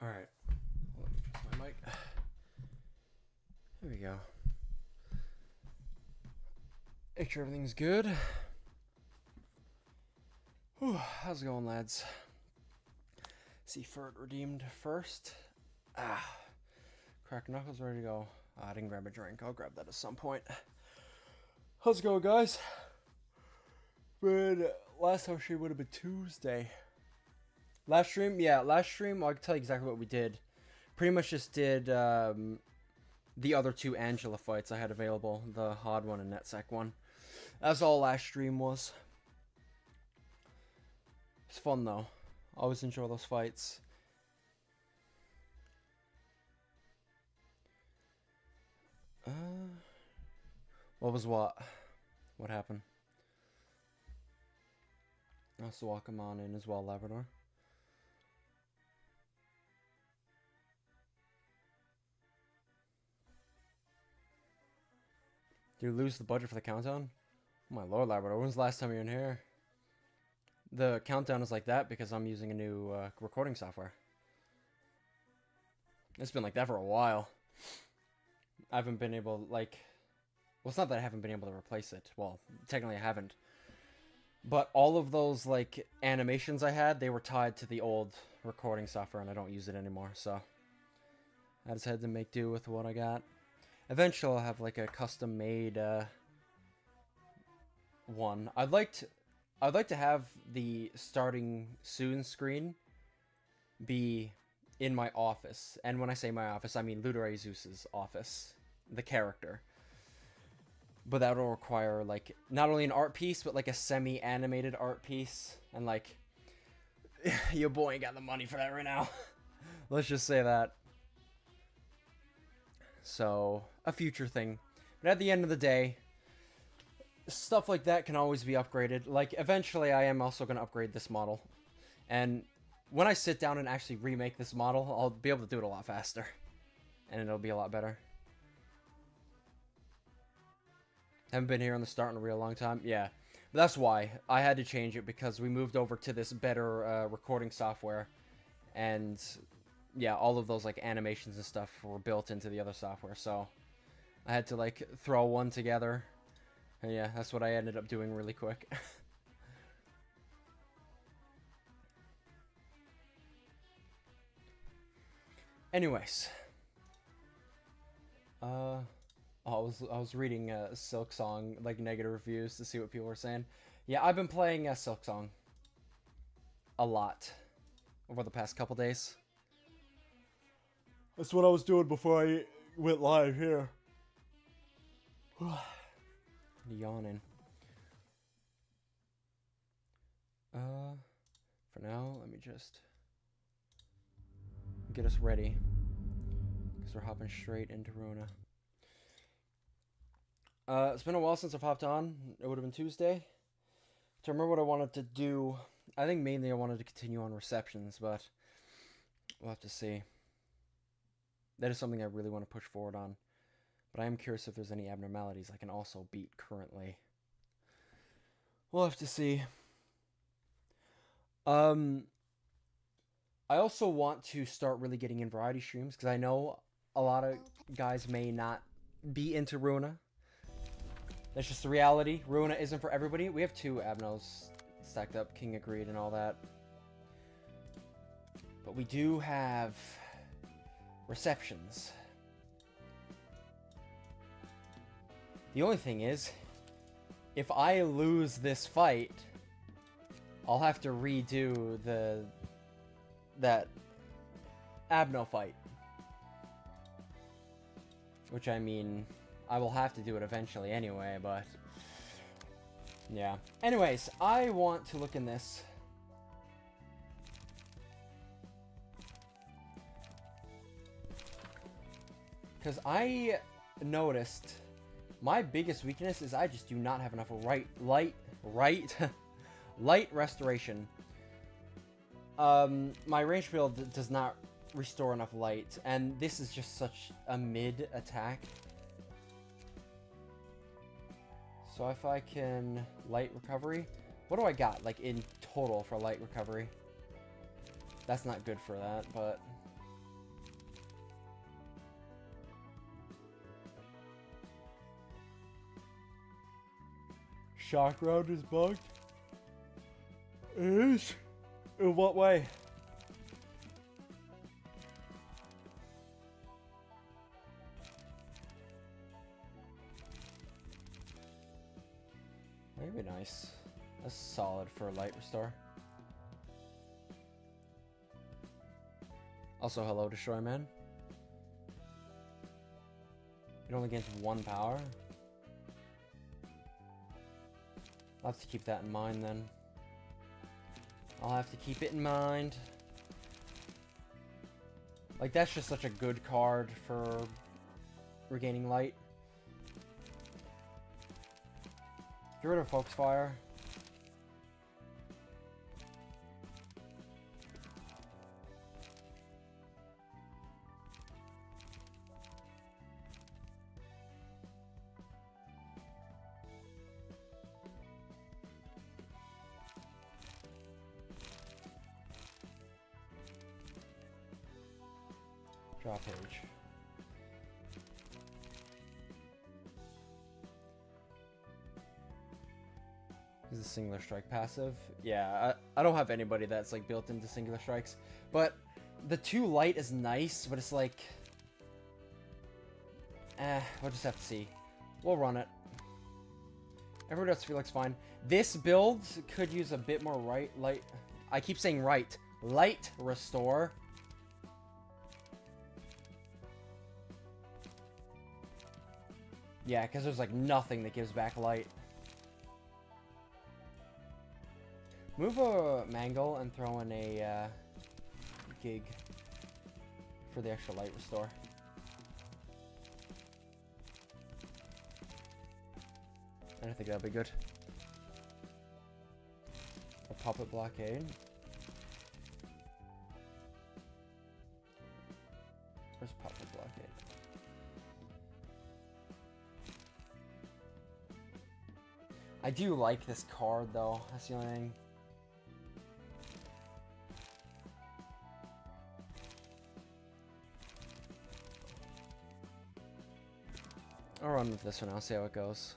Alright. Let me adjust my mic. There we go. Make sure everything's good. Whew, how's it going, lads? Seafert redeemed first. Crack knuckles ready to go. I didn't grab a drink. I'll grab that at some point. How's it going, guys? But last time stream would have been Tuesday. Last stream, well, I can tell you exactly what we did. Pretty much just did the other two Angela fights I had available, the Hod one and NetSec one. That's all last stream was. It's fun though. Always enjoy those fights. What was what? What happened? I'll also welcome on in as well, Labrador. Did you lose the budget for the countdown? Oh my lord, Labrador, when's the last time you were in here? The countdown is like that because I'm using a new recording software. It's been like that for a while. I haven't been able, like... Well, it's not that I haven't been able to replace it. Well, technically I haven't. But all of those, like, animations I had, they were tied to the old recording software, and I don't use it anymore, so... I just had to make do with what I got. Eventually I'll have, like, a custom-made, one. I'd like to have the starting soon screen be in my office. And when I say my office, I mean Ludere Zeus's office. The character. But that will require, like, not only an art piece, but, like, a semi-animated art piece. And, like, your boy ain't got the money for that right now. Let's just say that. So, a future thing. But at the end of the day, stuff like that can always be upgraded. Like, eventually I am also going to upgrade this model. And when I sit down and actually remake this model, I'll be able to do it a lot faster. And it'll be a lot better. Haven't been here on the start in a real long time. Yeah, but that's why I had to change it, because we moved over to this better recording software, and yeah, all of those like animations and stuff were built into the other software. So I had to like throw one together, and yeah, that's what I ended up doing really quick. Anyways, I was reading Silk Song, like, negative reviews to see what people were saying. Yeah, I've been playing Silk Song a lot over the past couple days. That's what I was doing before I went live here. Yawning. For now, let me just get us ready, because we're hopping straight into Ruina. It's been a while since I've hopped on. It would have been Tuesday. To remember what I wanted to do, I think mainly I wanted to continue on receptions, but we'll have to see. That is something I really want to push forward on. But I am curious if there's any abnormalities I can also beat currently. We'll have to see. I also want to start really getting in variety streams, because I know a lot of guys may not be into Ruina. That's just the reality. Ruina isn't for everybody. We have two Abnos stacked up, King of Greed and all that. But we do have receptions. The only thing is, if I lose this fight, I'll have to redo that Abno fight. Which, I mean, I will have to do it eventually anyway, but yeah. Anyways, I want to look in this. Because I noticed my biggest weakness is I just do not have enough light restoration. My range build does not restore enough light, and this is just such a mid attack. So if I can light recovery, what do I got like in total for light recovery? That's not good for that, but Shock round is bugged? It is? In what way? That'd be nice. That's solid for a light restore. Also, hello, Destroy Man. It only gains 1 power. I'll have to keep that in mind then. I'll have to keep it in mind. Like, that's just such a good card for regaining light. Get rid of Focus Fire. Draw page. Is a singular strike passive? Yeah, I don't have anybody that's like built into singular strikes, but the 2 light is nice, but it's like, we'll just have to see. We'll run it. Everybody else feels fine. This build could use a bit more light. I keep saying light restore. Yeah, because there's like nothing that gives back light. Move a Mangle and throw in a Gig for the extra light restore. And I think that'll be good. A Puppet Blockade. Where's Puppet Blockade? I do like this card, though. That's the only thing. I'll run with this one. I'll see how it goes.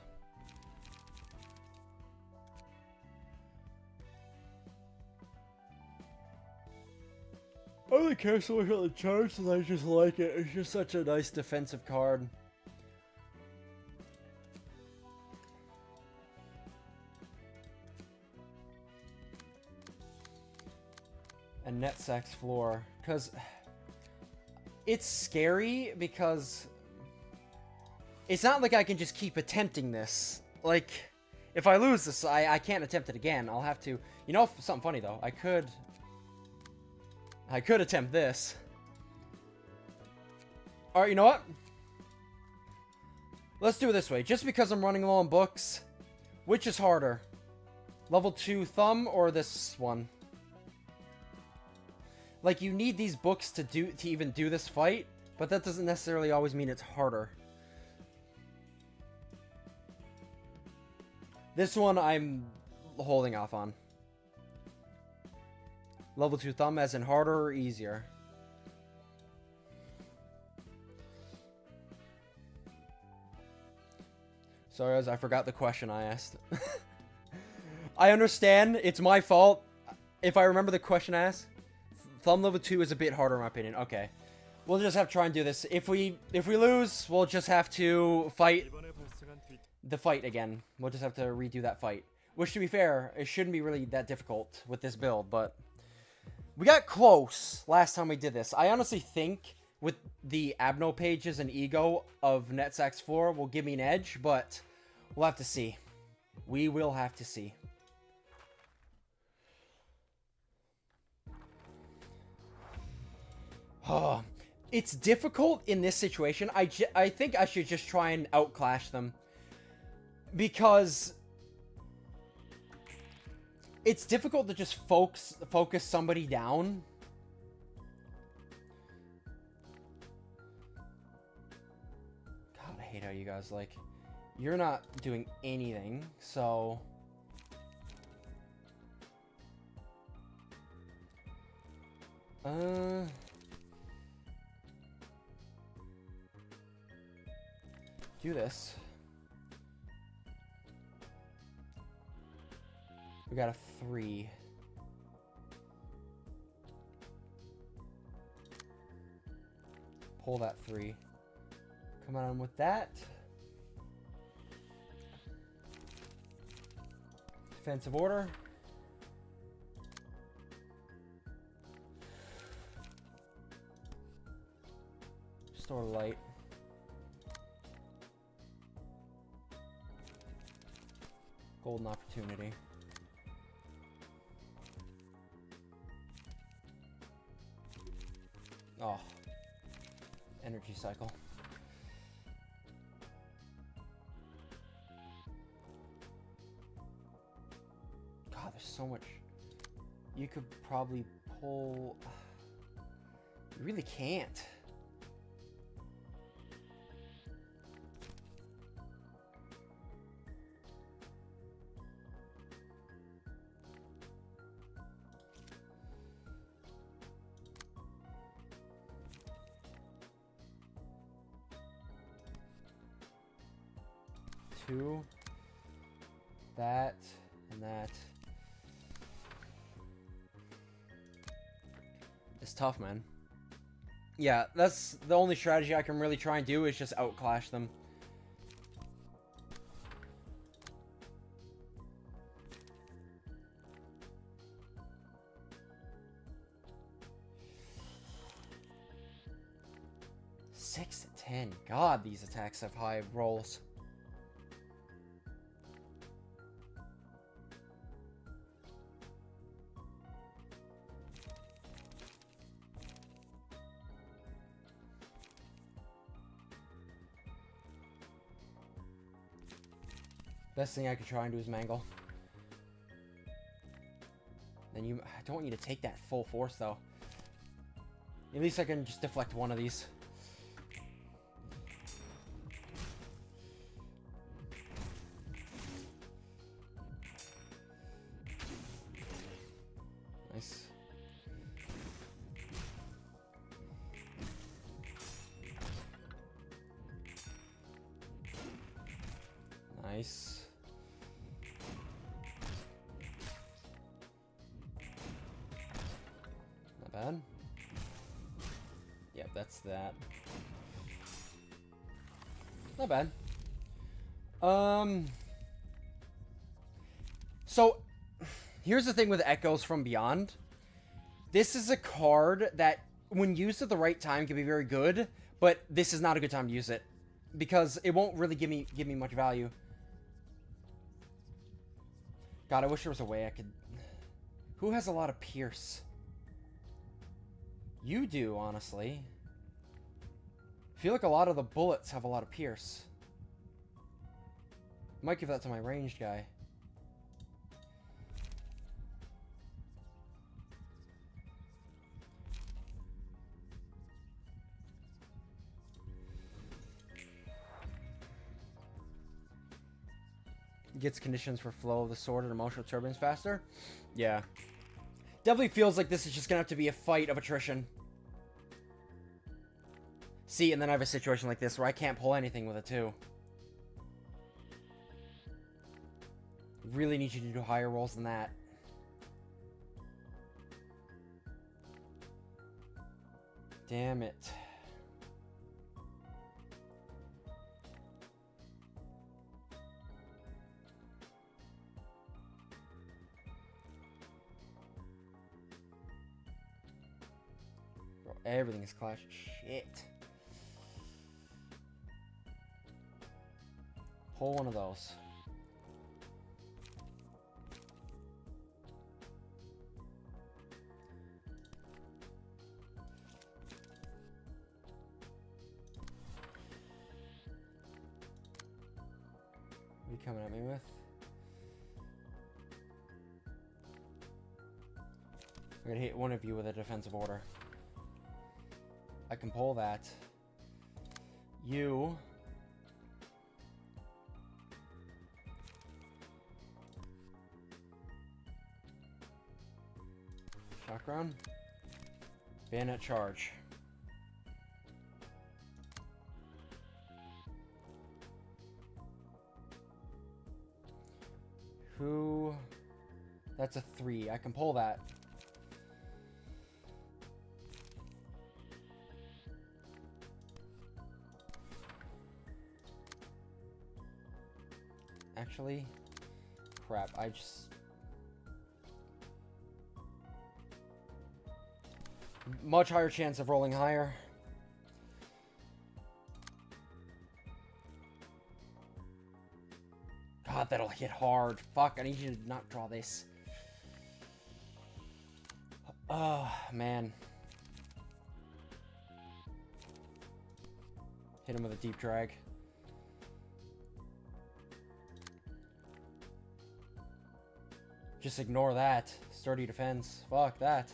I don't really care so much about the charge, and I just like it. It's just such a nice defensive card. And net sacks floor, because it's scary, because it's not like I can just keep attempting this. Like, if I lose this, I can't attempt it again. I'll have to, you know, something funny though, I could attempt this. Alright, you know what? Let's do it this way. Just because I'm running low on books, which is harder? Level 2 Thumb or this one? Like, you need these books to even do this fight, but that doesn't necessarily always mean it's harder. This one I'm holding off on. Level 2 Thumb as in harder or easier? Sorry, guys, I forgot the question I asked. I understand, it's my fault. If I remember the question I asked, Thumb level 2 is a bit harder in my opinion. Okay. We'll just have to try and do this. If we lose, we'll just have to fight the fight again. We'll just have to redo that fight. Which, to be fair, it shouldn't be really that difficult with this build, but we got close last time we did this. I honestly think with the Abno pages and ego of Netsack's floor will give me an edge, but we'll have to see. We will have to see. Oh, it's difficult in this situation. I think I should just try and outclash them. Because it's difficult to just focus somebody down. God, I hate how you guys, like, you're not doing anything, so... Do this. We got a 3. Pull that 3. Come on with that. Defensive order. Store light. Golden opportunity. Oh. Energy cycle. God, there's so much. You could probably pull. You really can't. Two, that, and that. It's tough, man. Yeah, that's the only strategy I can really try and do is just outclash them. Six to 10. God, these attacks have high rolls. Best thing I could try and do is mangle. Then I don't want you to take that full force, though. At least I can just deflect one of these. Nice. Nice. Not bad. Yep, that's that. Not bad. So, here's the thing with Echoes from Beyond. This is a card that, when used at the right time, can be very good, but this is not a good time to use it. Because it won't really give me much value. God, I wish there was a way I could... Who has a lot of Pierce? You do, honestly. I feel like a lot of the bullets have a lot of Pierce. Might give that to my ranged guy. Gets conditions for flow of the sword and emotional turbines faster. Yeah. Definitely feels like this is just gonna have to be a fight of attrition. See, and then I have a situation like this where I can't pull anything with it too. Really need you to do higher rolls than that. Damn it. Bro, everything is clash. Shit. Pull one of those. What are you coming at me with? I'm gonna hit one of you with a defensive order. I can pull that. You... Shock bayonet charge. Who That's a 3. I can pull that. Actually, crap, I just... Much higher chance of rolling higher. God, that'll hit hard. Fuck, I need you to not draw this. Oh, man. Hit him with a deep drag. Just ignore that. Sturdy defense. Fuck that.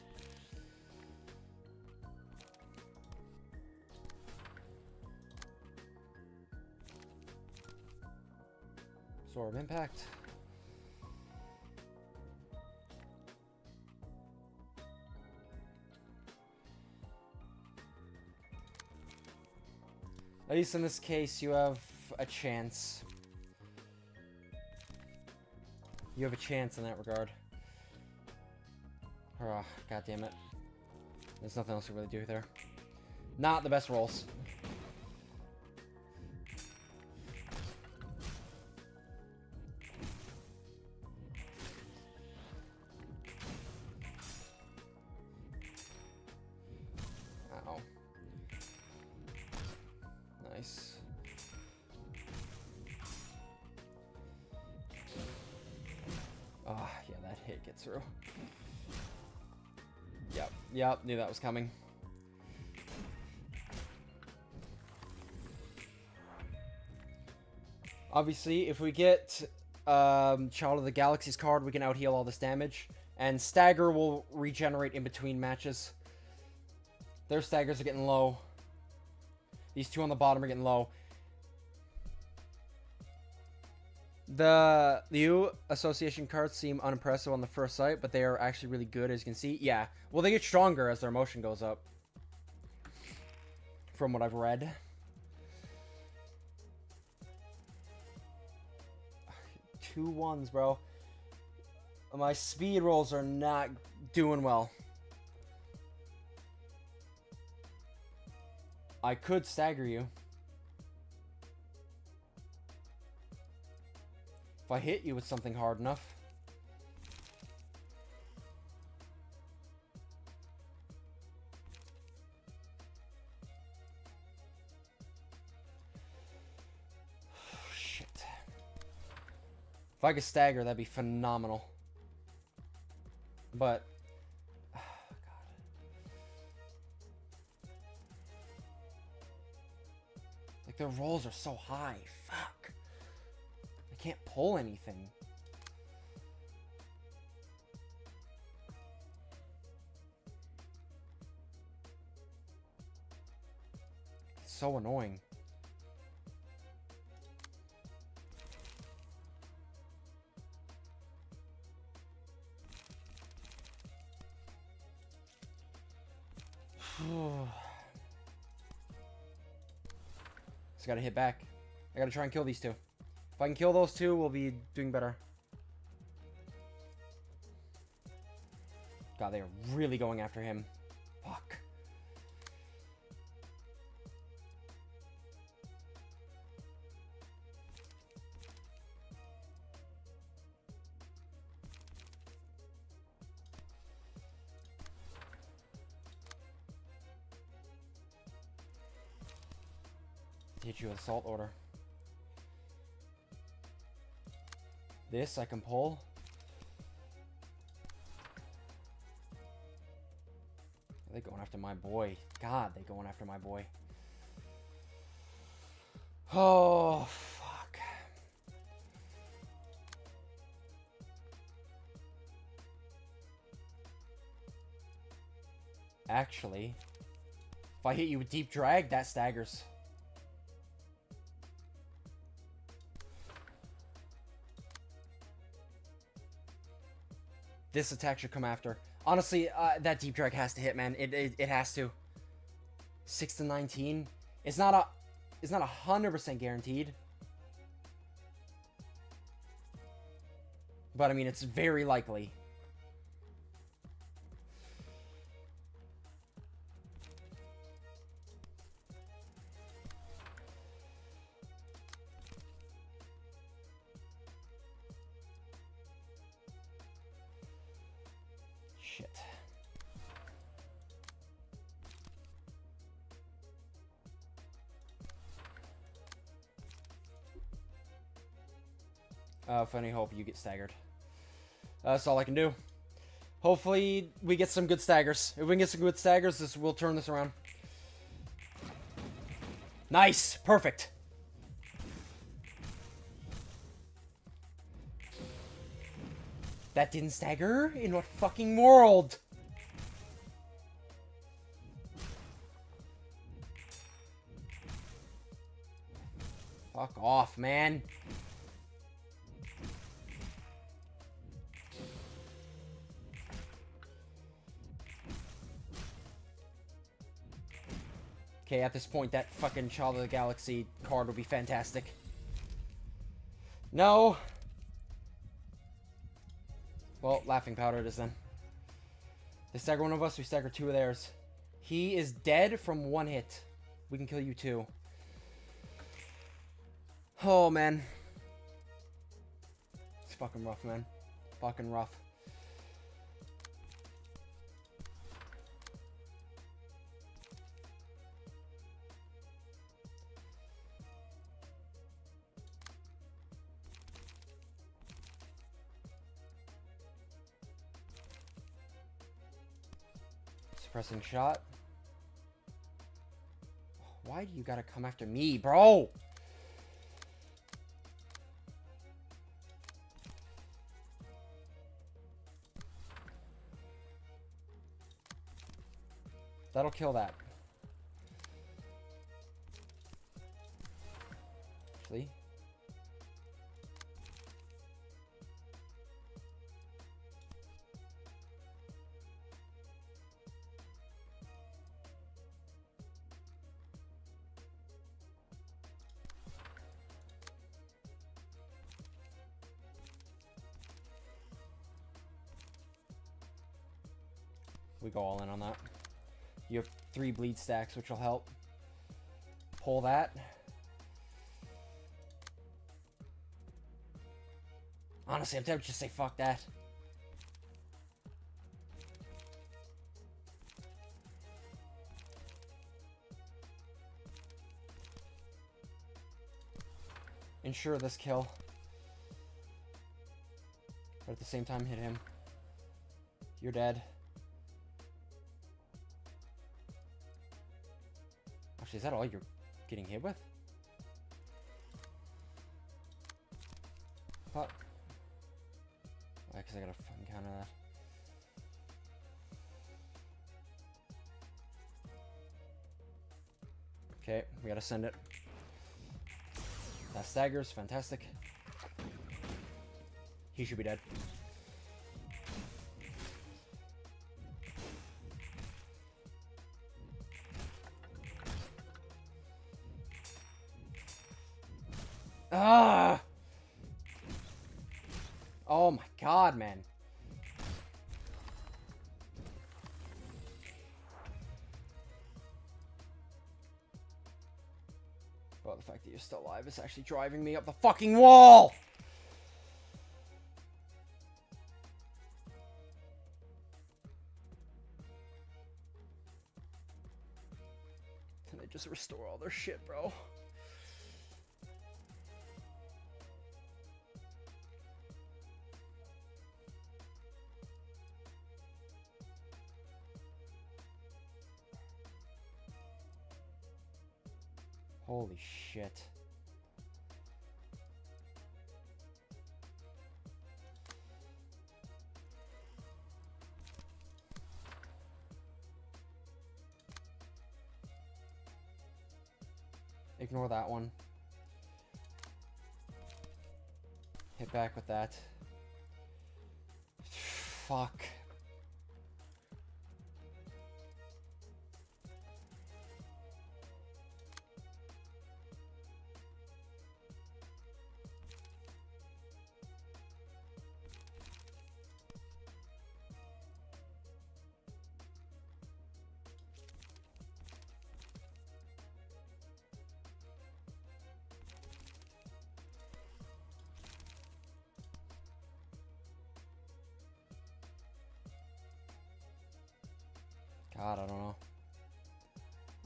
Absorb impact. At least in this case, you have a chance. You have a chance in that regard. Oh, God damn it. There's nothing else to really do there. Not the best rolls. Ow. Nice. Ah, yeah, that hit gets through. Yep, knew that was coming. Obviously, if we get Child of the Galaxy's card, we can out-heal all this damage. And Stagger will regenerate in between matches. Their staggers are getting low. These two on the bottom are getting low. The new association cards seem unimpressive on the first sight, but they are actually really good, as you can see. Yeah, well, they get stronger as their emotion goes up. From what I've read. Two ones, bro. My speed rolls are not doing well. I could stagger you. If I hit you with something hard enough. Shit. If I could stagger, that'd be phenomenal. But... oh, God. Like, their rolls are so high. Fuck. I can't pull anything. It's so annoying. Just gotta hit back. I gotta try and kill these two. If I can kill those two, we'll be doing better. God, they are really going after him. Fuck. Hit you with assault order. This I can pull. Are they going after my boy? God, they going after my boy. Oh, fuck. Actually, if I hit you with deep drag, that staggers. This attack should come after. Honestly, that deep drag has to hit, man. It has to. 6 to 19. It's not 100% guaranteed. But I mean, it's very likely. If any hope, you get staggered. That's all I can do. Hopefully, we get some good staggers. If we can get some good staggers, we'll turn this around. Nice! Perfect! That didn't stagger? In what fucking world? Fuck off, man. Okay, at this point, that fucking Child of the Galaxy card would be fantastic. No! Well, Laughing Powder it is then. They stagger one of us, we stagger two of theirs. He is dead from one hit. We can kill you too. Oh, man. It's fucking rough, man. Fucking rough. Suppressing shot. Why do you gotta come after me, bro? That'll kill that. Actually. We go all in on that. You have 3 bleed stacks, which will help. Pull that. Honestly, I'm tempted to just say fuck that. Ensure this kill. But at the same time, hit him. You're dead. Actually, is that all you're getting hit with? What? Because I gotta fucking counter that. Okay, we gotta send it. That staggers, fantastic. He should be dead. Ah! Oh my god, man. Well, the fact that you're still alive is actually driving me up the fucking wall! Can they just restore all their shit, bro? Holy shit. Ignore that one. Hit back with that. Fuck. God, I don't know.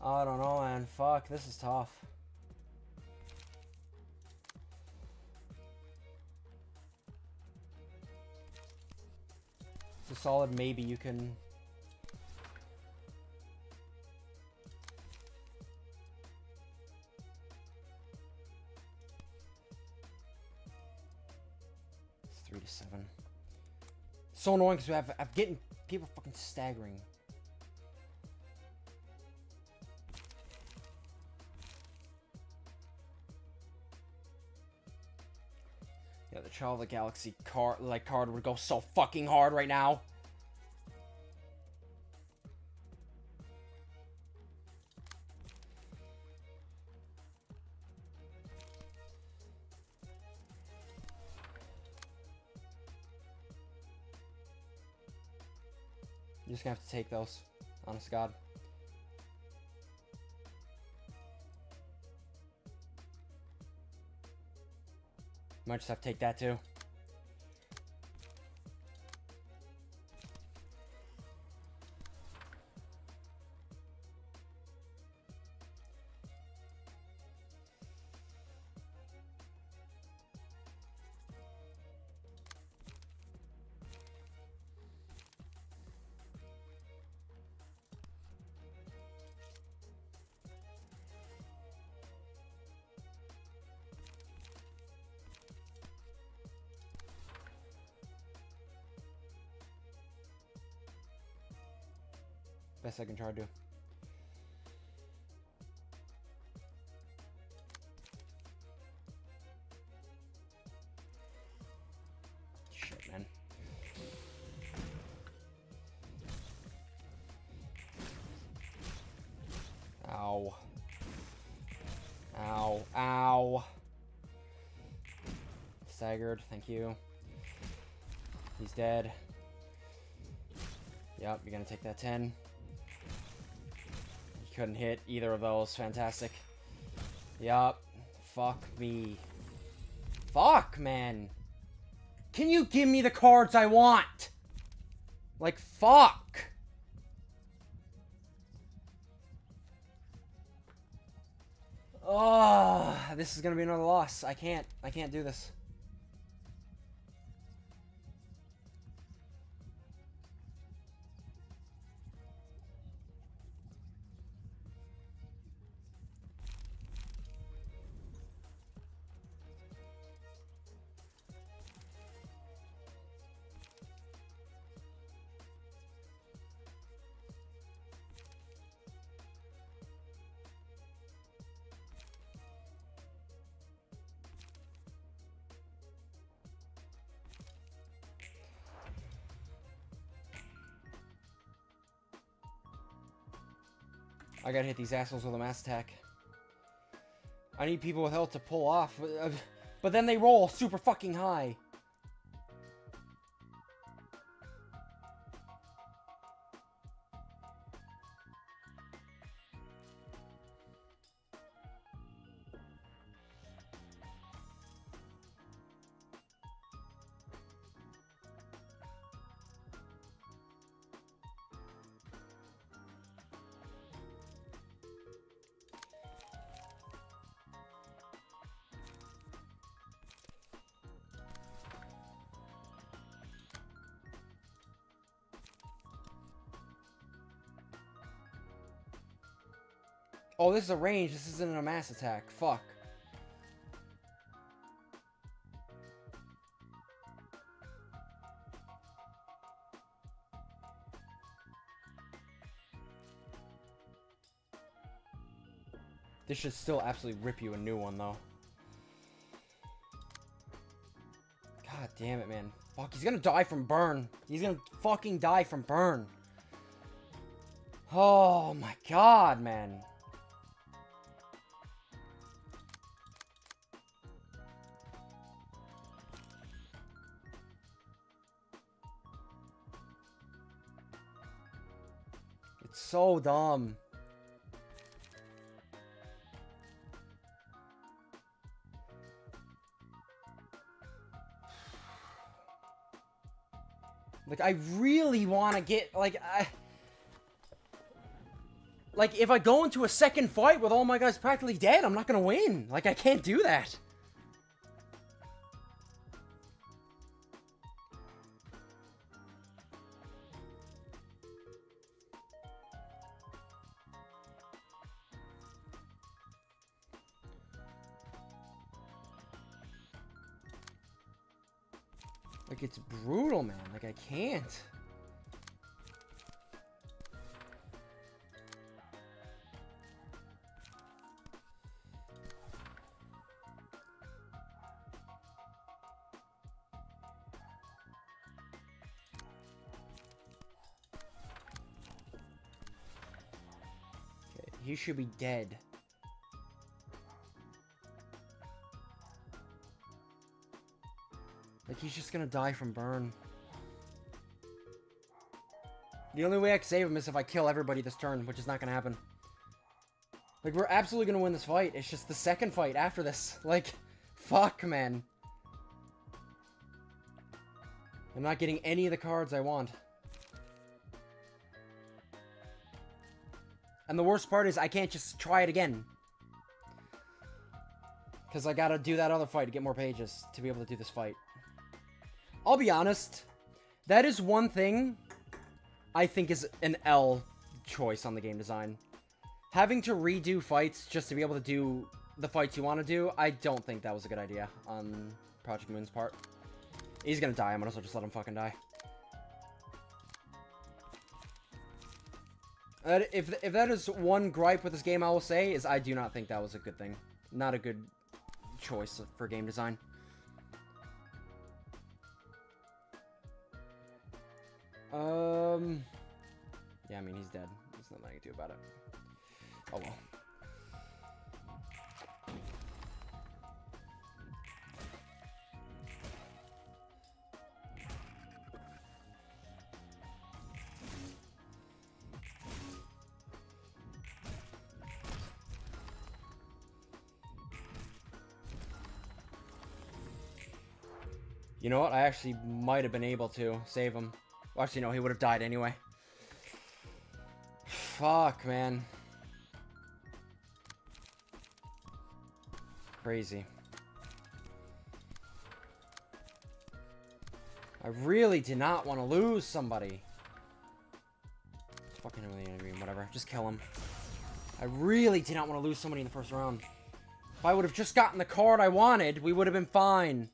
I don't know, man. Fuck, this is tough. It's a solid maybe you can... It's 3 to 7. So annoying because I'm getting people fucking staggering. Yeah, the Child of the Galaxy card would go so fucking hard right now. You're just gonna have to take those. Honest to God. Might just have to take that too. Best I can try to do. Shit, man. Ow. Ow. Ow. Staggered, thank you. He's dead. Yep, you're gonna take that 10. Couldn't hit either of those. Fantastic. Yup. Fuck me. Fuck, man. Can you give me the cards I want? Like, fuck. Oh, this is gonna be another loss. I can't do this. I gotta hit these assholes with a mass attack. I need people with health to pull off. But then they roll super fucking high. Oh, this is a range. This isn't a mass attack. Fuck. This should still absolutely rip you a new one, though. God damn it, man. Fuck, he's gonna die from burn. He's gonna fucking die from burn. Oh my god, man. It's so dumb. Like, I really want to get, like, like, if I go into a second fight with all my guys practically dead, I'm not going to win. Like, I can't do that. Like, it's brutal, man. Like, I can't. Okay, he should be dead. Like, he's just gonna die from burn. The only way I can save him is if I kill everybody this turn, which is not gonna happen. Like, we're absolutely gonna win this fight. It's just the second fight after this. Like, fuck, man. I'm not getting any of the cards I want. And the worst part is I can't just try it again. Because I gotta do that other fight to get more pages to be able to do this fight. I'll be honest, that is one thing I think is an L choice on the game design. Having to redo fights just to be able to do the fights you want to do, I don't think that was a good idea on Project Moon's part. He's gonna die, I might as well just let him fucking die. If that is one gripe with this game, I will say, is I do not think that was a good thing. Not a good choice for game design. Yeah, I mean, he's dead. There's nothing I can do about it. Oh well. You know what? I actually might have been able to save him. Well, actually, no, he would have died anyway. Fuck, man. Crazy. I really did not want to lose somebody. It's fucking really, whatever. Just kill him. I really did not want to lose somebody in the first round. If I would have just gotten the card I wanted, we would have been fine.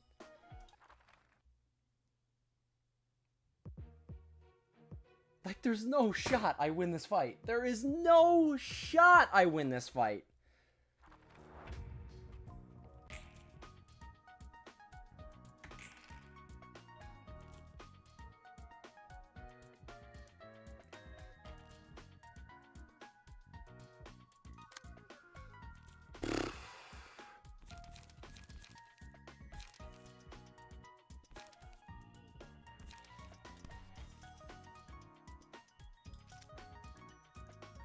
Like, there's no shot I win this fight. There is no shot I win this fight.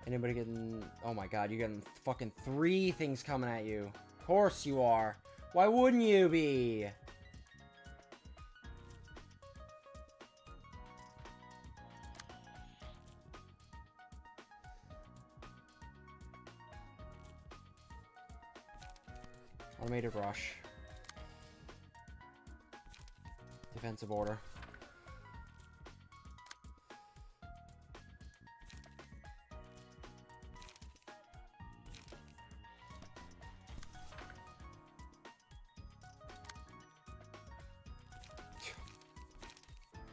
Anybody getting... Oh my god, you're getting fucking 3 things coming at you. Of course you are. Why wouldn't you be? Automated rush. Defensive order.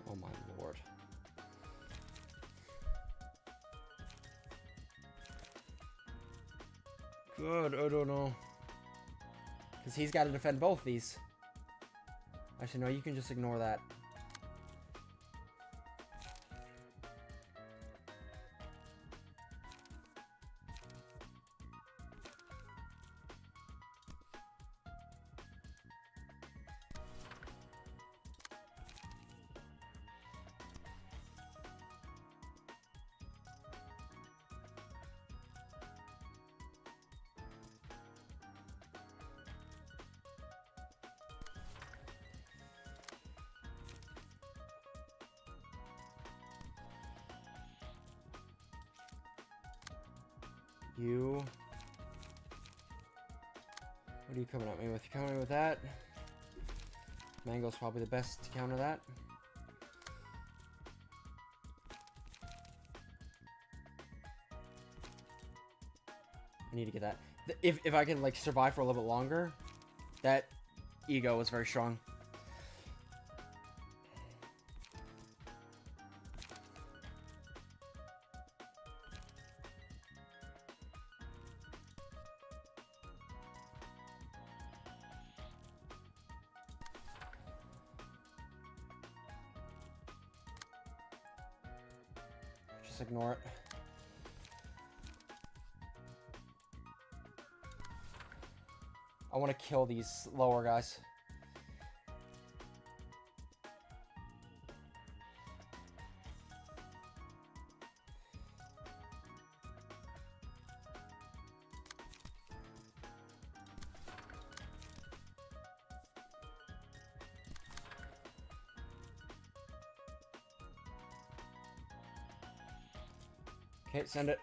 Oh my lord. Good, I don't know. Because he's got to defend both these. Actually, no, you can just ignore that. You... What are you coming at me with? You coming at me with that? Mango's probably the best to counter that. I need to get that. If I can, like, survive for a little bit longer, that ego is very strong. Just ignore it. I want to kill these lower guys. Okay, send it.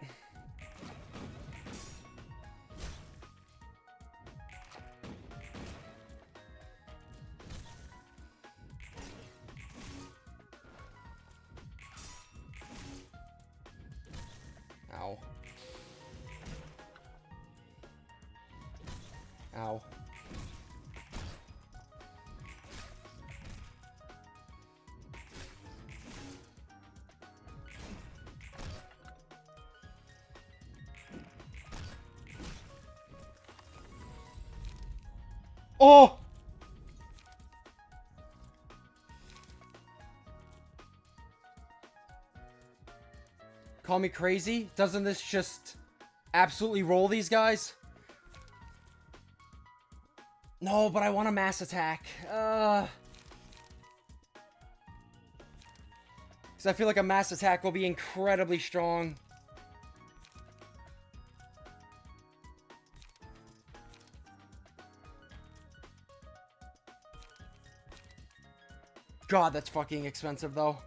Ow. Ow. Oh! Call me crazy? Doesn't this just absolutely roll these guys? No, but I want a mass attack. Because I feel like a mass attack will be incredibly strong. God, that's fucking expensive, though.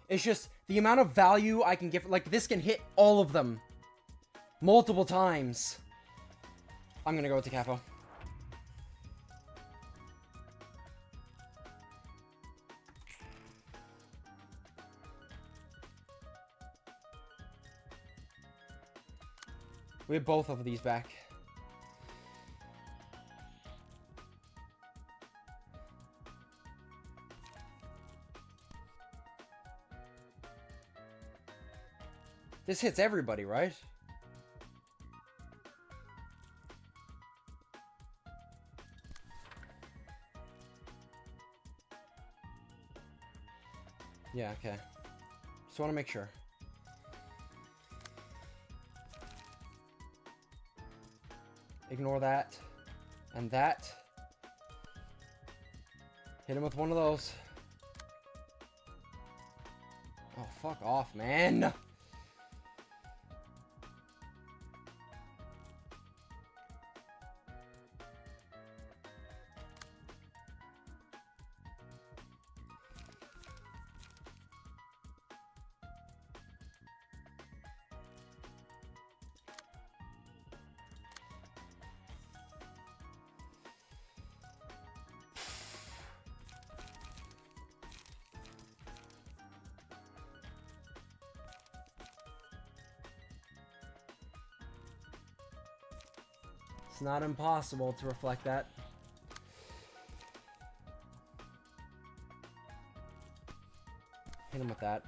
It's just the amount of value I can give. Like, this can hit all of them multiple times. I'm gonna go with the capo. We have both of these back. This hits everybody, right? Yeah, okay. Just want to make sure. Ignore that. And that. Hit him with one of those. Oh, fuck off, man. It's not impossible to reflect that. Hit him with that.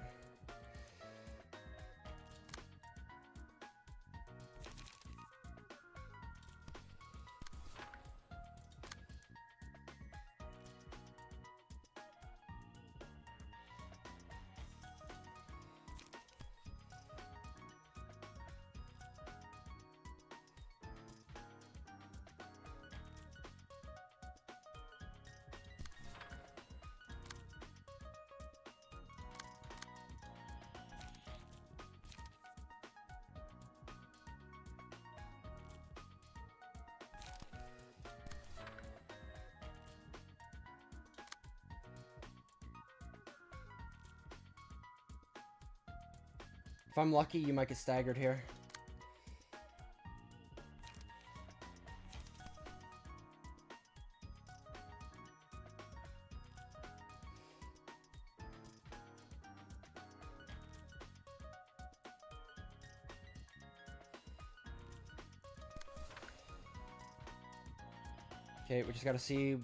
If I'm lucky, you might get staggered here. Okay, we just gotta see.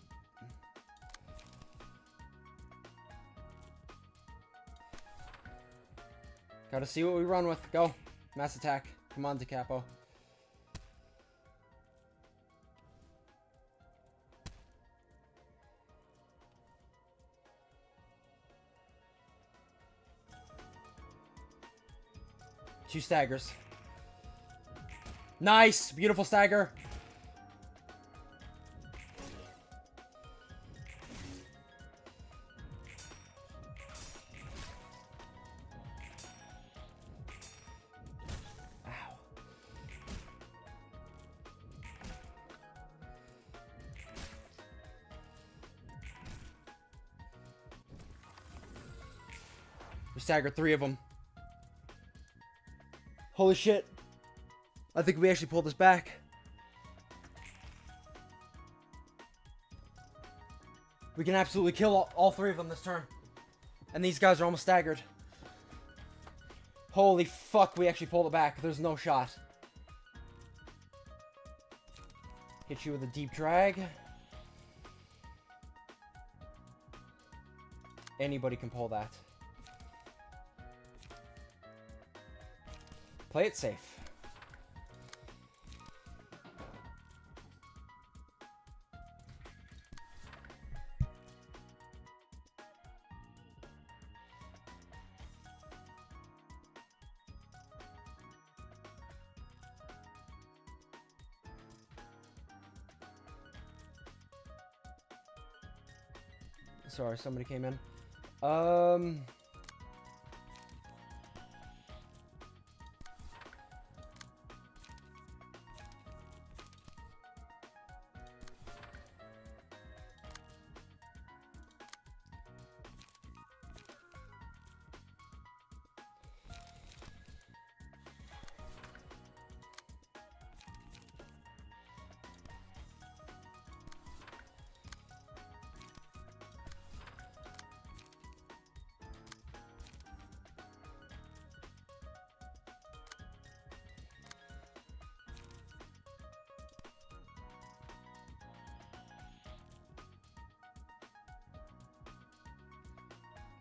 Gotta see what we run with. Go. Mass attack. Come on, DeCapo. Two staggers. Nice! Beautiful stagger. Ow. We staggered 3 of them. Holy shit. I think we actually pulled this back. We can absolutely kill all 3 of them this turn. And these guys are almost staggered. Holy fuck, we actually pulled it back. There's no shot. Hit you with a deep drag. Anybody can pull that. Play it safe. Sorry, somebody came in.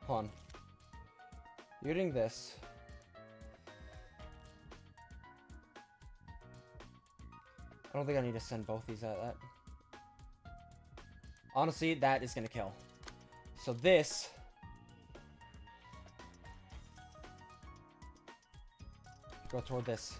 Hold on. You're getting this. I don't think I need to send both these at that. Honestly, that is gonna kill. So this... go toward this.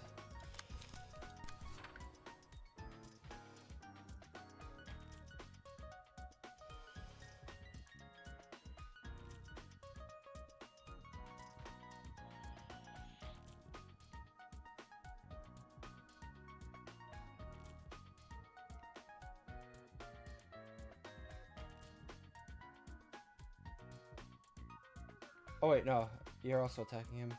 Oh wait, no. You're also attacking him.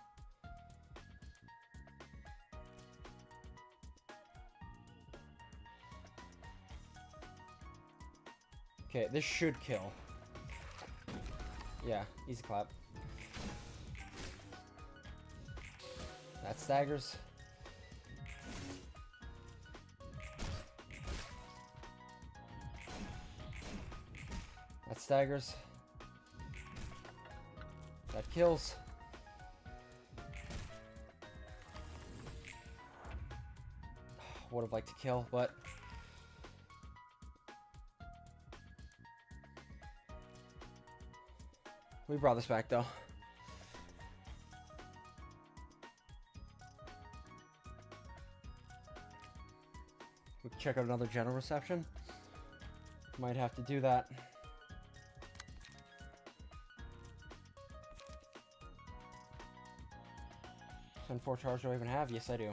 Okay, this should kill. Yeah, easy clap. That staggers. That staggers. That kills. Would have liked to kill, but we brought this back though. We can check out another general reception. Might have to do that. Send 4 charge do I even have? Yes, I do.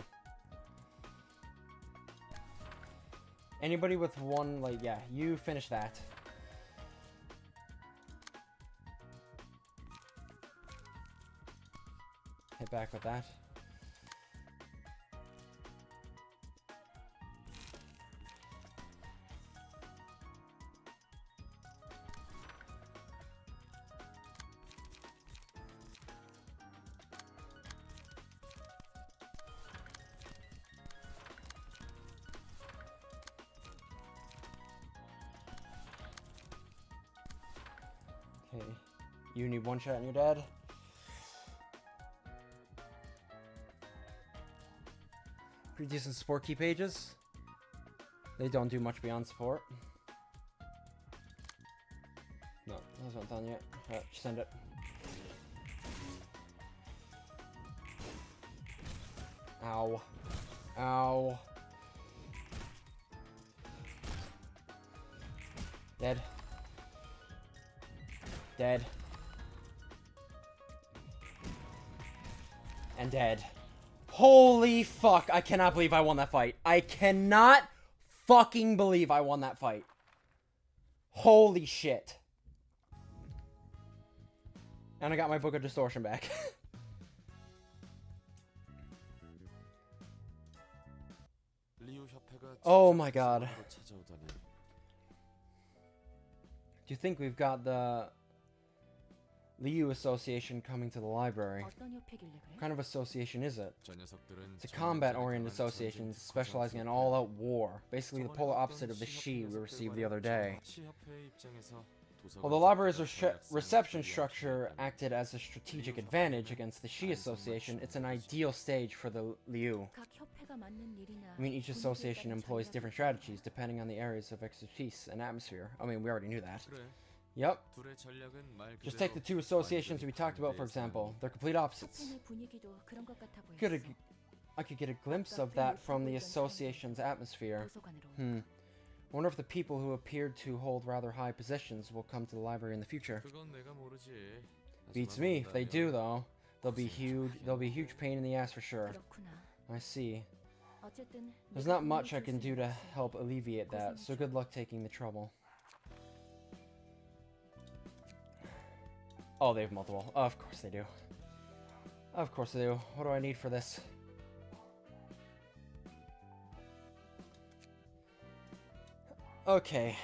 Anybody with one, like, yeah, you finish that. Hit back with that. Okay, you need 1 shot and you're dead. Pretty decent support key pages. They don't do much beyond support. No, that's not done yet. Alright, send it. Ow. Ow. Dead. Dead. And dead. Holy fuck, I cannot believe I won that fight. I cannot fucking believe I won that fight. Holy shit. And I got my Book of Distortion back. Oh my god. Do you think we've got the Liu Association coming to the library? What kind of association is it? It's a combat-oriented association specializing in all-out war. Basically the polar opposite of the Shi we received the other day. While the library's reception structure acted as a strategic advantage against the Shi Association, it's an ideal stage for the Liu. I mean, each association employs different strategies depending on the areas of expertise and atmosphere. I mean, we already knew that. Yep. Just take the two associations we talked about, for example. They're complete opposites. I could get a glimpse of that from the association's atmosphere. I wonder if the people who appeared to hold rather high positions will come to the library in the future. Beats me. If they do, though, they'll be a huge pain in the ass for sure. I see. There's not much I can do to help alleviate that, so good luck taking the trouble. Oh, they have multiple. Oh, of course they do. Of course they do. What do I need for this? Okay.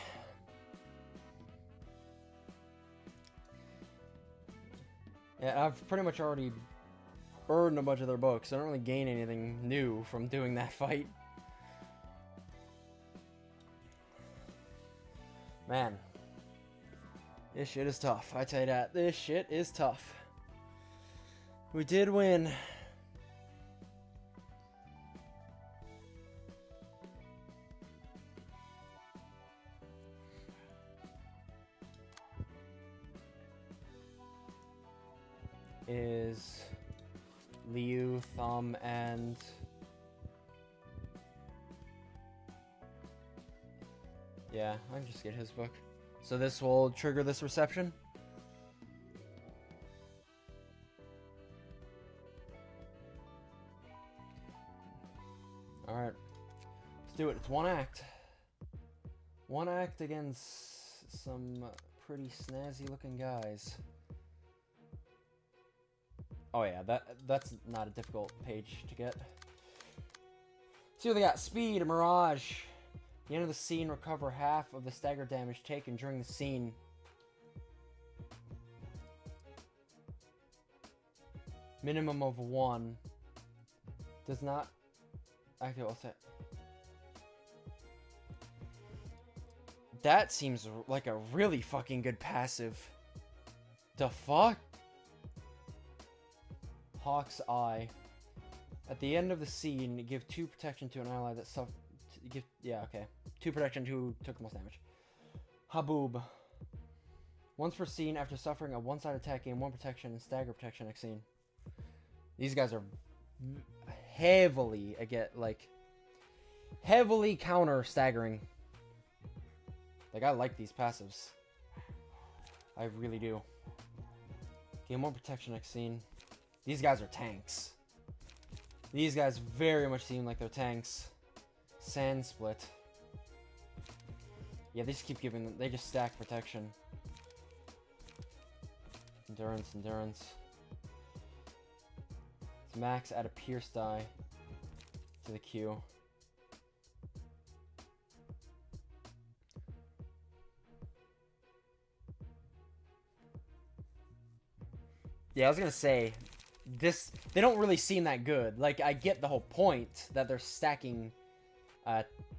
Yeah, I've pretty much already burned a bunch of their books. I don't really gain anything new from doing that fight. Man. This shit is tough. I tell you that. This shit is tough. We did win. Is Liu, Thumb, and yeah, I can just get his book. So this will trigger this reception. Alright. Let's do it. It's one act. One act against some pretty snazzy looking guys. Oh yeah, that's not a difficult page to get. See what they got. Speed, Mirage. At the end of the scene, recover half of the stagger damage taken during the scene. Minimum of 1. Does not activate all set. That seems like a really fucking good passive. The fuck? Hawk's Eye. At the end of the scene, give 2 protection to an ally that suffered. Yeah, okay. 2 protection to who took the most damage. Haboob. Once per scene, after suffering a one-side attack, gain 1 protection and stagger protection next scene. These guys are heavily, heavily counter staggering. Like, I like these passives. I really do. Gain 1 protection next scene. These guys are tanks. These guys very much seem like they're tanks. Sand Split. Yeah, they just keep giving them. They just stack protection. Endurance, endurance. It's max add a pierce die to the Q. Yeah, I was gonna say, they don't really seem that good. Like, I get the whole point that they're stacking,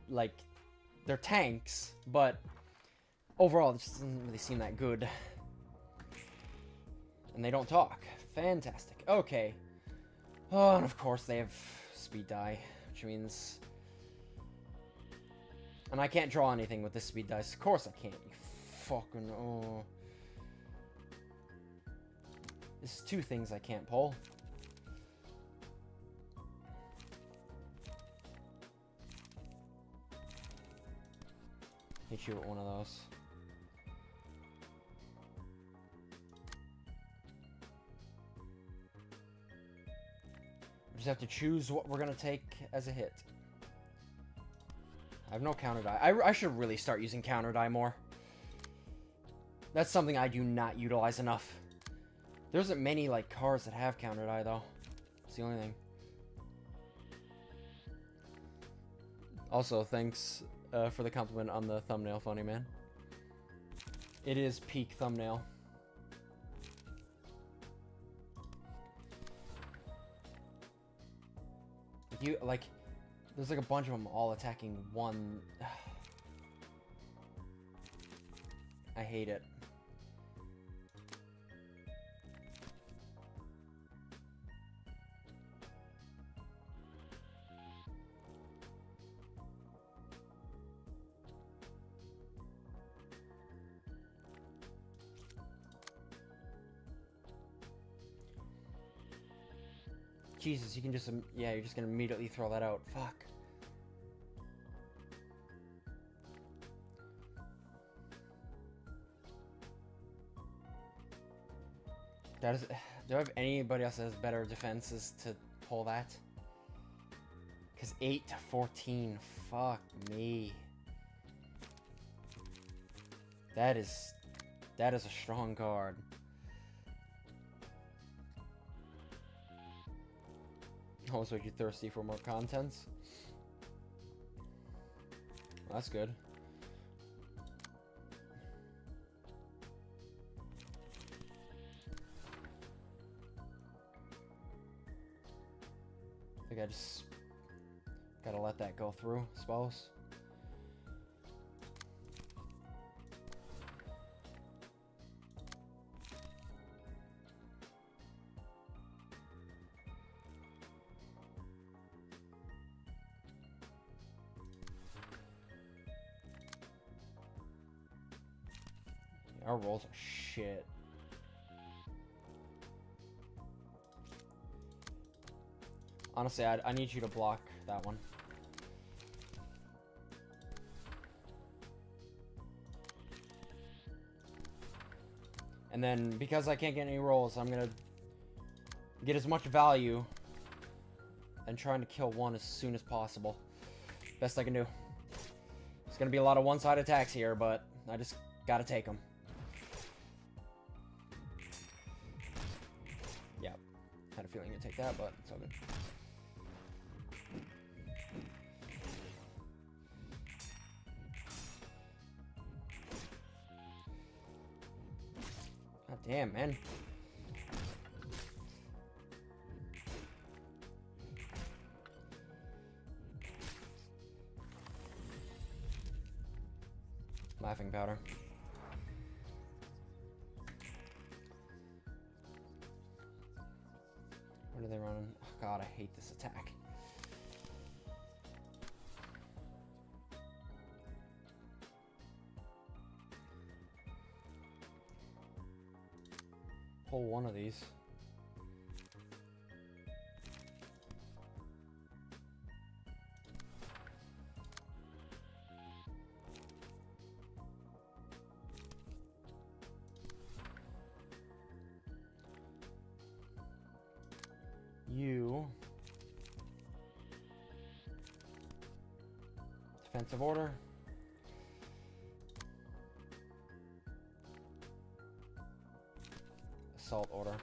like, they're tanks, but overall, it just doesn't really seem that good. And they don't talk. Fantastic. Okay. Oh, and of course they have speed die, which means... And I can't draw anything with this speed dice. Of course I can't. You fucking... Oh. This is two things I can't pull. Hit you with one of those. We just have to choose what we're gonna take as a hit. I have no counter die. I should really start using counter die more. That's something I do not utilize enough. There isn't many like cards that have counter die though. It's the only thing. Also, thanks for the compliment on the thumbnail, funny man. It is peak thumbnail. You like, there's like a bunch of them all attacking one. I hate it. Jesus, you can just, yeah, you're just gonna immediately throw that out. Fuck. That is, do I have anybody else that has better defenses to pull that? Because 8 to 14, fuck me. That is a strong card. Oh, so you're thirsty for more contents? Well, that's good. I think I just gotta let that go through, I suppose. Our rolls are shit. Honestly, I need you to block that one. And then, because I can't get any rolls, I'm gonna get as much value and trying to kill one as soon as possible. Best I can do. It's gonna be a lot of one-side attacks here, but I just gotta take them. Yeah, had a feeling you'd take that, but it's all good. God damn, man. Laughing powder. Where are they running? Oh god, I hate this attack. Pull one of these. You. Defensive order. Assault order.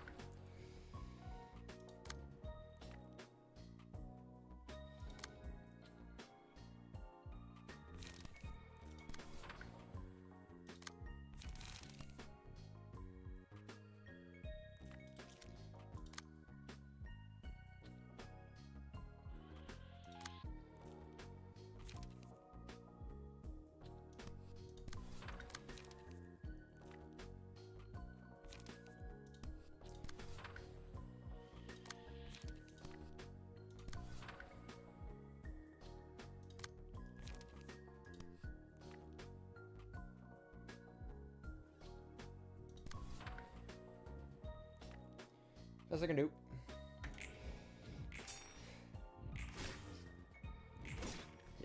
Best I can do.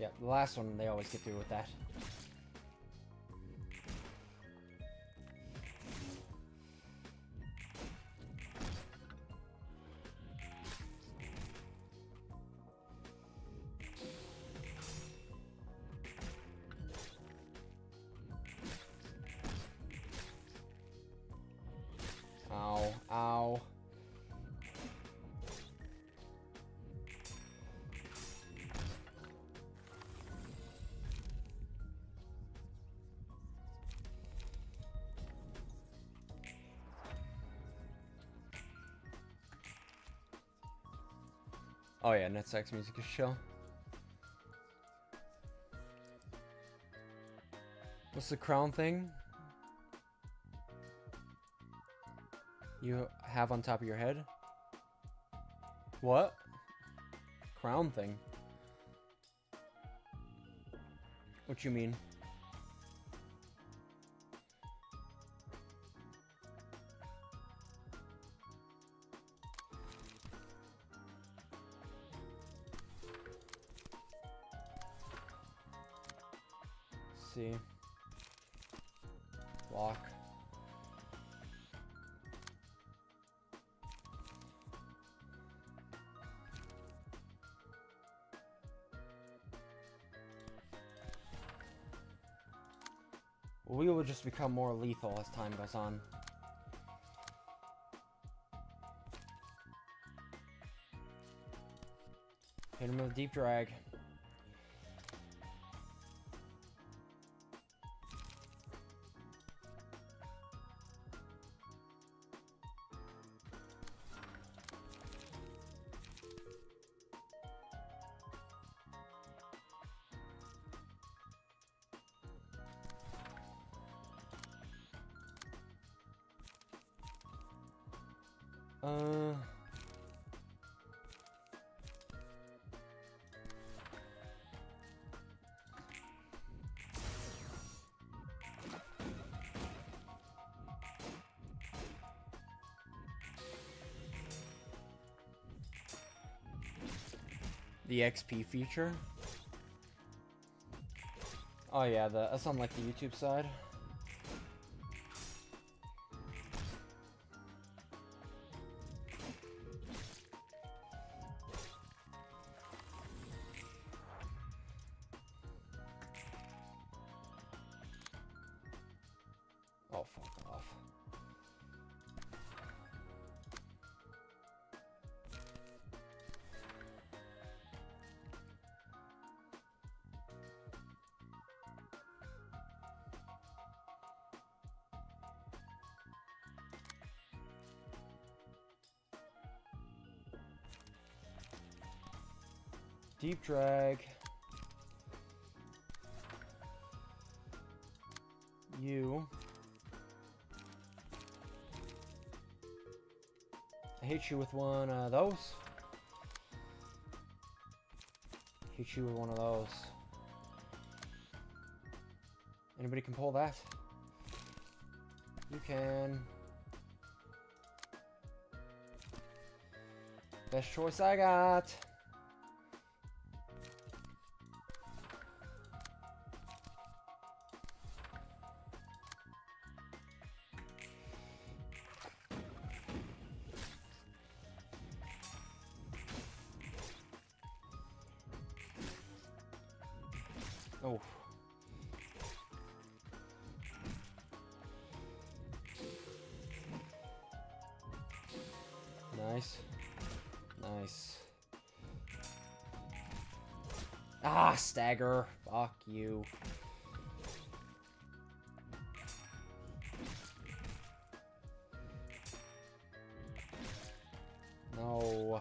Yeah, the last one, they always get through with that. Ow, ow. Oh yeah, NetSax music is chill. What's the crown thing you have on top of your head? What? Crown thing? What you mean? Let's see. Lock. We will just become more lethal as time goes on. Hit him with a deep drag. The XP feature? Oh yeah, that's on like the YouTube side. Oh, fuck off. Deep drag. You. I hit you with one of those. Hit you with one of those. Anybody can pull that? You can. Best choice I got. Oh. Nice. Nice. Ah, stagger. Fuck you. No.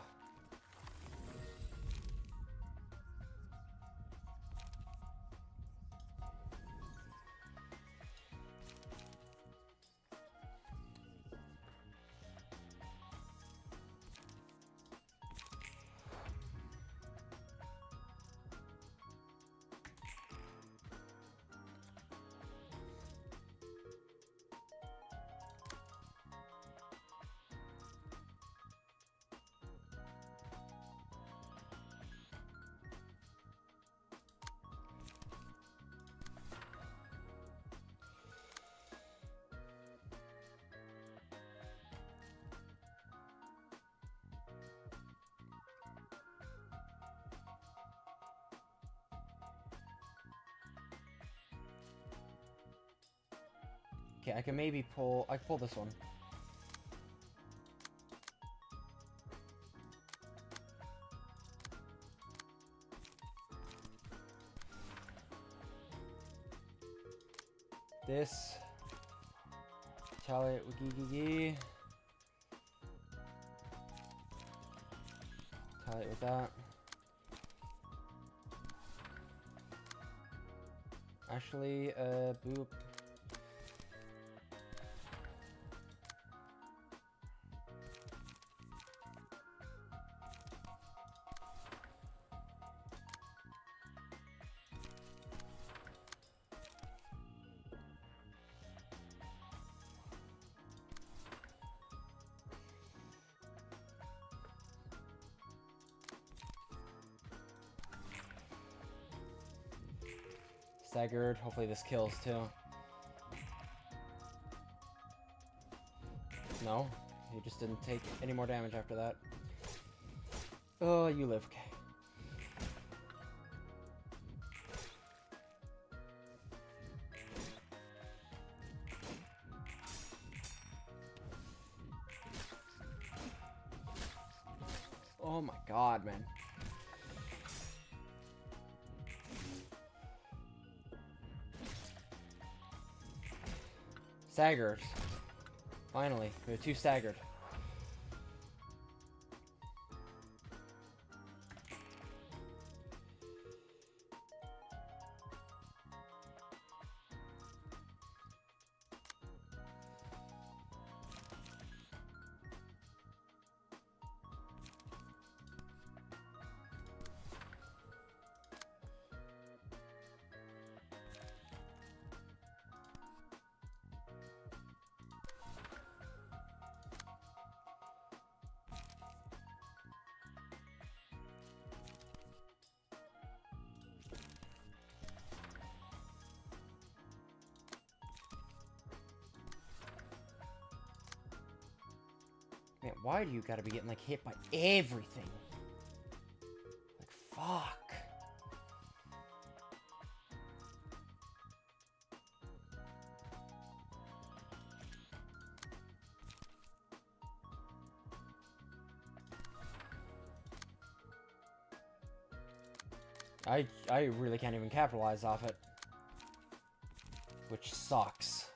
Okay, I can maybe pull... I can pull this one. This. Retaliate with Gigi. Retaliate with that. Actually, boop. Staggered. Hopefully this kills too. No, he just didn't take any more damage after that. Oh, you live. Okay. Oh my god, man. Staggered. Finally, we're 2 staggered. Man, why do you gotta be getting, like, hit by everything? Like, fuck. I really can't even capitalize off it. Which sucks.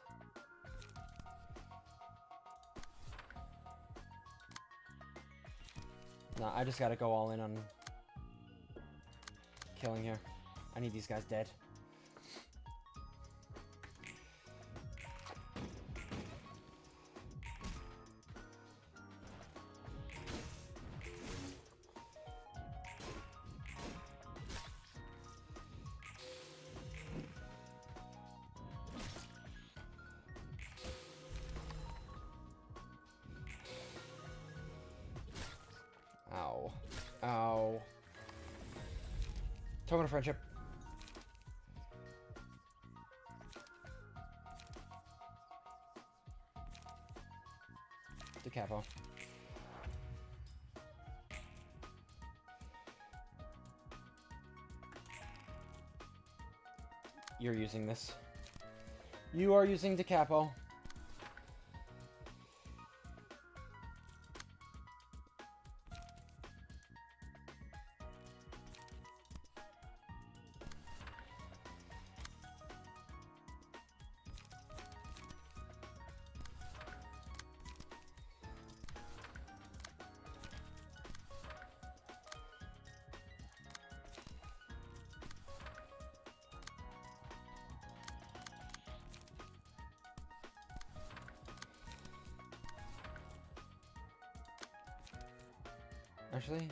Nah, I just gotta go all in on killing here. I need these guys dead. Ow. Ow. Token of friendship. The capo. You're using this. You are using the capo. Actually,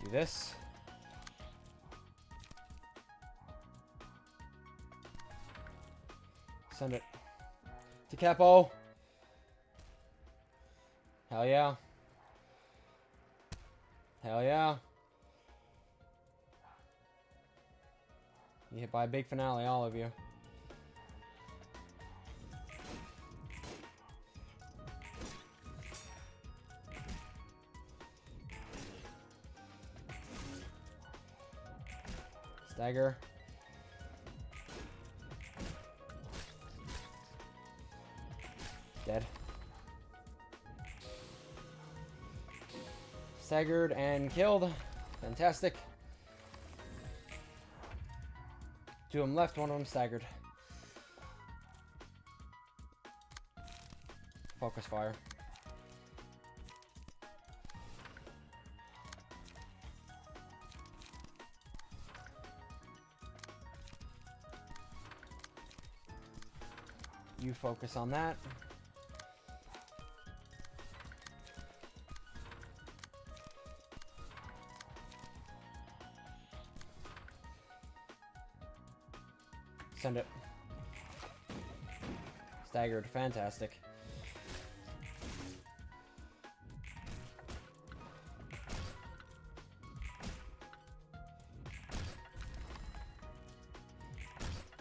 do this. Send it to capo. Hell yeah. Hell yeah. You hit by a big finale, all of you. Stagger. Dead. Staggered and killed. Fantastic. Two of them left, one of them staggered. Focus fire. You focus on that. Send it. Staggered. Fantastic.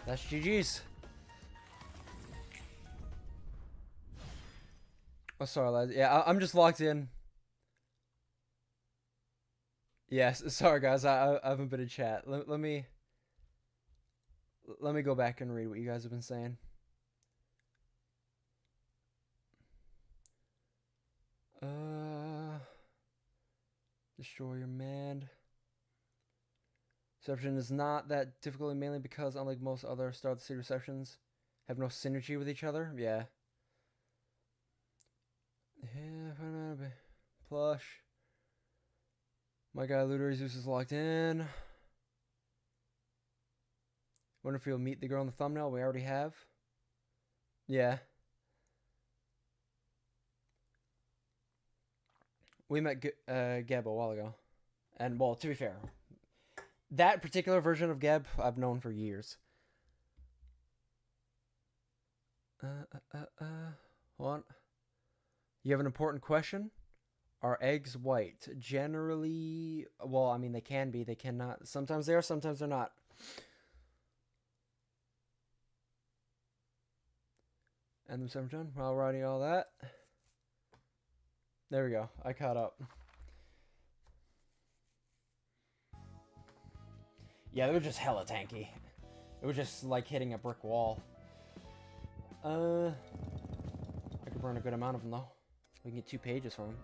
That's GG's. Oh, sorry, lads. Yeah, I'm just locked in. Yes, sorry, guys. I haven't been in chat. Let me go back and read what you guys have been saying. Destroyer mad. Reception is not that difficult, mainly because, unlike most other Star of the Sea receptions, have no synergy with each other. Yeah. Yeah, plush. My guy Looter Zeus is locked in. Wonder if you'll meet the girl in the thumbnail. We already have. Yeah. We met Geb a while ago. And, well, to be fair, that particular version of Geb I've known for years. Hold on. You have an important question? Are eggs white? Generally, well, I mean, they can be. They cannot. Sometimes they are, sometimes they're not. And the 7 while writing all that. There we go. I caught up. Yeah, they were just hella tanky. It was just like hitting a brick wall. I could burn a good amount of them though. We can get 2 pages from them.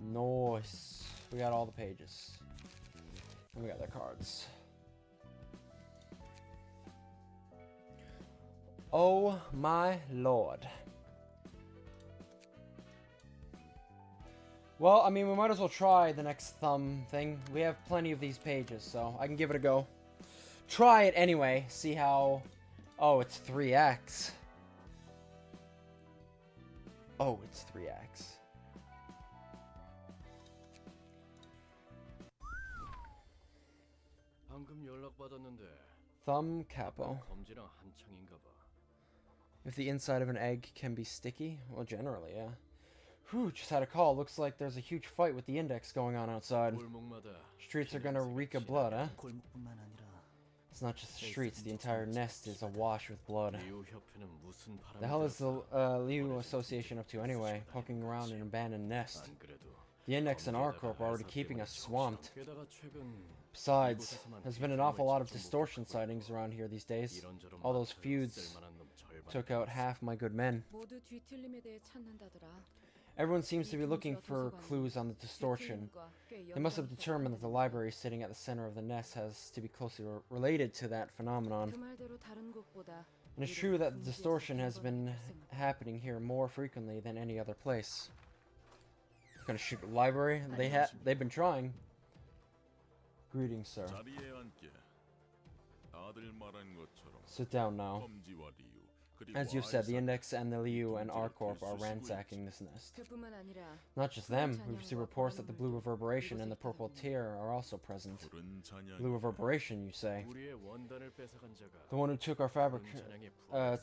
Nice. We got all the pages. And we got their cards. Oh my lord. Well, I mean, we might as well try the next thumb thing. We have plenty of these pages, so I can give it a go. Try it anyway. See how... Oh, it's 3x. Oh, it's 3x. Thumb capo. If the inside of an egg can be sticky? Well, generally, yeah. Whew, just had a call. Looks like there's a huge fight with the index going on outside. Streets are gonna reek of blood, huh? It's not just the streets, the entire nest is awash with blood. The hell is the Liu Association up to anyway, poking around in an abandoned nest? The index and our corp are already keeping us swamped. Besides, there's been an awful lot of distortion sightings around here these days. All those feuds took out half my good men. Everyone seems to be looking for clues on the distortion. They must have determined that the library sitting at the center of the nest has to be closely related to that phenomenon. And it's true that the distortion has been happening here more frequently than any other place. Gonna shoot the library? They've been trying. Greetings, sir. Sit down now. As you've said, the Index and the Liu and R-Corp are ransacking this nest. Not just them, we've received reports that the Blue Reverberation and the Purple Tear are also present. Blue Reverberation, you say? The one who took our fabric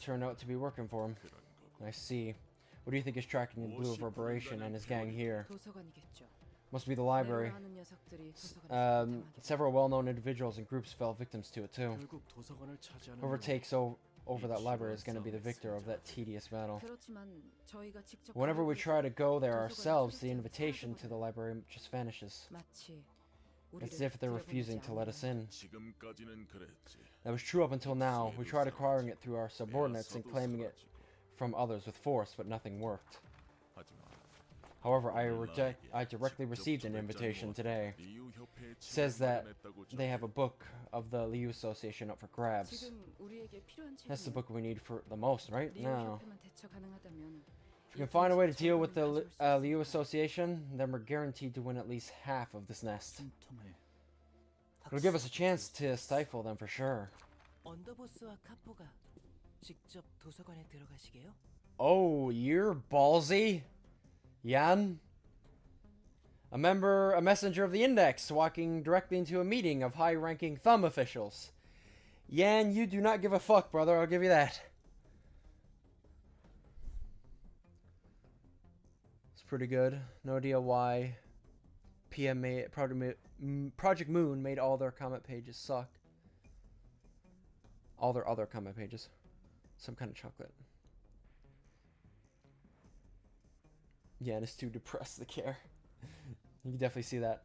turned out to be working for him. I see. What do you think is tracking the Blue Reverberation and his gang here? Must be the library. Several well-known individuals and groups fell victims to it too. Whoever takes over that library is going to be the victor of that tedious battle. Whenever we try to go there ourselves, the invitation to the library just vanishes. It's as if they're refusing to let us in. That was true up until now. We tried acquiring it through our subordinates and claiming it from others with force, but nothing worked. However, I directly received an invitation today. It says that they have a book of the Liu Association up for grabs. That's the book we need for the most, right? No. If we can find a way to deal with the Liu Association, then we're guaranteed to win at least half of this nest. It'll give us a chance to stifle them for sure. Oh, you're ballsy, Yan. A messenger of the Index, walking directly into a meeting of high-ranking thumb officials. Yan, you do not give a fuck, brother, I'll give you that. It's pretty good. No idea why Project Moon made all their comment pages suck. All their other comment pages. Some kind of chocolate. Yan is too depressed to care. You can definitely see that.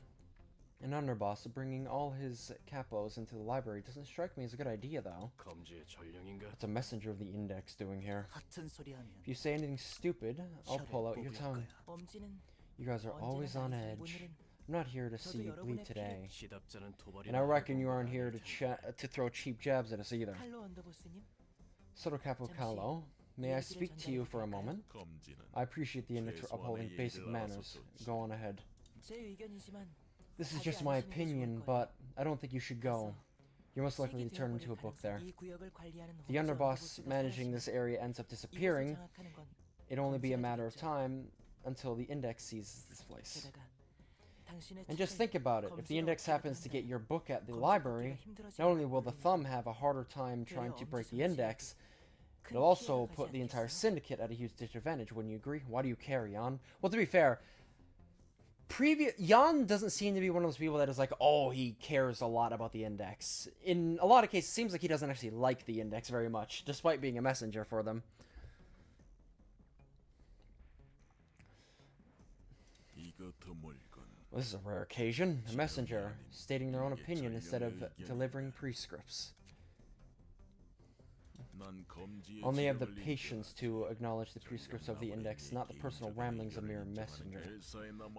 An underboss bringing all his capos into the library doesn't strike me as a good idea, though. What's a messenger of the Index doing here? If you say anything stupid, I'll pull out your tongue. You guys are always on edge. I'm not here to see you bleed today. And I reckon you aren't here to throw cheap jabs at us either. Soto Capo Calo, may I speak to you for a moment? I appreciate the Index for upholding basic manners. Go on ahead. This is just my opinion, but I don't think you should go. You're most likely to turn into a book there. If the underboss managing this area ends up disappearing, it'll only be a matter of time until the Index seizes this place. And just think about it, if the Index happens to get your book at the library, not only will the Thumb have a harder time trying to break the Index, it'll also put the entire syndicate at a huge disadvantage, wouldn't you agree? Why do you care, Jan? Well, to be fair, Jan doesn't seem to be one of those people that is like, oh, he cares a lot about the Index. In a lot of cases, it seems like he doesn't actually like the Index very much, despite being a messenger for them. Well, this is a rare occasion. A messenger, stating their own opinion instead of delivering prescripts. Only have the patience to acknowledge the prescripts of the Index, not the personal ramblings of mere messenger.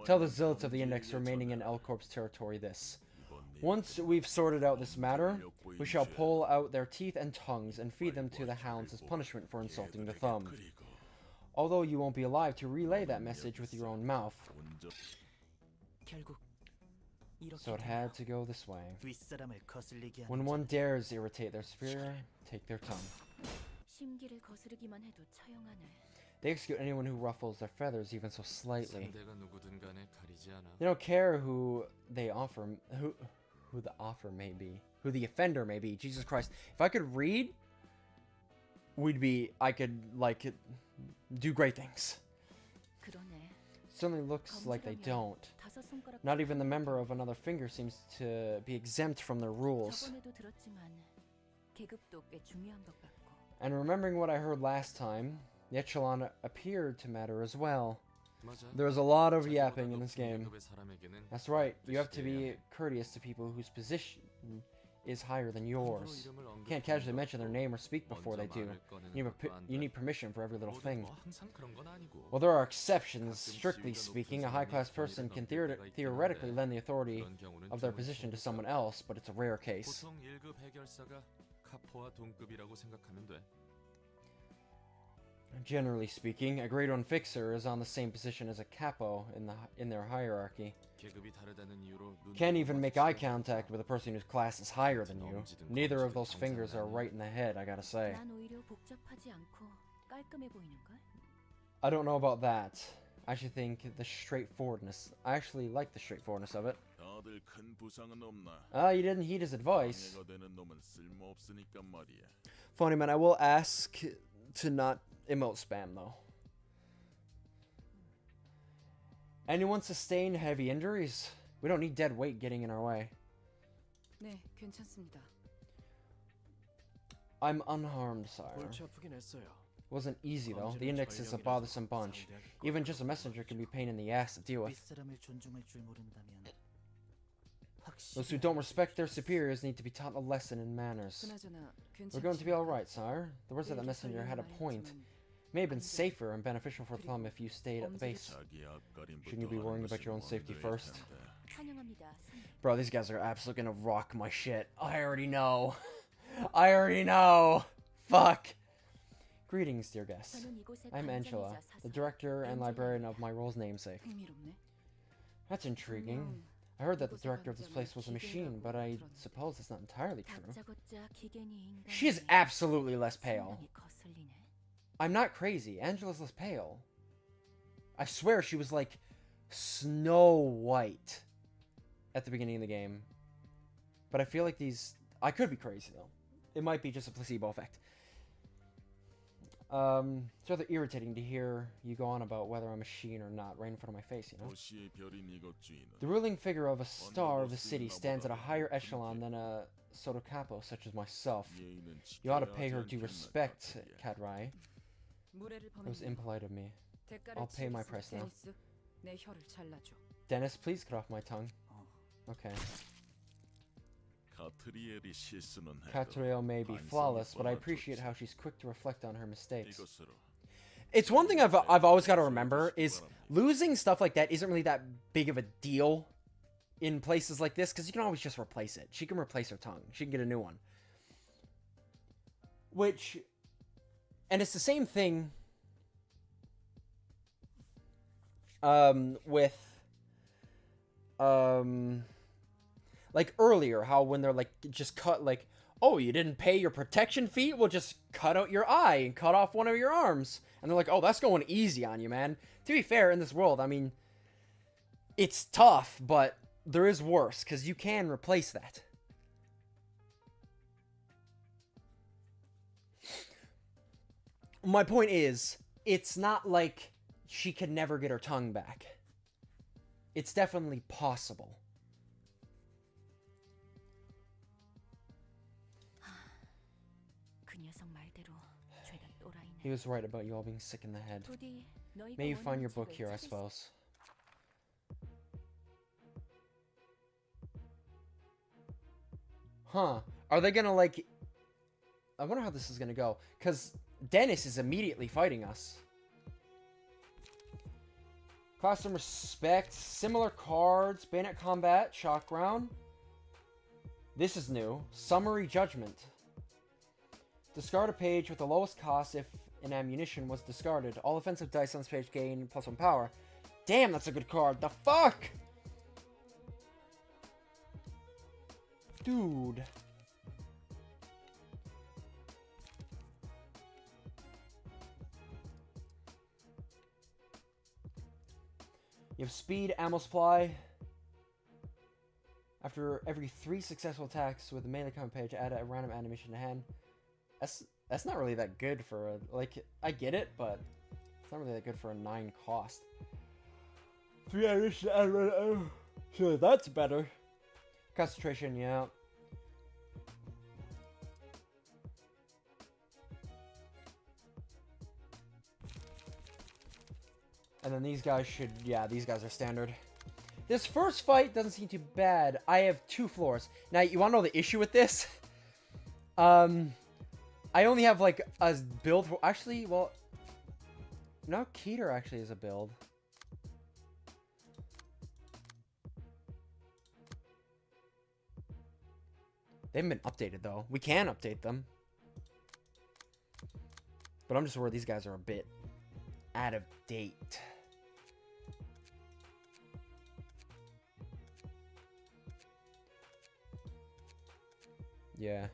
Tell the zealots of the Index remaining in L-Corp's territory this. Once we've sorted out this matter, we shall pull out their teeth and tongues and feed them to the hounds as punishment for insulting the Thumb. Although you won't be alive to relay that message with your own mouth. So it had to go this way. When one dares irritate their superior, take their tongue. They execute anyone who ruffles their feathers even so slightly. They don't care who the offer may be. Who the offender may be. Jesus Christ. If I could read, I could, like, do great things. Certainly looks like they don't. Not even the member of another finger seems to be exempt from their rules. And remembering what I heard last time, the echelon appeared to matter as well. There was a lot of yapping in this game. That's right, you have to be courteous to people whose position is higher than yours. You can't casually mention their name or speak before they do. You need permission for every little thing. Well, there are exceptions. Strictly speaking, a high-class person can theoretically lend the authority of their position to someone else, but it's a rare case. Generally speaking, a grade 1 fixer is on the same position as a capo in their hierarchy. Can't even make eye contact with a person whose class is higher than you. Neither of those fingers are right in the head, I gotta say. I don't know about that. I actually think the straightforwardness. I actually like the straightforwardness of it. You didn't heed his advice. Funny man, I will ask to not emote spam though. Anyone sustain heavy injuries? We don't need dead weight getting in our way. 네, 괜찮습니다. I'm unharmed, sire. Wasn't easy though. The index is a bothersome bunch. Even just a messenger can be a pain in the ass to deal with. Those who don't respect their superiors need to be taught a lesson in manners. We're going to be alright, sire. The words of that messenger had a point. May have been safer and beneficial for Plum if you stayed at the base. Shouldn't you be worrying about your own safety first? Bro, these guys are absolutely gonna rock my shit. I already know. I already know. Fuck. Greetings, dear guests. I'm Angela, the director and librarian of my role's namesake. That's intriguing. I heard that the director of this place was a machine, but I suppose it's not entirely true. She is absolutely less pale. I'm not crazy. Angela's less pale. I swear she was like Snow White at the beginning of the game. But I feel like these... I could be crazy, though. It might be just a placebo effect. It's rather irritating to hear you go on about whether I'm a machine or not right in front of my face, you know? The ruling figure of a star of the city stands at a higher echelon than a Sotocapo such as myself. You ought to pay her due respect, Kadrai. It was impolite of me. I'll pay my price now. Dennis, please cut off my tongue. Okay. Catriel may be flawless, but I appreciate how she's quick to reflect on her mistakes. It's one thing I've always got to remember is losing stuff like that isn't really that big of a deal in places like this, because you can always just replace it. She can replace her tongue. She can get a new one. Which... And it's the same thing with like earlier, how when they're like just cut, like, oh, you didn't pay your protection fee, we'll just cut out your eye and cut off one of your arms, and they're like, oh, that's going easy on you, man. To be fair, in this world, I mean, it's tough, but there is worse, because you can replace that. My point is, it's not like she can never get her tongue back. It's definitely possible. He was right about you all being sick in the head. May you find your book here, I suppose. Huh. Are they gonna, like... I wonder how this is gonna go. Because Dennis is immediately fighting us. Class and respect. Similar cards. Bayonet combat. Shock round. This is new. Summary judgment. Discard a page with the lowest cost if an ammunition was discarded. All offensive dice on this page gain +1 power. Damn, that's a good card. The fuck? Dude. You have speed, ammo supply. After every 3 successful attacks with a melee combat page, add a random animation to hand. That's not really that good for a, like, I get it, but it's not really that good for a 9 cost. 3 animation to add random, sure, that's better. Concentration, yeah. And then these guys should... Yeah, these guys are standard. This first fight doesn't seem too bad. I have 2 floors. Now, you want to know the issue with this? I only have, like, a build for... Actually, well... No, Keter actually is a build. They haven't been updated, though. We can update them. But I'm just worried these guys are a bit out of date. Yeah.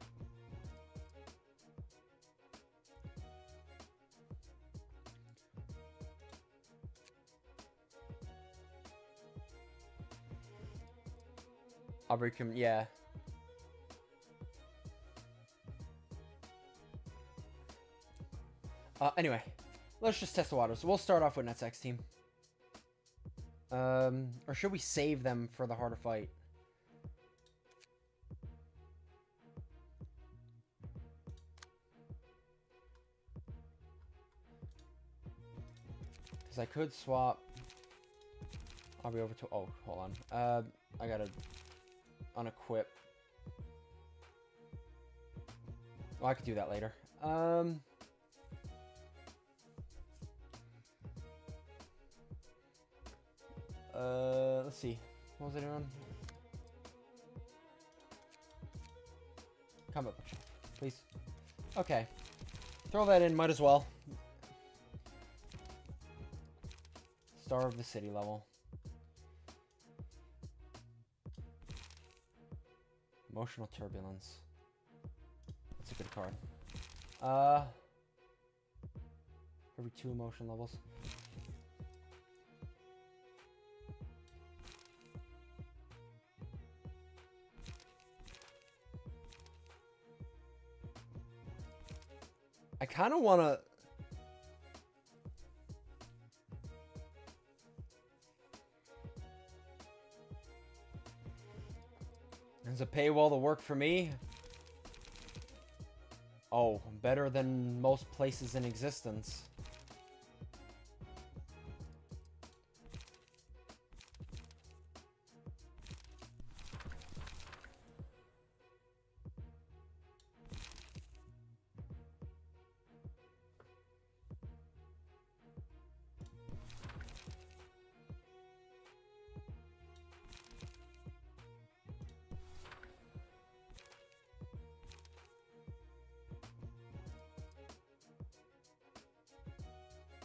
Aubrey can, yeah. Anyway, let's just test the waters. We'll start off with Net's team. Or should we save them for the harder fight? Because I could swap. I'll be over to. Oh, hold on. I gotta unequip. Oh, I could do that later. Let's see. What was I doing? Combat bookshelf, please. Okay. Throw that in, might as well. Star of the City level. Emotional Turbulence. That's a good card. Every 2 emotion levels. I kind of want to... Is a paywall to work for me? Oh, better than most places in existence.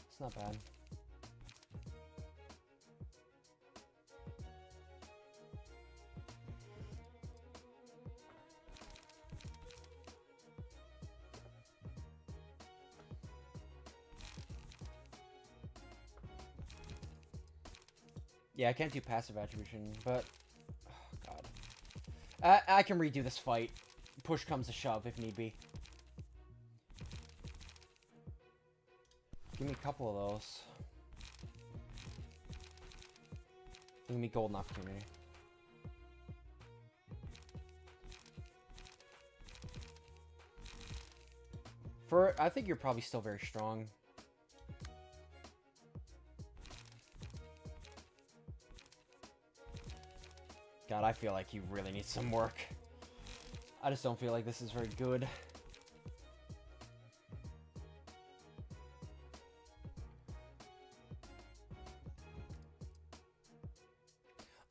It's not bad. Yeah, I can't do passive attribution, but... Oh, God. I can redo this fight. Push comes to shove if need be. Give me a couple of those. Give me golden opportunity. I think you're probably still very strong. God, I feel like you really need some work. I just don't feel like this is very good.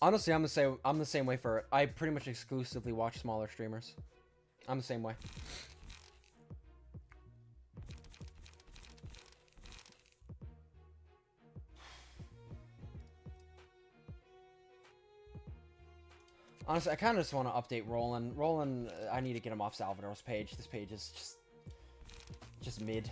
Honestly, I'm the same way for it. I pretty much exclusively watch smaller streamers. I'm the same way. Honestly, I kind of just want to update Roland. Roland, I need to get him off Salvador's page. This page is just mid.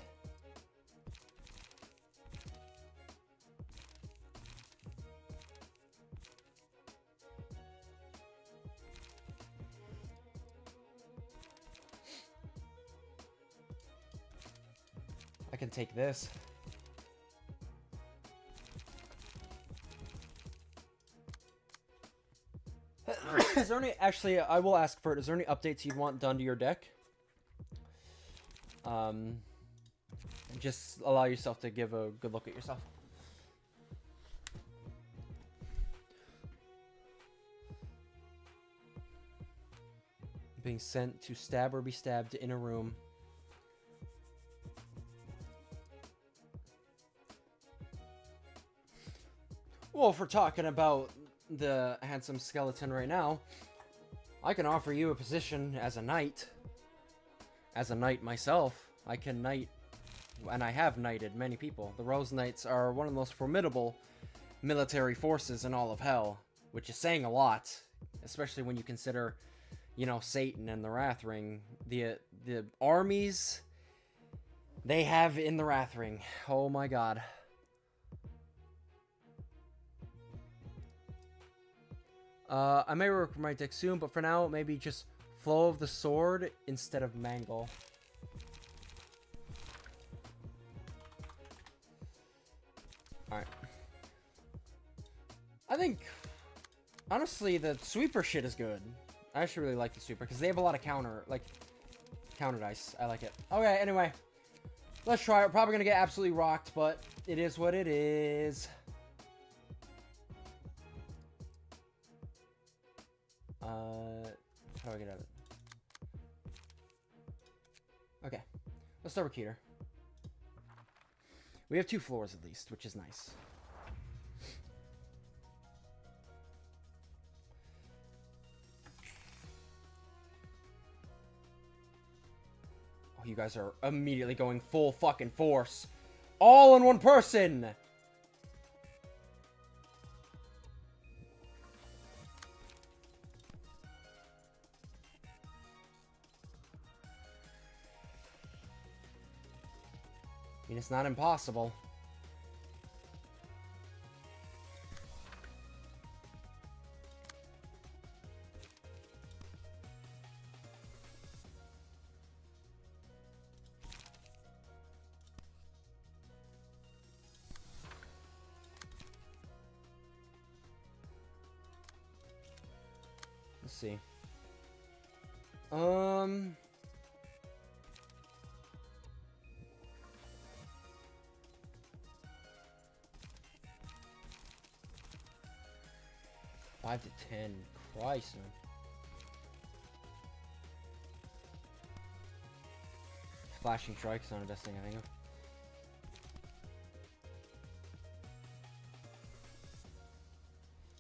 I can take this. Is there any... Actually, I will ask for it. Is there any updates you'd want done to your deck? Just allow yourself to give a good look at yourself. Being sent to stab or be stabbed in a room. Well, if we're talking about the handsome skeleton right now, I can offer you a position as a knight. As a knight myself, I can knight and I have knighted many people. The Rose Knights are one of the most formidable military forces in all of hell, which is saying a lot, especially when you consider, you know, Satan and the Wrath Ring. The armies they have in the Wrath Ring. Oh my god. I may work my deck soon, but for now, maybe just Flow of the Sword instead of Mangle. Alright. I think, honestly, the Sweeper shit is good. I actually really like the Sweeper, because they have a lot of counter dice. I like it. Okay, anyway. Let's try it. We're probably going to get absolutely rocked, but it is what it is. How do I get out of it? Okay. Let's start with Keter. We have 2 floors at least, which is nice. Oh, you guys are immediately going full fucking force. All in one person! I mean, it's not impossible. Let's see. 5 to 10. Christ, man. Flashing strike's not the best thing I think of.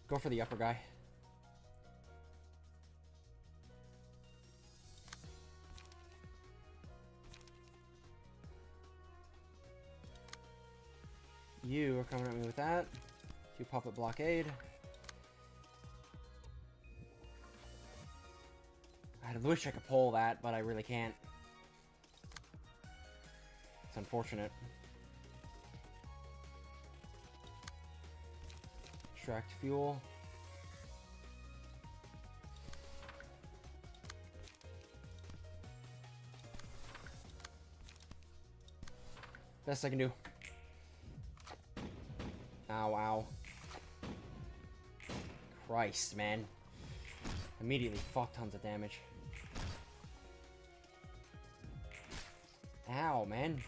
Go for the upper guy. You are coming at me with that. You puppet blockade. I wish I could pull that, but I really can't. It's unfortunate. Extract fuel. Best I can do. Ow, ow. Christ, man. Immediately fuck tons of damage. Ow, man.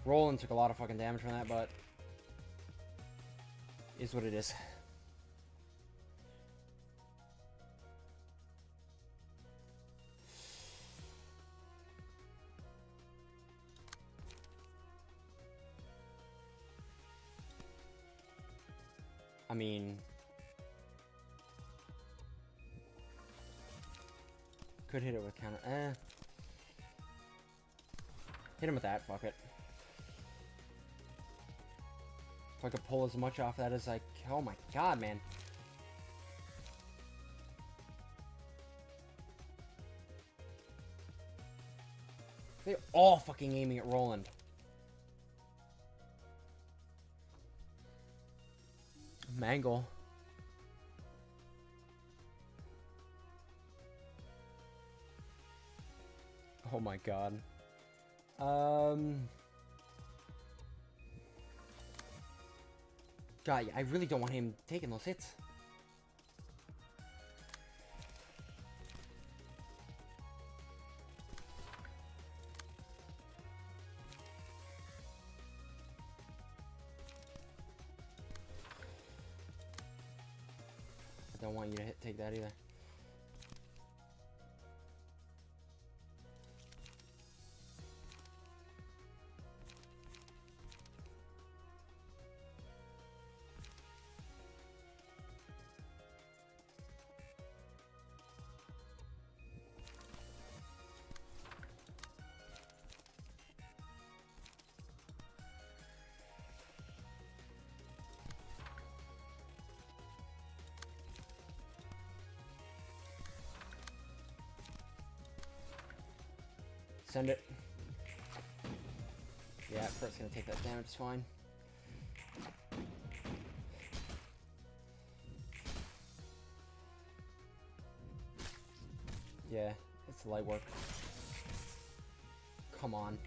Roland took a lot of fucking damage from that, but is what it is. I mean, could hit it with counter. Hit him with that. Fuck it. If I could pull as much off that as I... Oh my god, man. They're all fucking aiming at Roland. Mangle. Oh my god. God, I really don't want him taking those hits. I don't want you to take that either. Send it. Yeah, Fret's gonna take that damage, it's fine. Yeah, it's light work. Come on.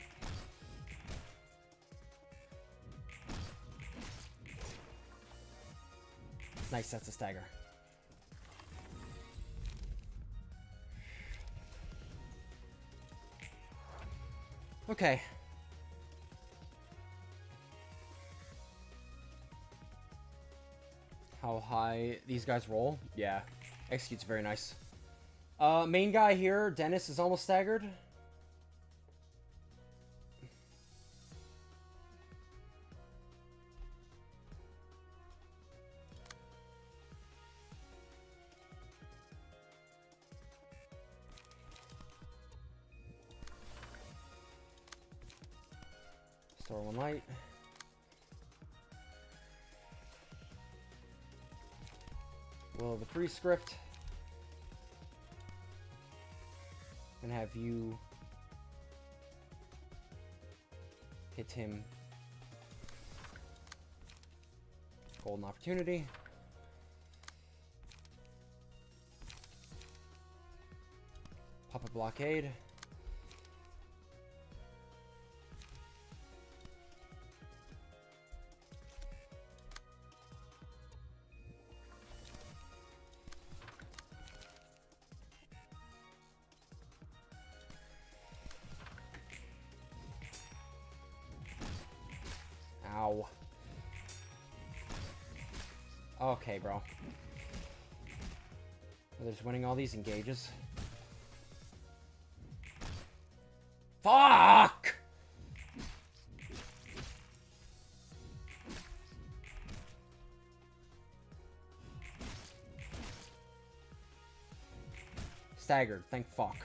Nice, that's a stagger. Okay. How high these guys roll? Yeah. Execute's very nice. Main guy here, Dennis, is almost staggered. Store one light. Will the pre-script. And have you hit him. Golden opportunity. Pop a blockade. Ow. Okay, bro. They're just winning all these engages. Fuck! Staggered, thank fuck.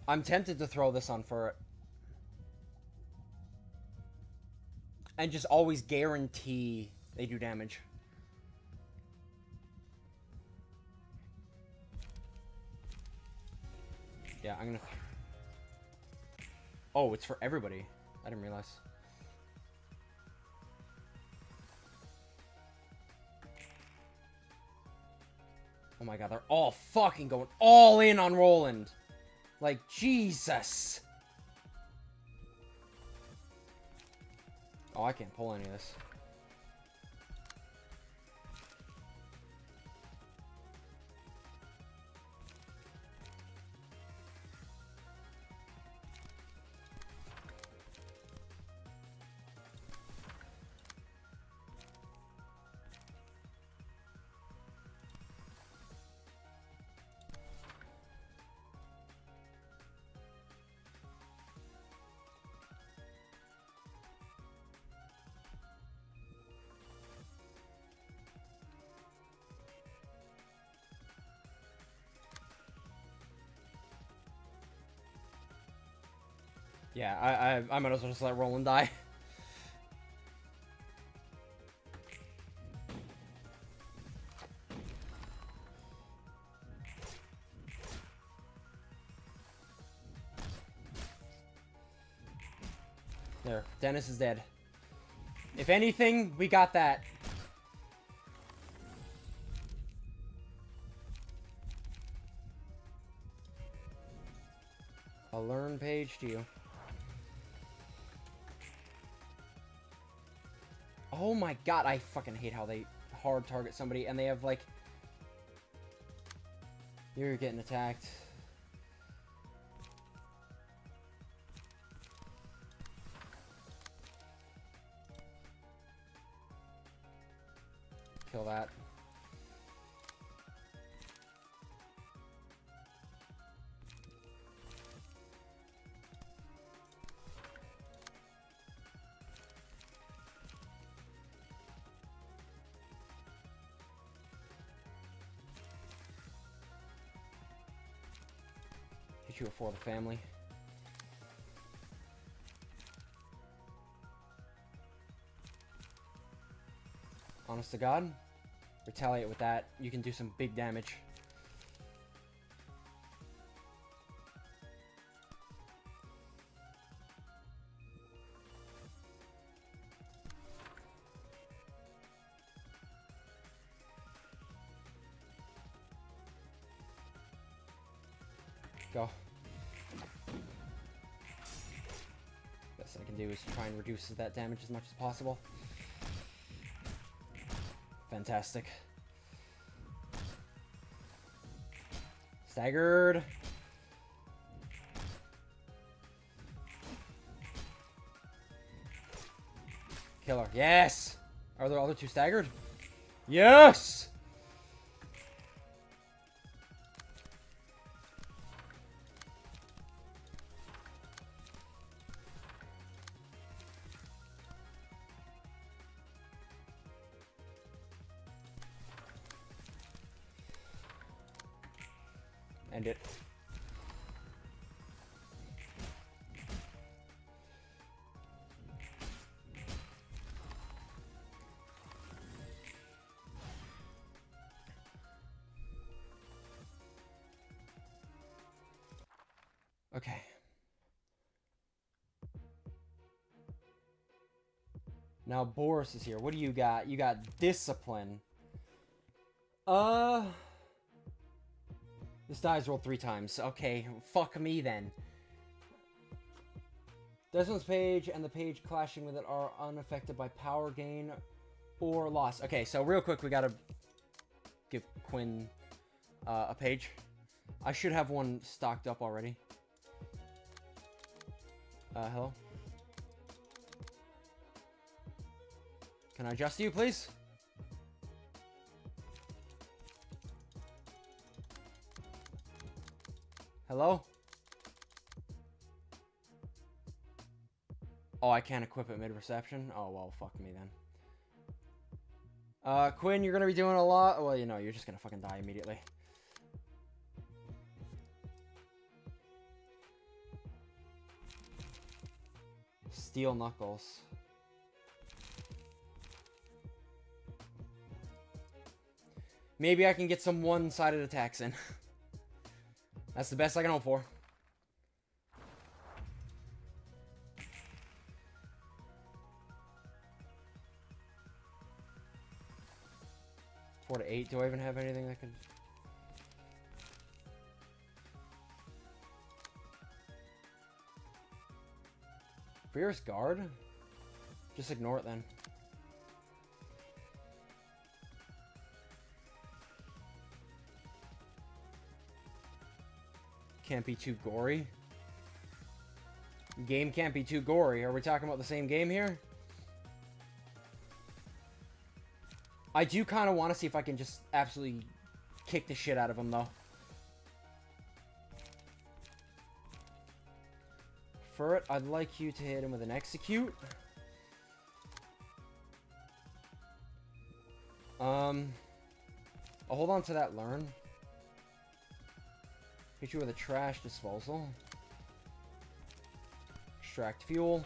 I'm tempted to throw this on for it. And just always guarantee they do damage. Yeah, I'm gonna... Oh, it's for everybody. I didn't realize. Oh my god, they're all fucking going all in on Roland. Like, Jesus. Oh, I can't pull any of this. Yeah, I might as well just let Roland die. There, Dennis is dead. If anything, we got that. I'll learn page to you. Oh my god, I fucking hate how they hard target somebody and they have like... You're getting attacked. Kill that. 2 or 4 of the family. Honest to God, retaliate with that. You can do some big damage. Go. Best I can do is try and reduce that damage as much as possible. Fantastic. Staggered. Killer. Yes! Are the other 2 staggered? Yes! End it. Okay. Now Boris is here. What do you got? You got discipline. This dice rolled 3 times. Okay, fuck me then. Desmond's page and the page clashing with it are unaffected by power gain or loss. Okay, so real quick, we gotta give Quinn a page. I should have one stocked up already. Hello? Can I adjust you, please? Hello? Oh, I can't equip it mid-reception? Oh, well, fuck me then. Quinn, you're gonna be doing a lot. Well, you know, you're just gonna fucking die immediately. Steel Knuckles. Maybe I can get some one-sided attacks in. That's the best I can hope for. Four to 8. Do I even have anything that could... Fierce Guard? Just ignore it then. Can't be too gory. Game can't be too gory. Are we talking about the same game here? I do kind of want to see if I can just absolutely kick the shit out of him, though. For it, I'd like you to hit him with an execute. I'll hold on to that learn. Hit you with a trash disposal. Extract fuel.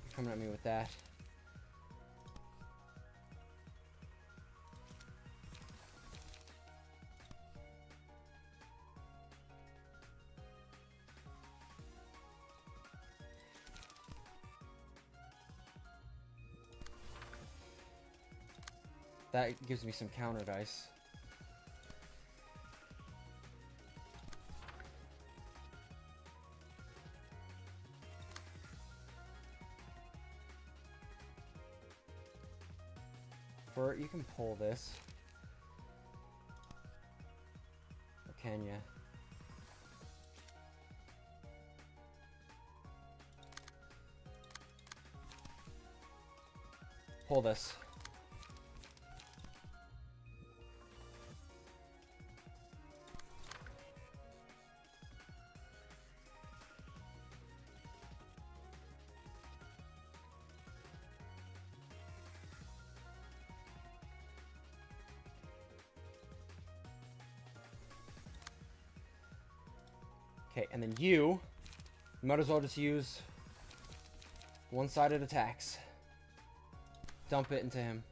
You're coming at me with that. That gives me some counter dice. For you can pull this. Or can ya? Pull this. Okay, and then you might as well just use one-sided attacks. Dump it into him.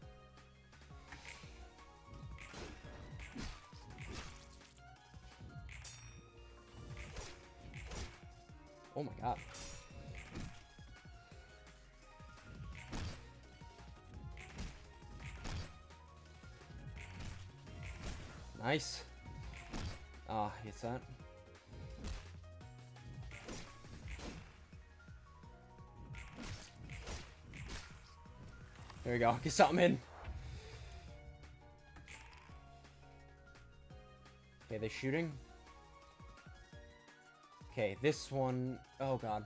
Oh my god. Nice. Ah, hits that. There we go. Get something in. Okay, they're shooting. Okay, this one... Oh, God.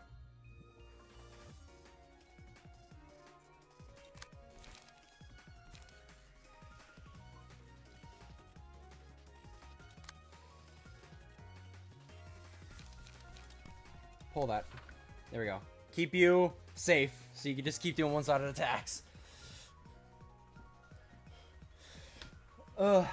Pull that. There we go. Keep you safe, so you can just keep doing one-sided attacks. Ugh.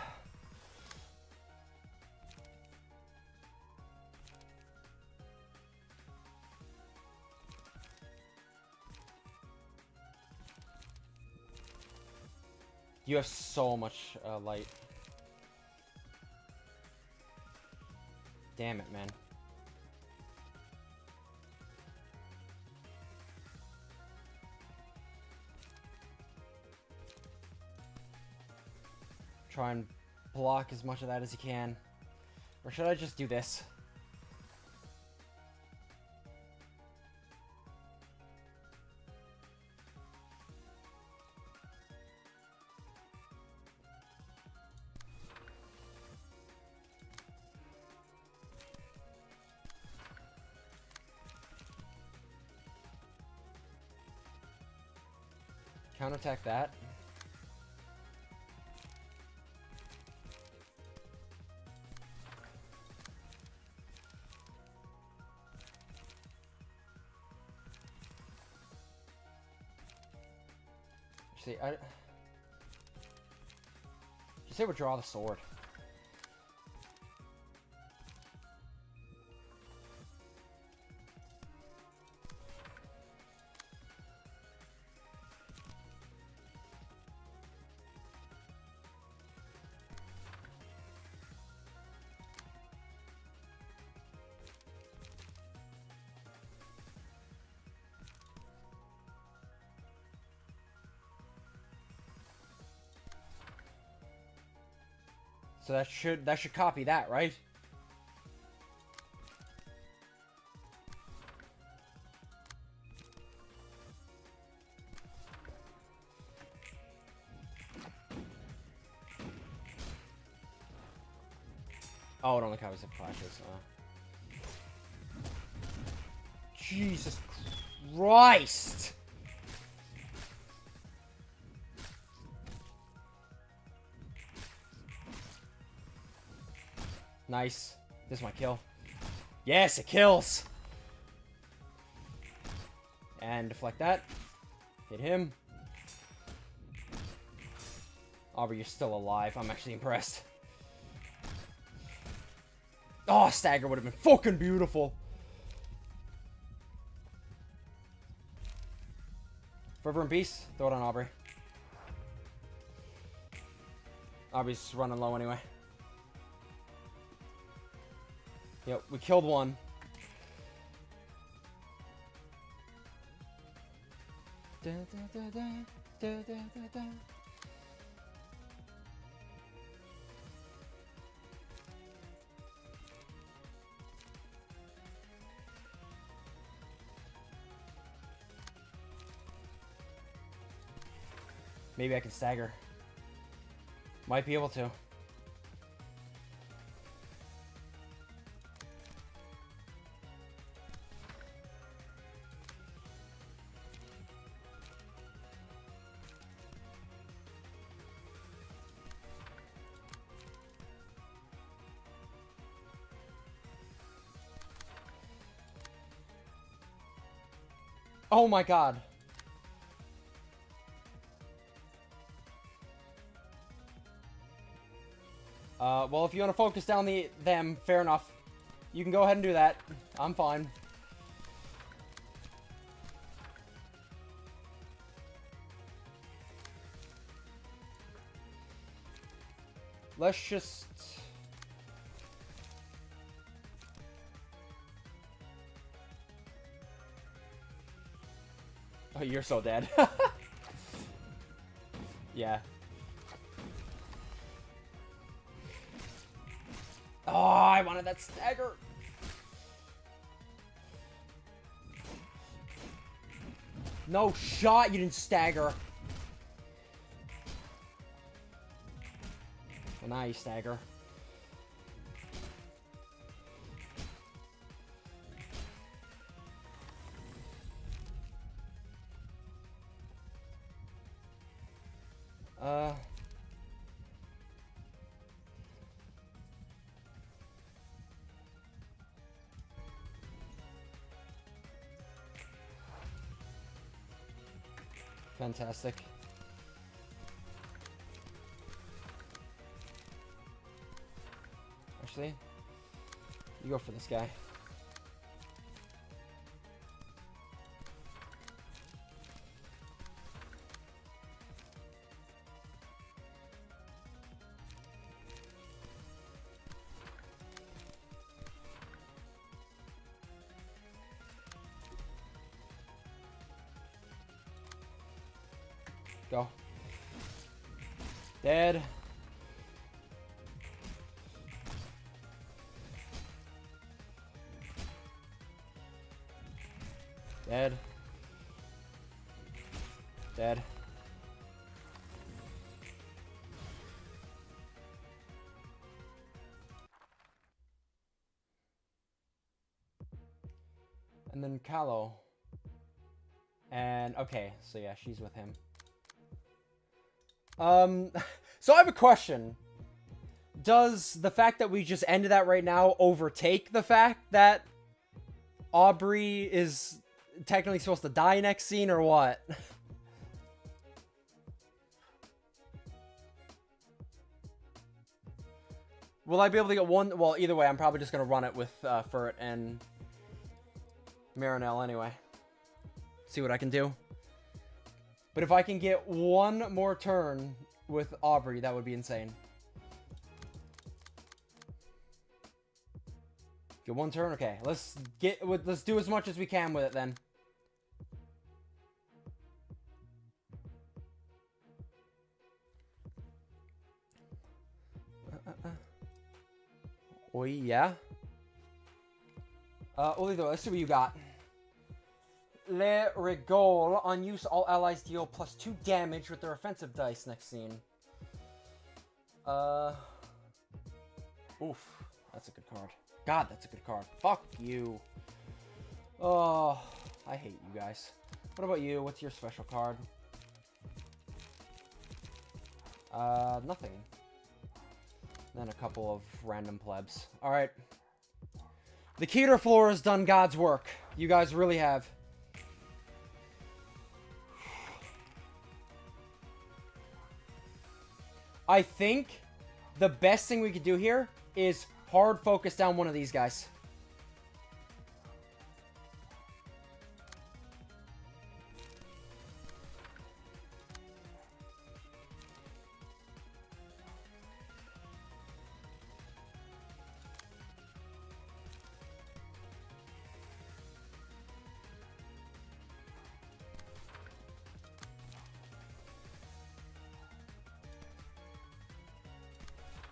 You have so much light. Damn it, man. Try and block as much of that as you can. Or should I just do this? Counterattack that. See, just say withdraw the sword. So that should copy that, right? Oh, it only copies the flashes. Jesus Christ! Nice. This might kill. Yes, it kills! And deflect that. Hit him. Aubrey, you're still alive. I'm actually impressed. Oh, stagger would have been fucking beautiful. Forever in peace. Throw it on Aubrey. Aubrey's running low anyway. Yep, we killed one. Da, da, da, da, da, da, da. Maybe I can stagger. Might be able to. Oh my god. Well, if you want to focus down them, fair enough. You can go ahead and do that. I'm fine. Let's just... Oh, you're so dead. Yeah. Oh, I wanted that stagger. No shot, you didn't stagger. Well, now you stagger. Fantastic. Actually, you go for this guy. Go. Dead. Dead. Dead. And then Callow. And okay, so yeah, she's with him. So I have a question. Does the fact that we just ended that right now overtake the fact that Aubrey is technically supposed to die next scene, or what? Will I be able to get one? Well, either way, I'm probably just going to run it with Furt and Marinelle anyway. See what I can do. But if I can get one more turn with Aubrey, that would be insane. Get one turn? Okay, let's do as much as we can with it then. Oh yeah. Olito, let's see what you got. Le Rigole. On use, all allies deal +2 damage with their offensive dice next scene. Oof. That's a good card. God, that's a good card. Fuck you. Oh, I hate you guys. What about you? What's your special card? Nothing. Then a couple of random plebs. Alright. The Keter floor has done God's work. You guys really have. I think the best thing we could do here is hard focus down one of these guys.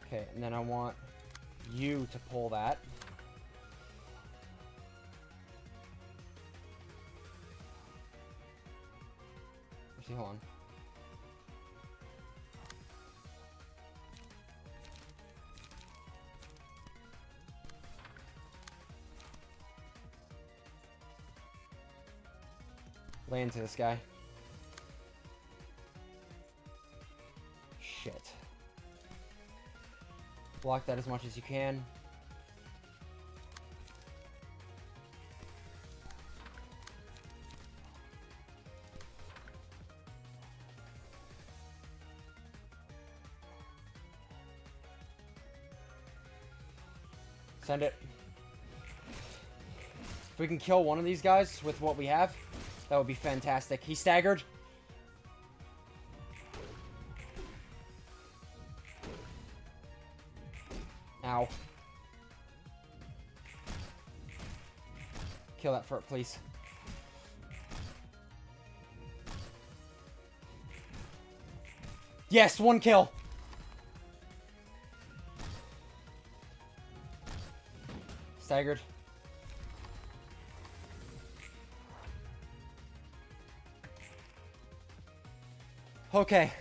Okay, and then I want you to pull that. Actually, hold on. Lay into this guy. Shit. Block that as much as you can. Send it. we can kill one of these guys with what we have, that would be fantastic. He staggered. Ow. Kill that furt, please. Yes, 1 kill. Staggered. Okay.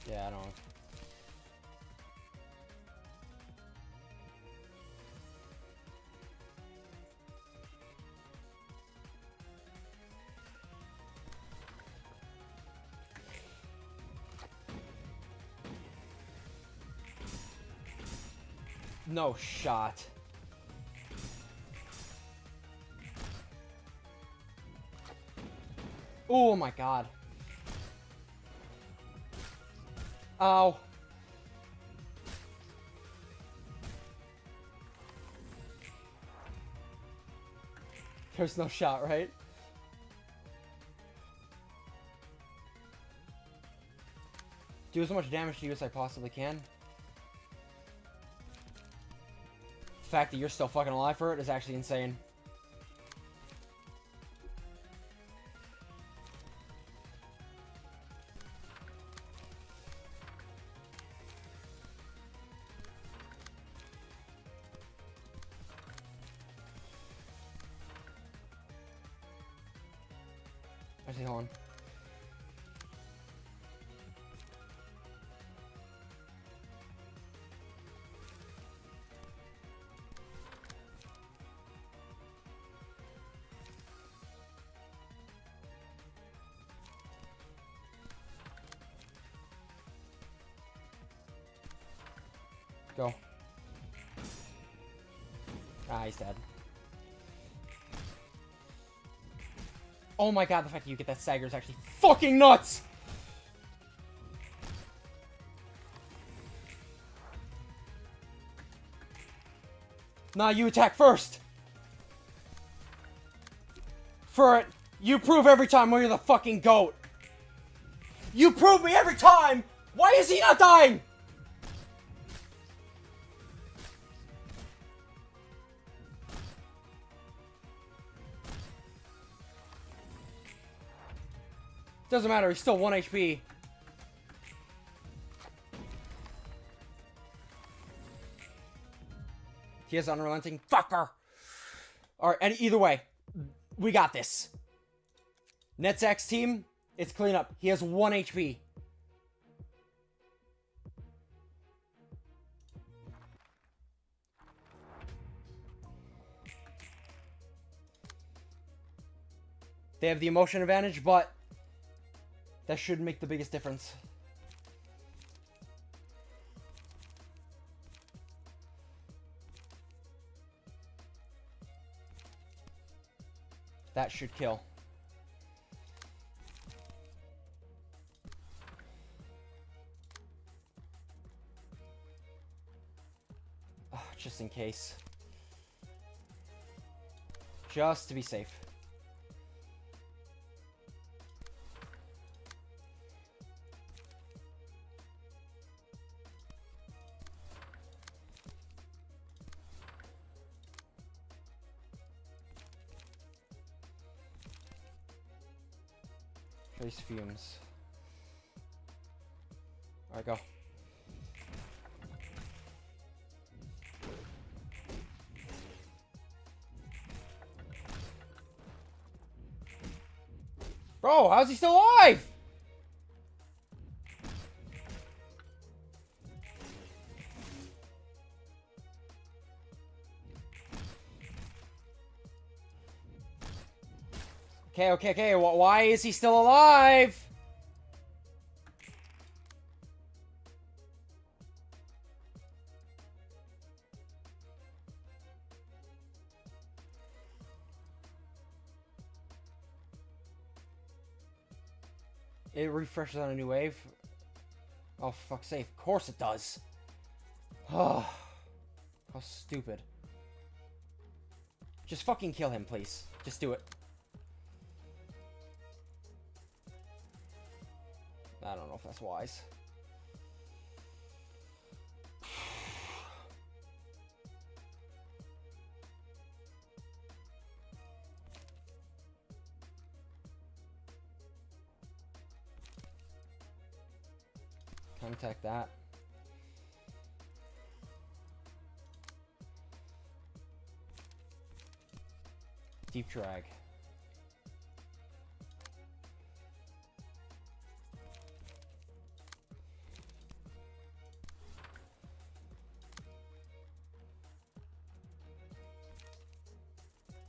Yeah, I don't know. No shot. Oh my god. Ow. There's no shot, right? Do as much damage to you as I possibly can. The fact that you're still fucking alive for it is actually insane. Actually, hold on. Go. Ah, he's dead. Oh my god, the fact that you get that stagger is actually fucking nuts! Nah, you attack first! For it, you prove every time where you're the fucking GOAT! You prove me every time! Why is he not dying? Doesn't matter, he's still 1 HP. He is unrelenting. Fucker! Alright, and either way, we got this. Netzak's team, it's clean up. He has 1 HP. They have the emotion advantage, but that should make the biggest difference. That should kill. Just in case. Just to be safe. Trace fumes. Alright, go. Bro, how's he still alive? Okay. Why is he still alive? It refreshes on a new wave. Oh, fuck's sake. Of course it does. Oh, how stupid. Just fucking kill him, please. Just do it. I don't know if that's wise. Contact that. Deep drag.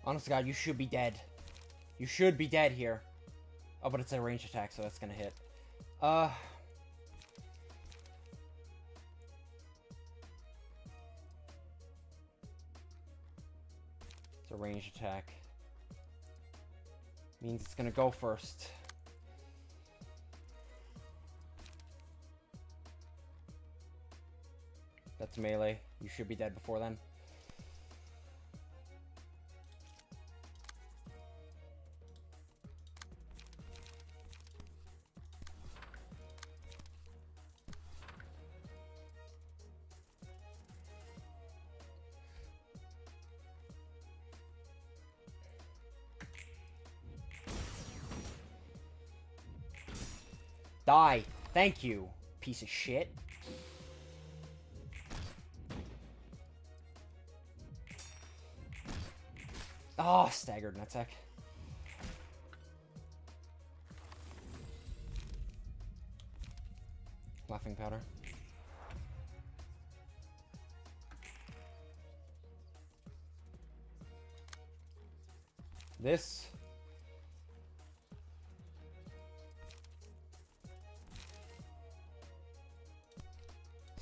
Honest to God, you should be dead. You should be dead here. Oh, but it's a ranged attack, so that's gonna hit. It's a ranged attack. Means it's gonna go first. That's melee. You should be dead before then. Die. Thank you, piece of shit. Oh, staggered in attack. Laughing powder. This.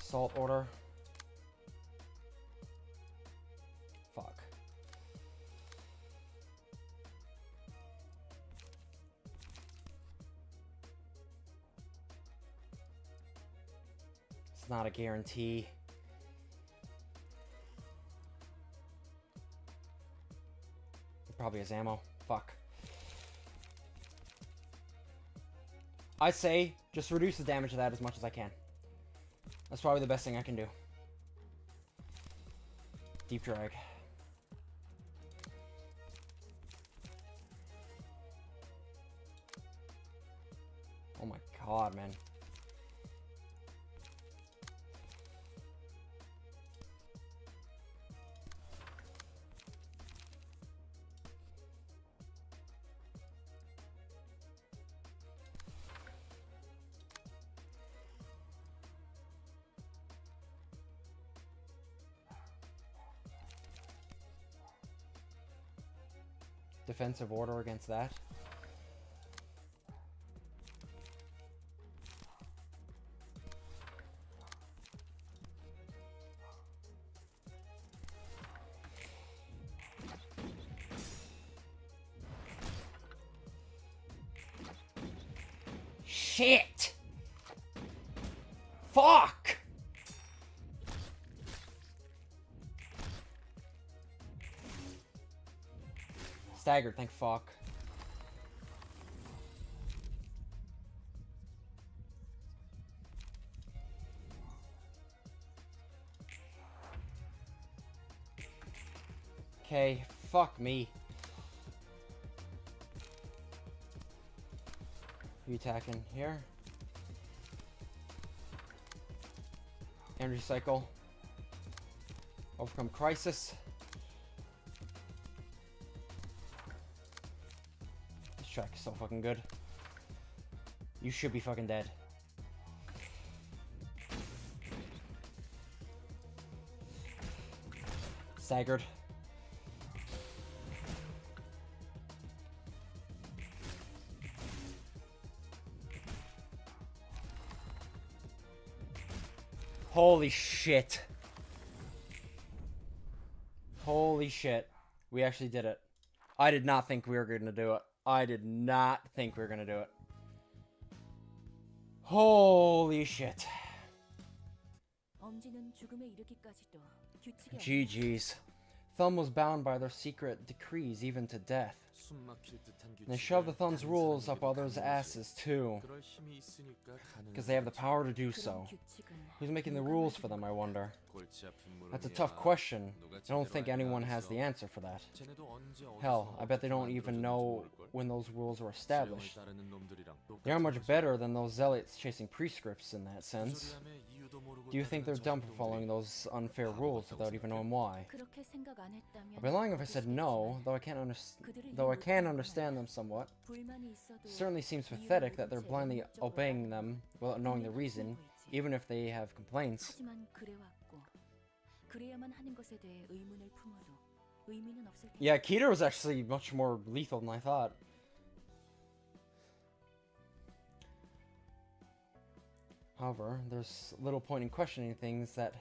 Salt order. Fuck. It's not a guarantee. It probably has ammo. Fuck. I say just reduce the damage of that as much as I can. That's probably the best thing I can do. Deep drag. Oh my god, man. Defensive order against that. Shit! Fuck! Staggered, thank fuck. Okay, fuck me. You attacking here? Energy cycle. Overcome crisis. This track is so fucking good. You should be fucking dead. Staggered. Holy shit. Holy shit. We actually did it. I did not think we were going to do it. I did not think we were going to do it. Holy shit. 엄지는 죽음에 이르기까지도 규칙이 GG's. Thumb was bound by their secret decrees even to death. They shove the Thumb's rules up others' asses too. Because they have the power to do so. Who's making the rules for them, I wonder? That's a tough question. I don't think anyone has the answer for that. Hell, I bet they don't even know when those rules were established. They aren't much better than those zealots chasing prescripts in that sense. Do you think they're dumb for following those unfair rules without even knowing why? 그렇게 생각 안 했다면 I'd be lying if I said no, though I can understand them somewhat. 불만이 있어도 It certainly seems pathetic that they're blindly obeying them without knowing the reason, even if they have complaints. 하지만 그래왔고 그래야만 하는 것에 대해 의문을 품어도 의미는 없을 텐데. Yeah, Keter was actually much more lethal than I thought. However, there's little point in questioning things that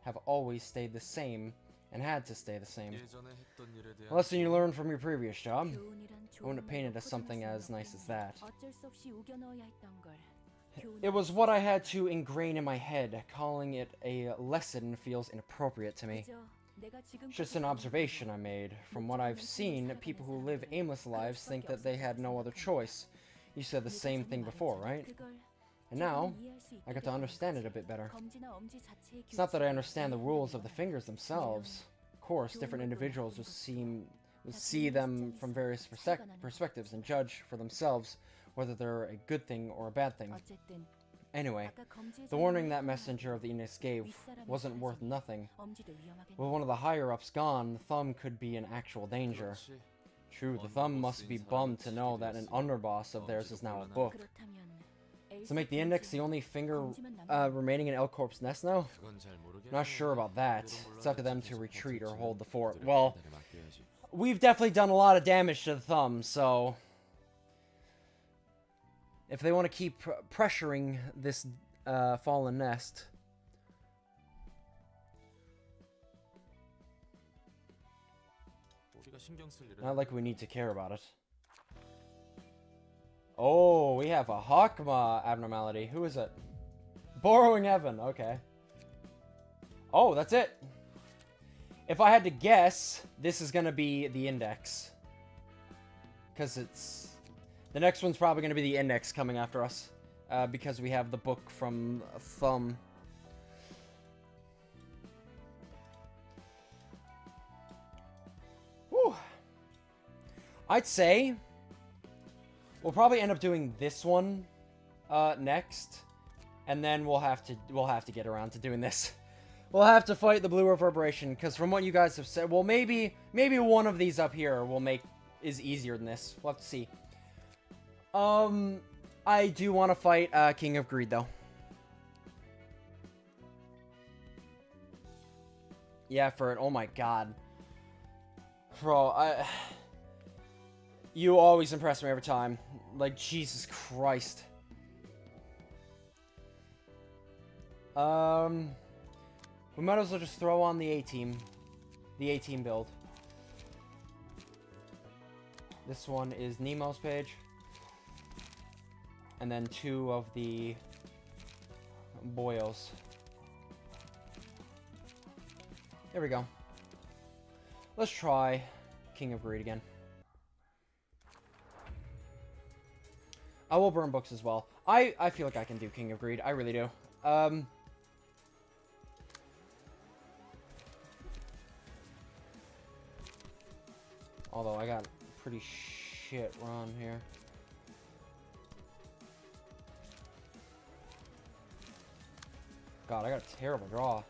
have always stayed the same and had to stay the same. A lesson you learned from your previous job. I wouldn't paint it as something as nice as that. 어쩔 수 없이 우겨 넣어야 했던 걸. It was what I had to ingrain in my head. Calling it a lesson feels inappropriate to me. It's just an observation I made. From what I've seen, people who live aimless lives think that they had no other choice. You said the same thing before, right? And now, I got to understand it a bit better. It's not that I understand the rules of the fingers themselves. Of course, different individuals will see them from various perspectives and judge for themselves whether they're a good thing or a bad thing. Anyway, the warning that messenger of the Index gave wasn't worth nothing. With one of the higher-ups gone, the Thumb could be in actual danger. True, the Thumb must be bummed to know that an underboss of theirs is now a book. So make the Index the only finger remaining in L Corp's nest now? Not sure about that. It's up to them to retreat or hold the fort. Well, we've definitely done a lot of damage to the Thumb, so if they want to keep pressuring this fallen nest, not like we need to care about it. Oh, we have a Hakma abnormality. Who is it? Borrowing Evan. Okay. Oh, that's it. If I had to guess, this is going to be the Index. Because it's... The next one's probably going to be the Index coming after us. Because we have the book from Thumb. Whew. I'd say we'll probably end up doing this one next, and then we'll have to get around to doing this. We'll have to fight the Blue Reverberation, because from what you guys have said, well, maybe one of these up here is easier than this. We'll have to see. I do want to fight King of Greed, though. Yeah, for it. Oh my god. Bro, you always impress me every time. Like, Jesus Christ. We might as well just throw on the A-Team. The A-Team build. This one is Nemo's page. And then 2 of the Boyos. There we go. Let's try King of Greed again. I will burn books as well. I feel like I can do King of Greed. I really do. Although I got pretty shit run here. God, I got a terrible draw.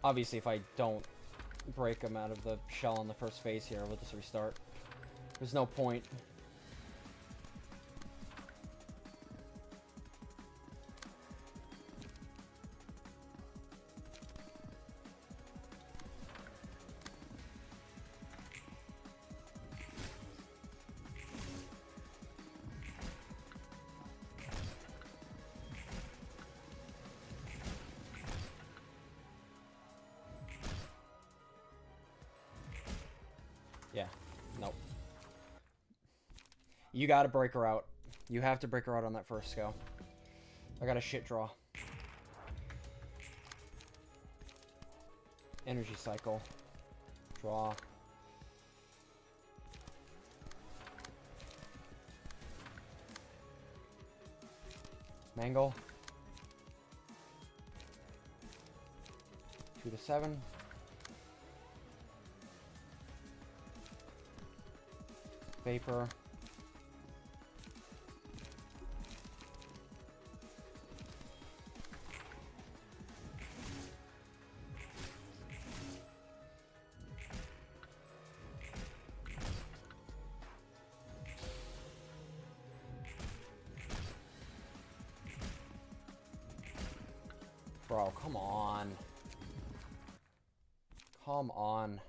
Obviously, if I don't break them out of the shell on the first phase here, we'll just restart. There's no point. You gotta break her out. You have to break her out on that first go. I got a shit draw. Energy cycle. Draw. Mangle. 2 to 7. Vapor. Bro, come on. Come on.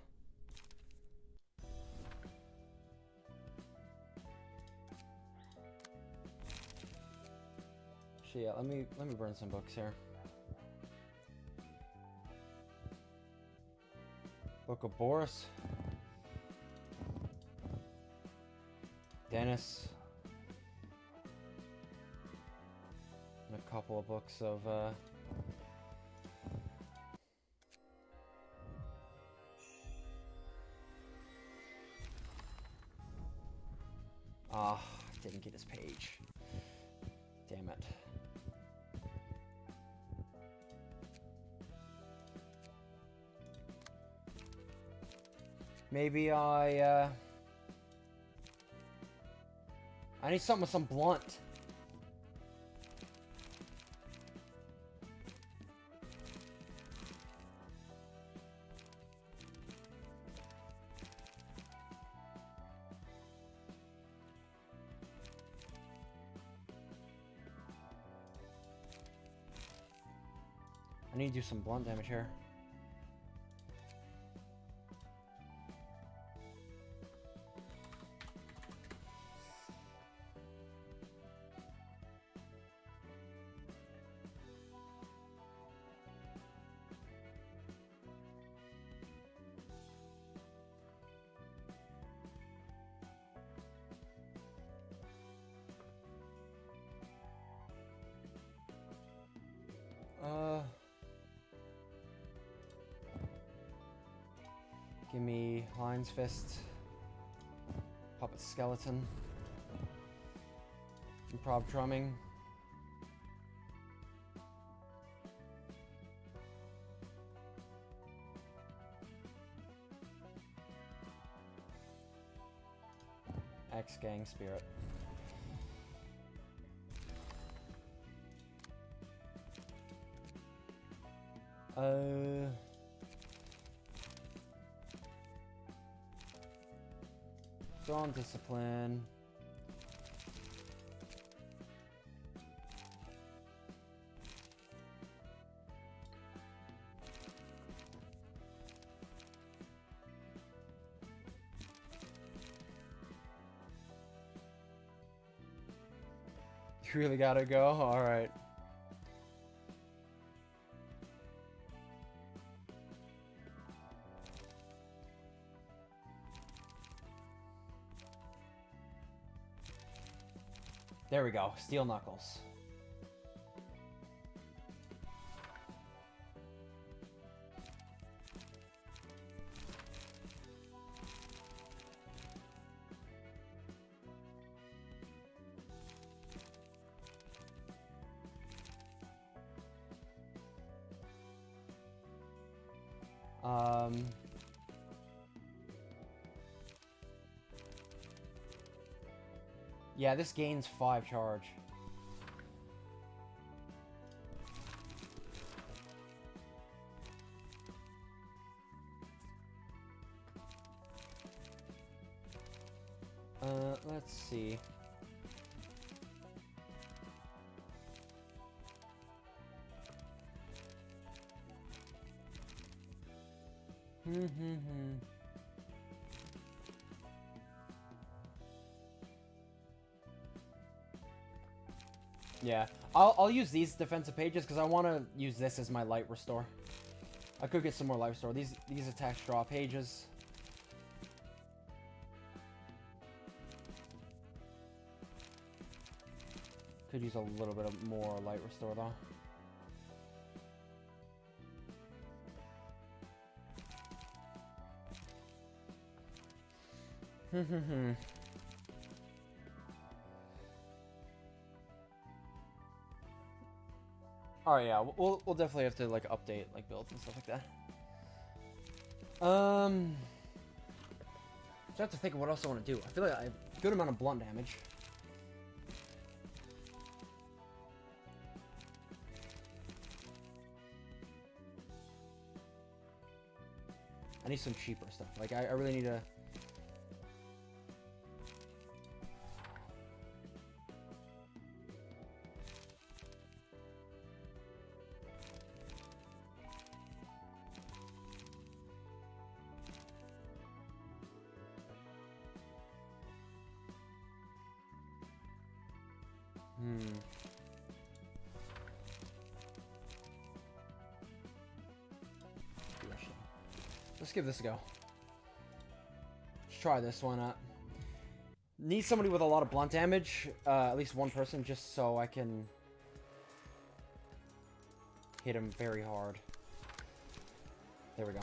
Shit, yeah, let me burn some books here. Book of Boris. Dennis. And a couple of books of didn't get his page. Damn it. Maybe I need something with some blunt. I need to do some blunt damage here. Give me Lion's Fist, Puppet Skeleton, Improv Drumming, X-Gang Spirit. Drawn Discipline. You really gotta go? Alright. There we go. Steel Knuckles. Yeah, this gains 5 charge. Let's see. Yeah, I'll use these defensive pages because I want to use this as my light restore. I could get some more life restore. These attacks draw pages. Could use a little bit of more light restore though. Oh yeah, we'll definitely have to like update like builds and stuff like that. Just have to think of what else I want to do. I feel like I have a good amount of blunt damage. I need some cheaper stuff. Like I really need to. Let's give this a go. Let's try this one out. Need somebody with a lot of blunt damage, at least one person, just so I can hit him very hard. There we go.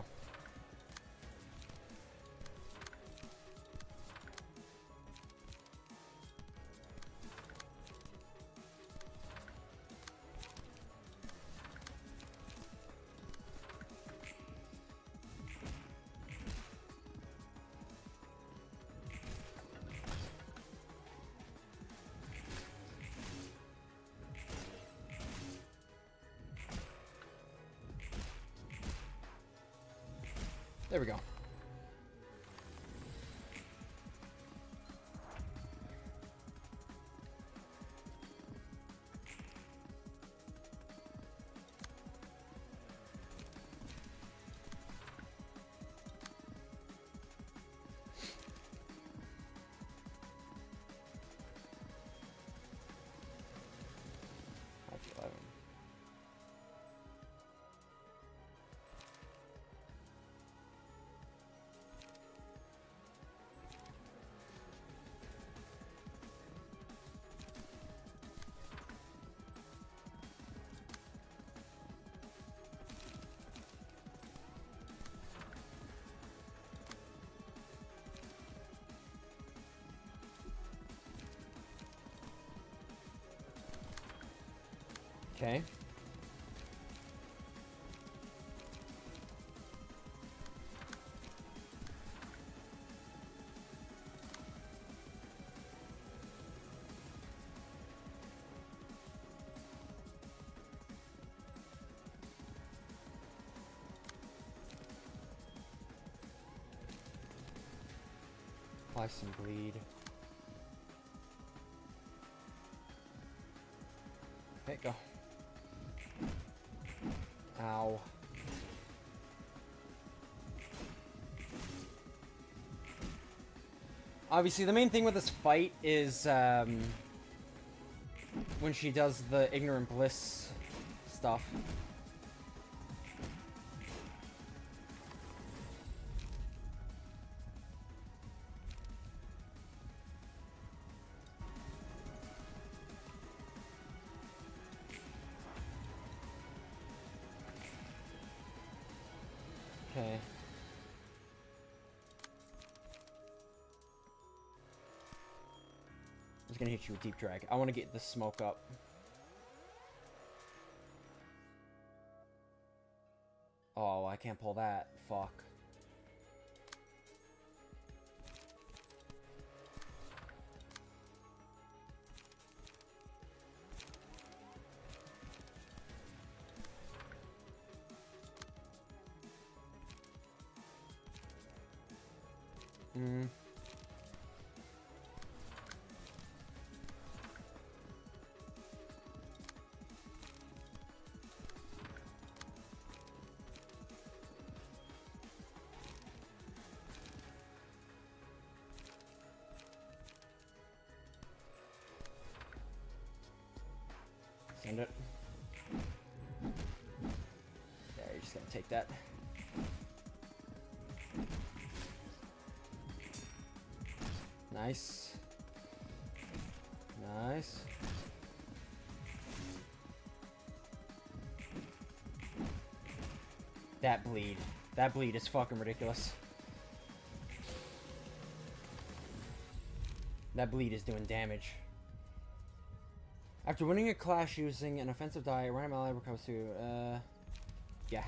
There we go. Okay. Apply some bleed. Okay, go. Ow. Obviously, the main thing with this fight is when she does the Ignorant Bliss stuff. Okay. I'm just gonna hit you with Deep Drag. I want to get the smoke up. Oh, I can't pull that. Fuck. Hmm. Send it. Yeah, you're just gonna take that. Nice. Nice. That bleed. That bleed is fucking ridiculous. That bleed is doing damage. After winning a clash using an offensive die, a random ally recovers to, yeah.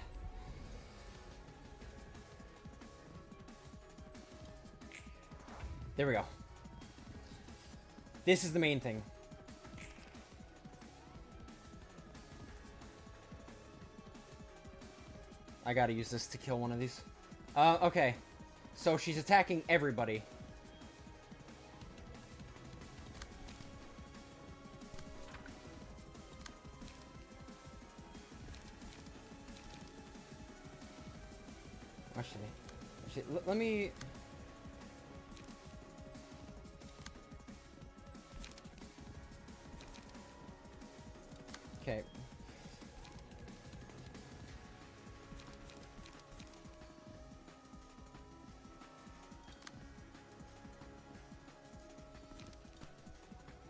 There we go. This is the main thing. I gotta use this to kill one of these. Okay. So she's attacking everybody. Actually, let me... Okay.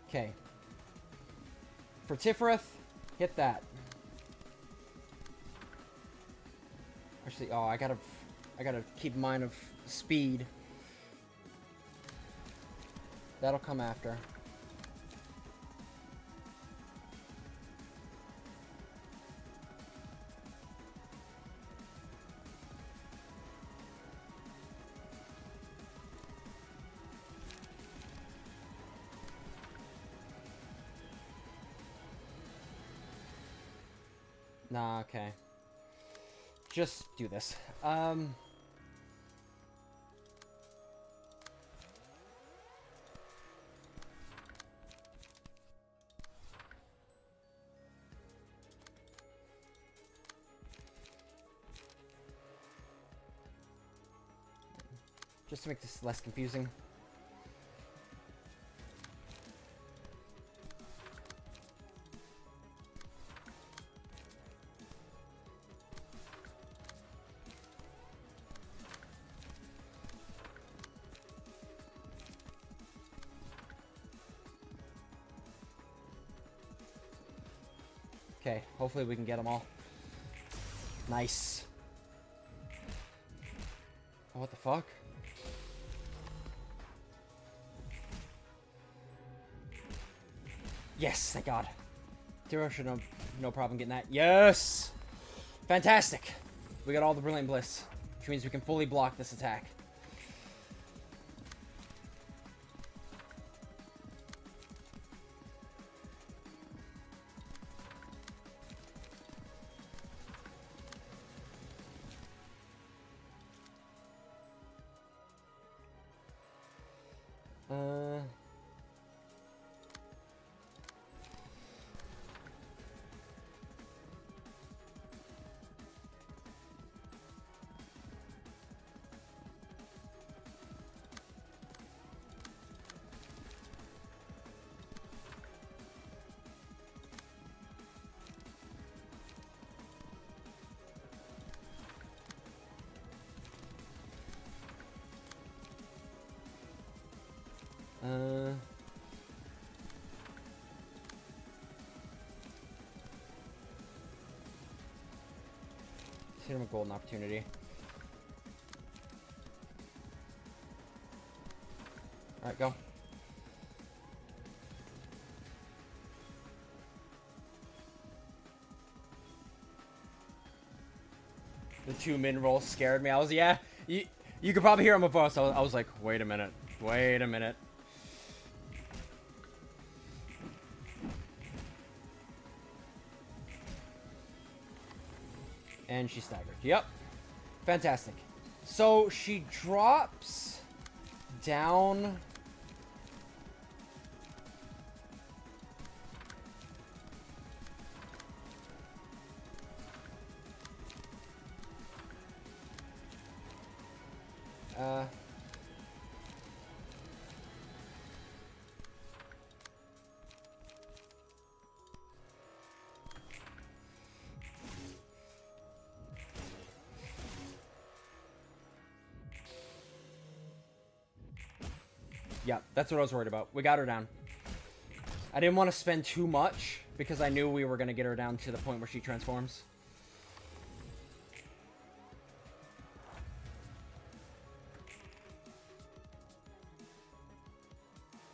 Okay. For Tifrith, hit that. Actually, oh, I gotta keep in mind of speed. That'll come after. Nah, okay. Just do this. Just to make this less confusing. Okay, hopefully we can get them all. Nice. Oh, what the fuck? Yes, thank God. Tiro should have no problem getting that. Yes! Fantastic! We got all the Brilliant Bliss, which means we can fully block this attack. Let's hit him a golden opportunity. Alright, go. The 2 min roll scared me. I was, yeah, you could probably hear him before, so I was like, wait a minute. Wait a minute. And she staggered. Yep. Fantastic. So she drops down. Yeah, that's what I was worried about. We got her down. I didn't want to spend too much because I knew we were going to get her down to the point where she transforms.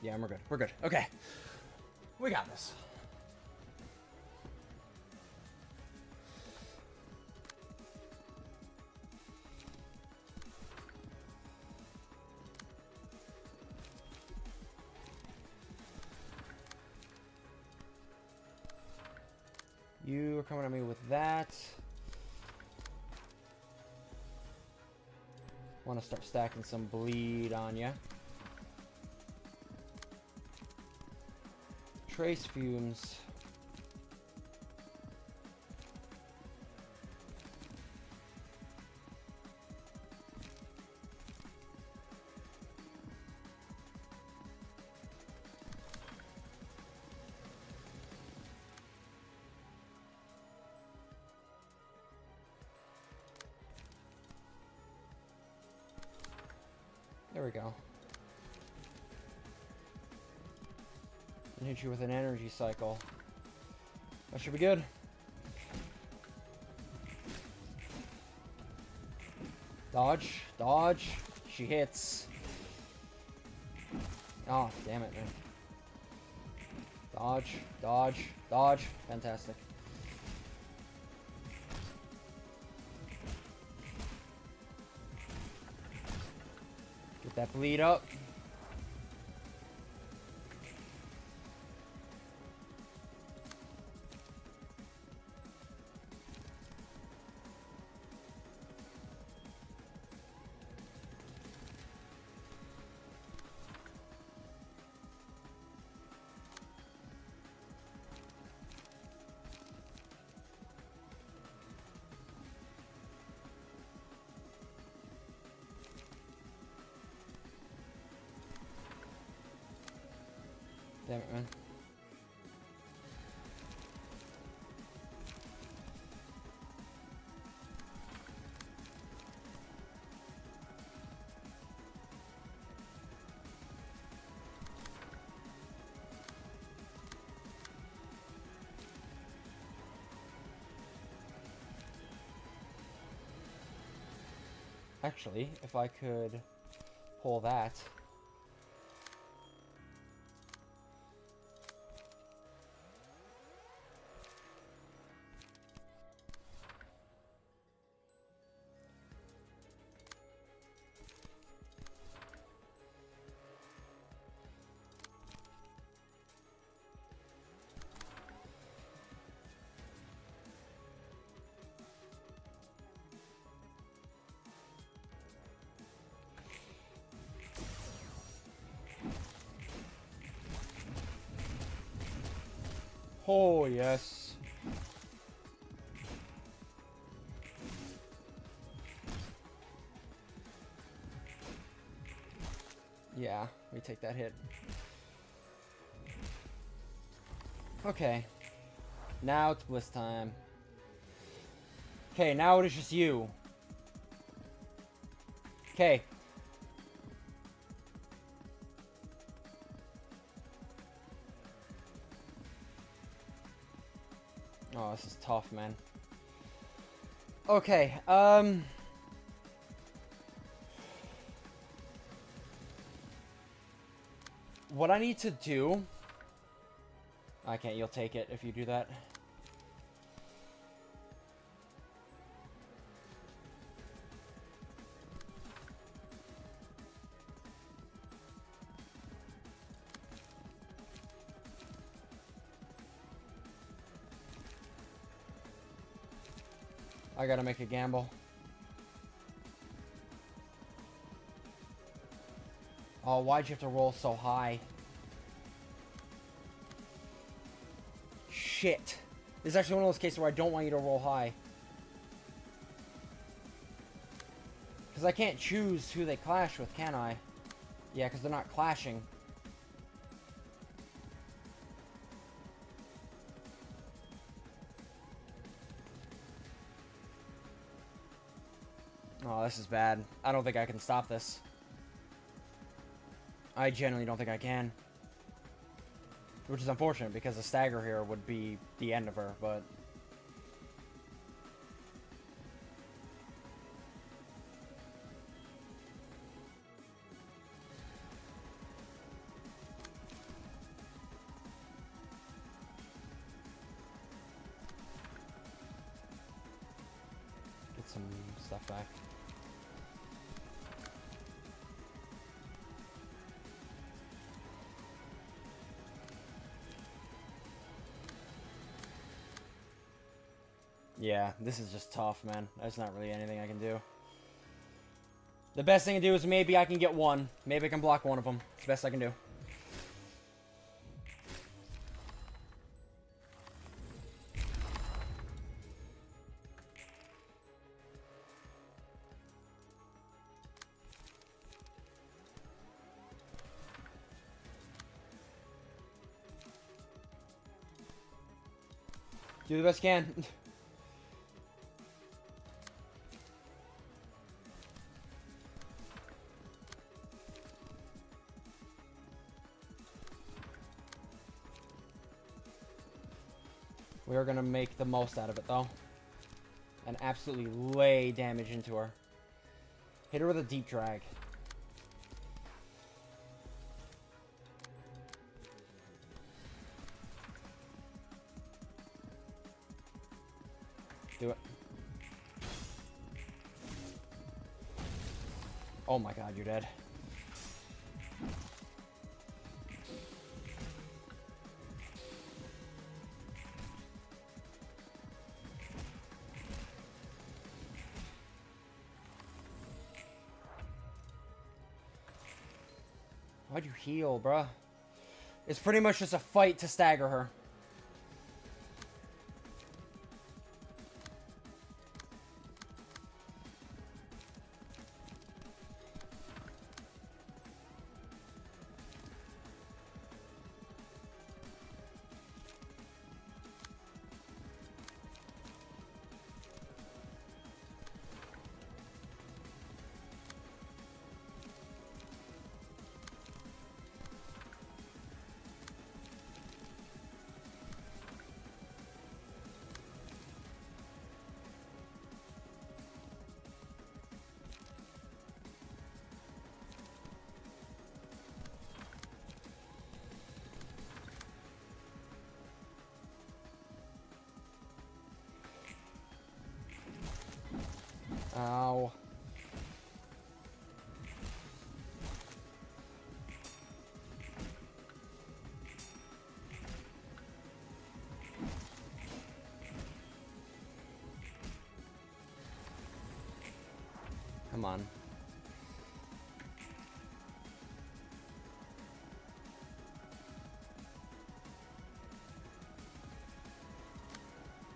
Yeah, we're good. We're good. Okay. We got this. You are coming at me with that. Want to start stacking some bleed on ya. Trace fumes. There we go. And hit you with an energy cycle. That should be good. Dodge, dodge. She hits. Oh, damn it, man. Dodge, dodge, dodge. Fantastic. Get that bleed up. Damn it, man. Actually, if I could pull that. Oh, yes. Yeah, we take that hit. Okay. Now it's bliss time. Okay, now it is just you. Okay. Oh, this is tough, man. Okay, what I need to do... I can't, you'll take it if you do that. I gotta make a gamble. Oh, why'd you have to roll so high? Shit. This is actually one of those cases where I don't want you to roll high. Because I can't choose who they clash with, can I? Yeah, because they're not clashing. Oh, this is bad. I don't think I can stop this. I genuinely don't think I can. Which is unfortunate, because a stagger here would be the end of her, but... stuff back. Yeah, this is just tough, man. There's not really anything I can do. The best thing to do is maybe I can get one. Maybe I can block one of them. It's the best I can do. Do the best you can. We are gonna make the most out of it, though. And absolutely lay damage into her. Hit her with a deep drag. Do it. Oh my god, you're dead. Why'd you heal, bruh? It's pretty much just a fight to stagger her. Ow. Come on.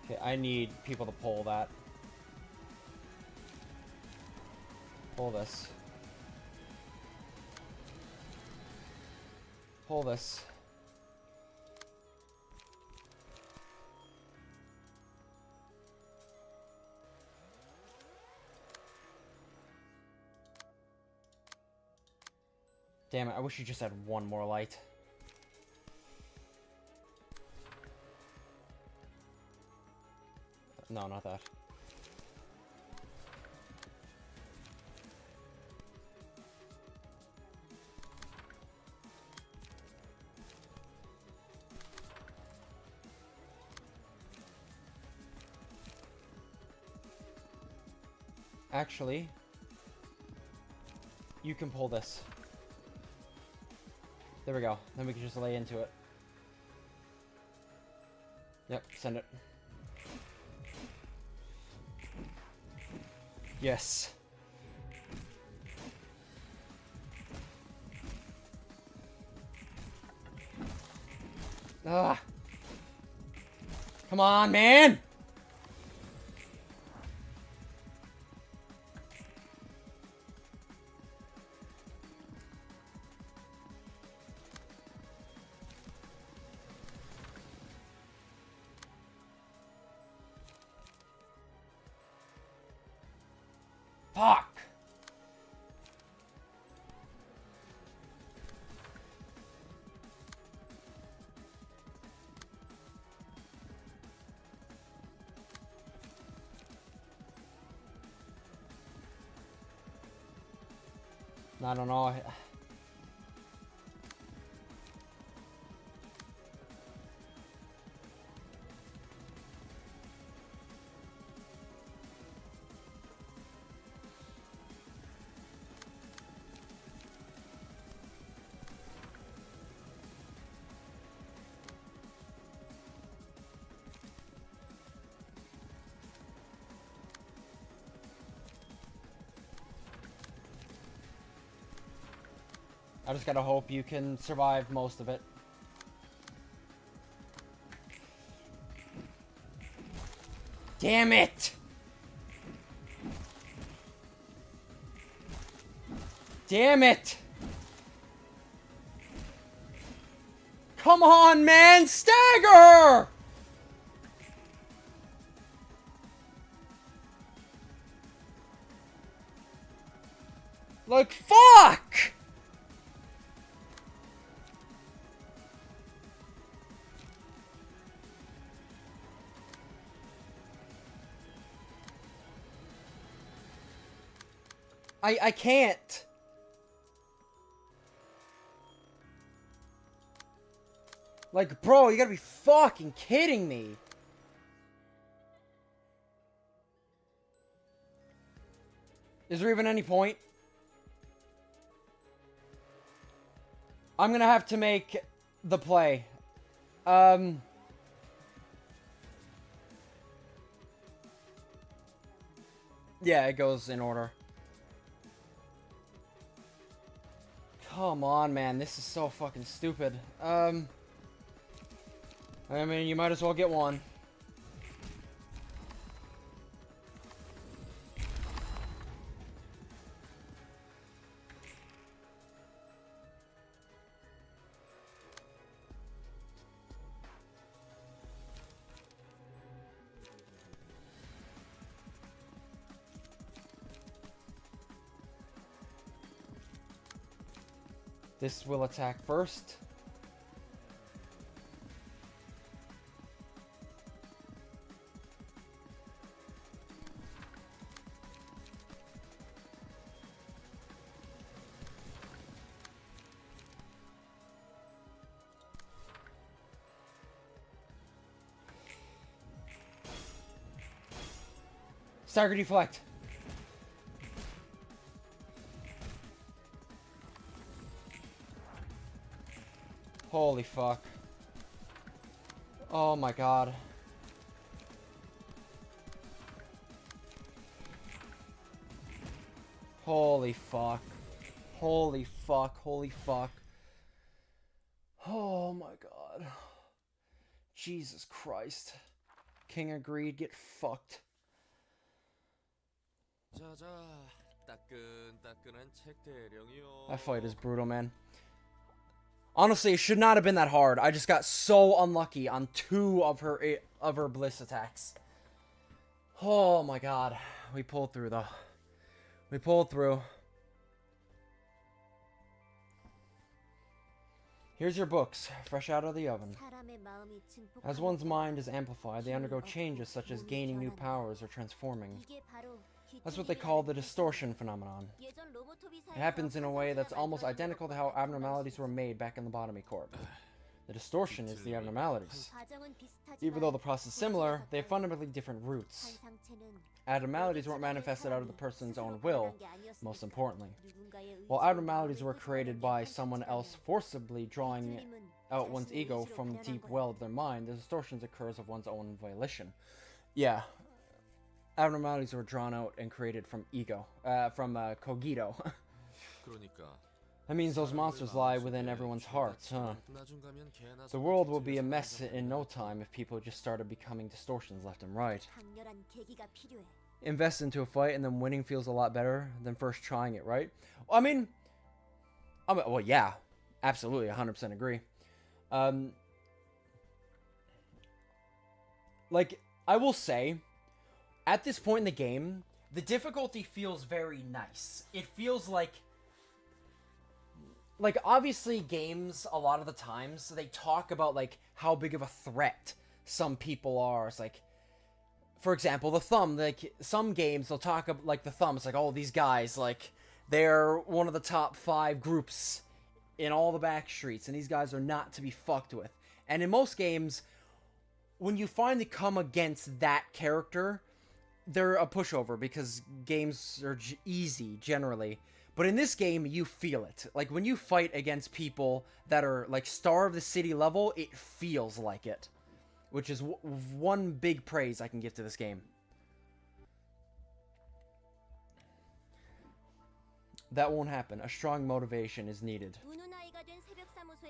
Okay, I need people to pull that. Pull this. Pull this. Damn it, I wish you just had one more light. No, not that. Actually, you can pull this. There we go. Then we can just lay into it. Yep, send it. Yes. Ah. Come on, man! Fuck! I don't know. I just gotta hope you can survive most of it. Damn it! Damn it! Come on, man! Stagger! Like, fuck! I can't. Like, bro, you gotta be fucking kidding me. Is there even any point? I'm gonna have to make the play. Yeah, it goes in order. Come on, man. This is so fucking stupid. I mean, you might as well get one. This will attack first. Stagger deflect. Holy fuck. Oh my god. Holy fuck. Holy fuck. Holy fuck. Oh my god. Jesus Christ. King agreed, get fucked. That fight is brutal, man. Honestly, it should not have been that hard. I just got so unlucky on 2 of her bliss attacks. Oh my god. We pulled through, though. We pulled through. Here's your books, fresh out of the oven. As one's mind is amplified, they undergo changes such as gaining new powers or transforming. That's what they call the distortion phenomenon. It happens in a way that's almost identical to how abnormalities were made back in the Lobotomy Corp. The distortion is the abnormalities. Even though the process is similar, they have fundamentally different roots. Abnormalities weren't manifested out of the person's own will, most importantly. While abnormalities were created by someone else forcibly drawing out one's ego from the deep well of their mind, the distortions occurs of one's own volition. Yeah. Abnormalities were drawn out and created from ego, from cogito. That means those monsters lie within everyone's hearts, huh? The world will be a mess in no time if people just started becoming distortions left and right. Invest into a fight and then winning feels a lot better than first trying it, right? I mean, well, yeah, absolutely, 100% agree. Like, I will say, at this point in the game, the difficulty feels very nice. It feels like obviously games, a lot of the times, they talk about, like, how big of a threat some people are. It's like, for example, the Thumb, like, some games, they'll talk about, like, the Thumb, it's like, oh, these guys, like, they're one of the top 5 groups in all the back streets, and these guys are not to be fucked with. And in most games, when you finally come against that character, they're a pushover because games are easy generally. But in this game, you feel it. Like, when you fight against people that are, like, star of the city level, it feels like it. Which is one big praise I can give to this game. That won't happen. A strong motivation is needed.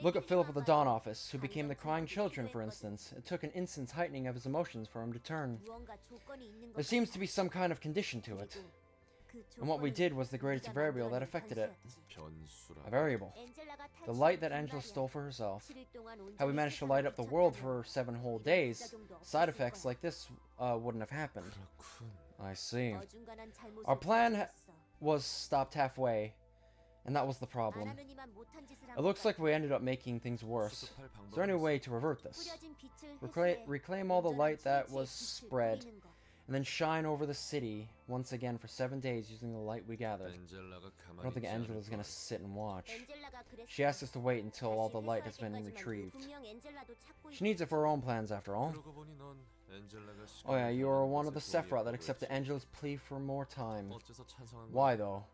Look at Philip at the Dawn office, who became the crying children, for instance. It took an instant's heightening of his emotions for him to turn. There seems to be some kind of condition to it. And what we did was the greatest variable that affected it. A variable. The light that Angela stole for herself. How we managed to light up the world for 7 whole days. Side effects like this wouldn't have happened. I see. Our plan was stopped halfway, and that was the problem. It looks like we ended up making things worse. Is there any way to revert this? Reclaim all the light that was spread, and then shine over the city once again for 7 days using the light we gathered. I don't think Angela's gonna sit and watch. She asked us to wait until all the light has been retrieved. She needs it for her own plans, after all. Oh yeah, you are one of the Sephiroth that accepted Angela's plea for more time. Why, though?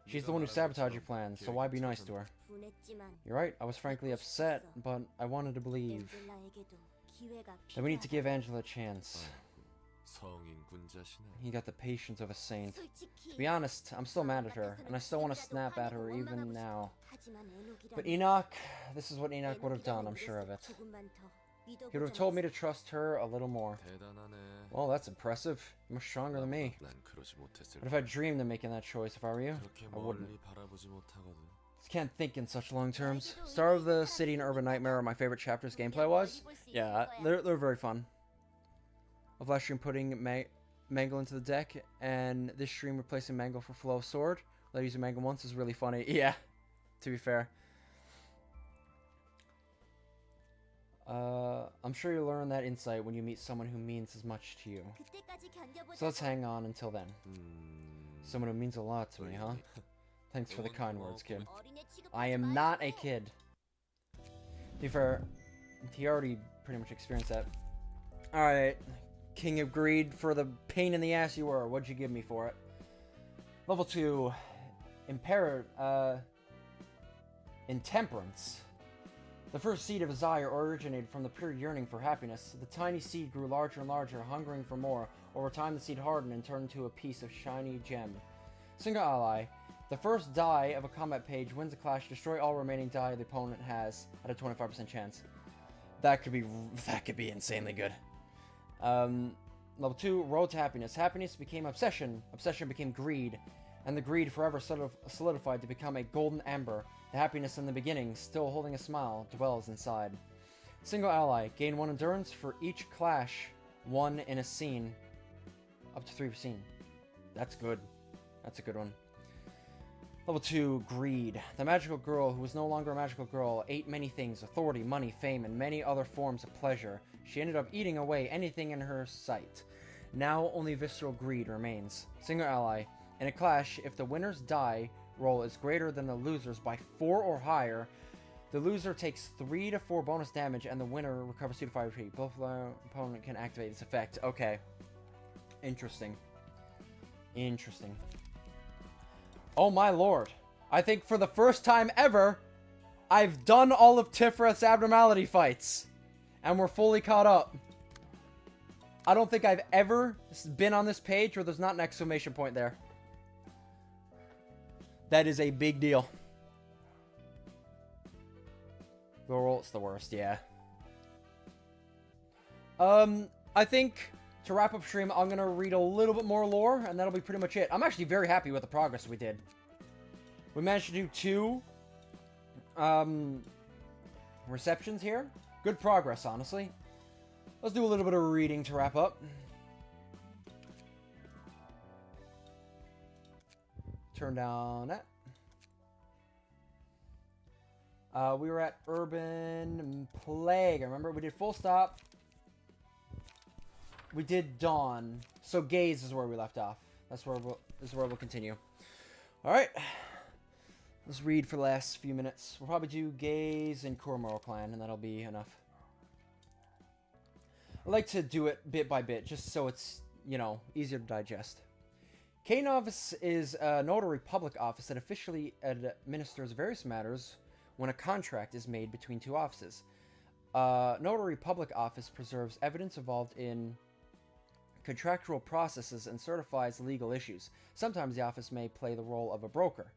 She's the one who sabotaged your plans, so why be nice to her? You're right, I was frankly upset, but I wanted to believe that we need to give Angela a chance. He got the patience of a saint. To be honest, I'm still mad at her, and I still want to snap at her even now. But Enoch, this is what Enoch would have done, I'm sure of it. He would have told me to trust her a little more. Well, that's impressive. You're much stronger than me. But if I dreamed of making that choice, if I were you, I wouldn't. Just can't think in such long terms. Star of the City and Urban Nightmare are my favorite chapters gameplay-wise. Yeah, they're very fun. Of last stream putting Mangle into the deck, and this stream replacing Mangle for Flow of Sword. Let using Mangle once is really funny. Yeah, to be fair. I'm sure you'll learn that insight when you meet someone who means as much to you. So let's hang on until then. Someone who means a lot to me, huh? Thanks for the kind words, kid. I am not a kid. To be fair, he already pretty much experienced that. Alright, King of Greed, for the pain in the ass you were. What'd you give me for it? Level 2, Intemperance. The first seed of desire originated from the pure yearning for happiness. The tiny seed grew larger and larger, hungering for more. Over time, the seed hardened and turned into a piece of shiny gem. Single ally. The first die of a combat page wins a clash. Destroy all remaining die the opponent has at a 25% chance. That could be insanely good. Level 2, Road to Happiness. Happiness became obsession. Obsession became greed. And the greed forever solidified to become a golden amber. The happiness in the beginning, still holding a smile, dwells inside. Single ally. Gain 1 endurance for each clash. 1 in a scene. Up to 3 per scene. That's good. That's a good one. Level 2, Greed. The magical girl who was no longer a magical girl ate many things. Authority, money, fame, and many other forms of pleasure. She ended up eating away anything in her sight. Now only visceral greed remains. Single ally. In a clash, if the winner's die roll is greater than the loser's by 4 or higher, the loser takes 3 to 4 bonus damage and the winner recovers 2 to 5 HP. Both opponent can activate this effect. Okay. Interesting. Interesting. Oh my lord. I think for the first time ever, I've done all of Tifra's abnormality fights. And we're fully caught up. I don't think I've ever been on this page where there's not an exclamation point there. That is a big deal. The roll's the worst, yeah. I think to wrap up stream, I'm gonna read a little bit more lore, and that'll be pretty much it. I'm actually very happy with the progress we did. We managed to do 2 receptions here. Good progress, honestly. Let's do a little bit of reading to wrap up. Turn down that. We were at Urban Plague. I remember we did Full Stop. We did Dawn. So Gaze is where we left off. This is where we'll continue. All right. Let's read for the last few minutes. We'll probably do Gaze and Kuromoro Clan, and that'll be enough. I like to do it bit by bit, just so it's, you know, easier to digest. Cane Office is a notary public office that officially administers various matters when a contract is made between 2 offices. Notary public office preserves evidence involved in contractual processes and certifies legal issues. Sometimes the office may play the role of a broker.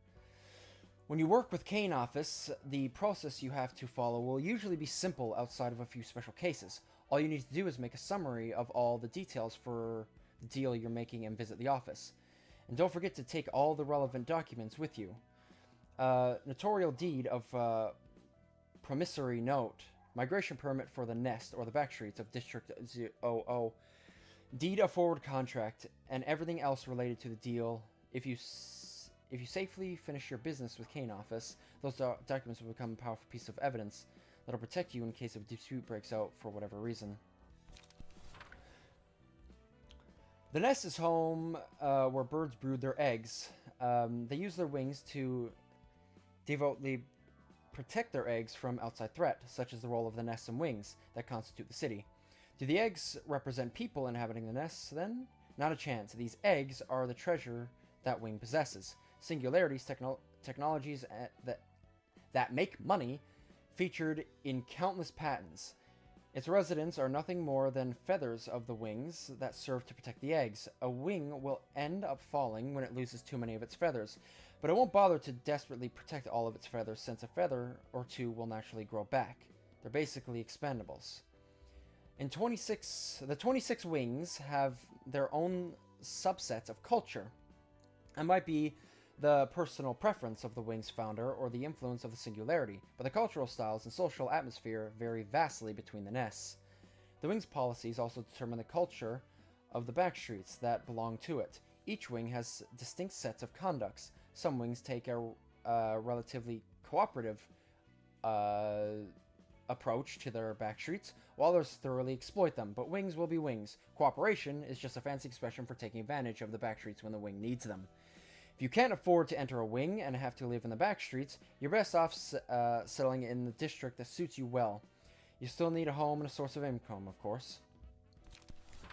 When you work with Cant office, the process you have to follow will usually be simple outside of a few special cases. All you need to do is make a summary of all the details for the deal you're making and visit the office. And don't forget to take all the relevant documents with you. Notarial deed of promissory note, migration permit for the nest or the backstreets of District 00, deed of forward contract, and everything else related to the deal. If you safely finish your business with Cant office, those documents will become a powerful piece of evidence that'll protect you in case a dispute breaks out for whatever reason. The nest is home where birds brood their eggs. They use their wings to devotedly protect their eggs from outside threat, such as the role of the nests and wings that constitute the city. Do the eggs represent people inhabiting the nests, then? Not a chance. These eggs are the treasure that wing possesses. Singularities, technologies that make money, featured in countless patents. Its residents are nothing more than feathers of the wings that serve to protect the eggs. A wing will end up falling when it loses too many of its feathers, but it won't bother to desperately protect all of its feathers, since a feather or two will naturally grow back. They're basically expendables. The 26 wings have their own subsets of culture. It might be the personal preference of the wing's founder or the influence of the singularity, but the cultural styles and social atmosphere vary vastly between the nests. The wing's policies also determine the culture of the backstreets that belong to it. Each wing has distinct sets of conducts. Some wings take a relatively cooperative approach to their backstreets, while others thoroughly exploit them, but wings will be wings. Cooperation is just a fancy expression for taking advantage of the backstreets when the wing needs them. If you can't afford to enter a wing and have to live in the back streets, you're best off settling in the district that suits you well. You still need a home and a source of income, of course.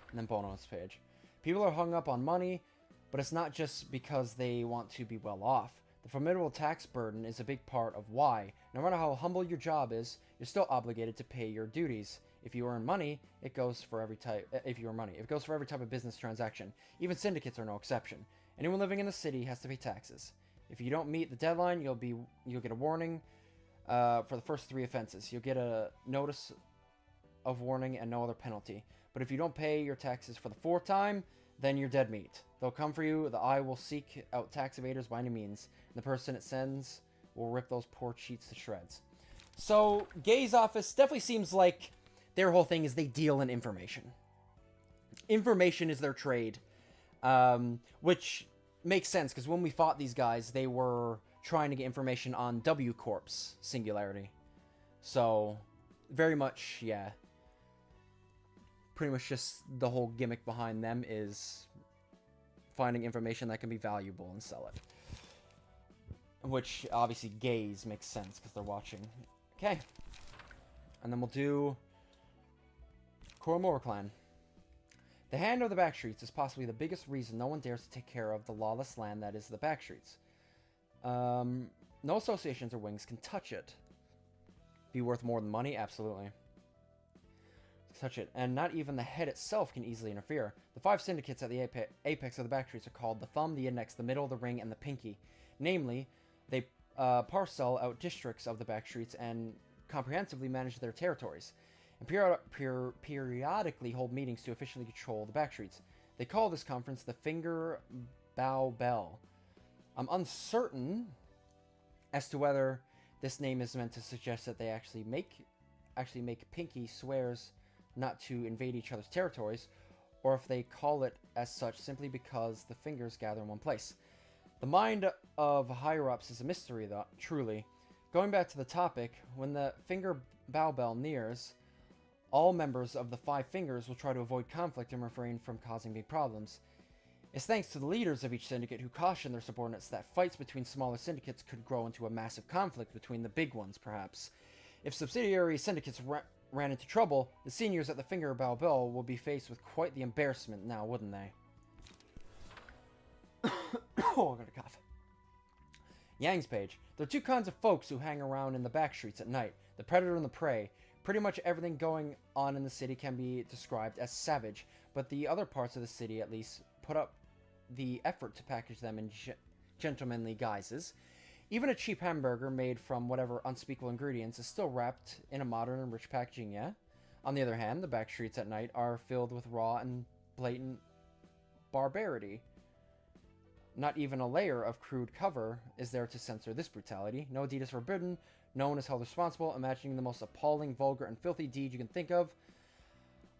And then bonus page. People are hung up on money, but it's not just because they want to be well off. The formidable tax burden is a big part of why. No matter how humble your job is, you're still obligated to pay your duties. If you earn money, it goes for every type. If you earn money, it goes for every type of business transaction. Even syndicates are no exception. Anyone living in the city has to pay taxes. If you don't meet the deadline, you'll get a warning for the first 3 offenses. You'll get a notice of warning and no other penalty. But if you don't pay your taxes for the 4th time, then you're dead meat. They'll come for you. The eye will seek out tax evaders by any means. And the person it sends will rip those poor cheats to shreds. So, Gay's office definitely seems like their whole thing is they deal in information. Information is their trade. Which makes sense, because when we fought these guys, they were trying to get information on W Corp's singularity. So, very much, yeah. Pretty much just the whole gimmick behind them is finding information that can be valuable and sell it. Which, obviously, gays makes sense, because they're watching. Okay. And then we'll do Koromora Clan. The Hand of the Backstreets is possibly the biggest reason no one dares to take care of the lawless land that is the Backstreets. No associations or wings can touch it. Be worth more than money? Absolutely. Touch it. And not even the head itself can easily interfere. The 5 syndicates at the apex of the Backstreets are called the Thumb, the Index, the Middle, the Ring, and the Pinky. Namely, they parcel out districts of the Backstreets and comprehensively manage their territories, and periodically hold meetings to officially control the Backstreets. They call this conference the Finger Bow Bell. I'm uncertain as to whether this name is meant to suggest that they actually make Pinky swears not to invade each other's territories, or if they call it as such simply because the fingers gather in one place. The mind of higher-ups is a mystery, though, truly. Going back to the topic, when the Finger Bow Bell nears, all members of the 5 fingers will try to avoid conflict and refrain from causing big problems. It's thanks to the leaders of each syndicate who caution their subordinates that fights between smaller syndicates could grow into a massive conflict between the big ones, perhaps. If subsidiary syndicates ran into trouble, the seniors at the Finger Bow Bell will be faced with quite the embarrassment now, wouldn't they? Oh, I got a cough. Yang's page. There are 2 kinds of folks who hang around in the backstreets at night, the predator and the prey. Pretty much everything going on in the city can be described as savage, but the other parts of the city at least put up the effort to package them in gentlemanly guises. Even a cheap hamburger made from whatever unspeakable ingredients is still wrapped in a modern and rich packaging, yeah? On the other hand, the back streets at night are filled with raw and blatant barbarity. Not even a layer of crude cover is there to censor this brutality. No deed is forbidden, no one is held responsible, imagining the most appalling, vulgar, and filthy deed you can think of.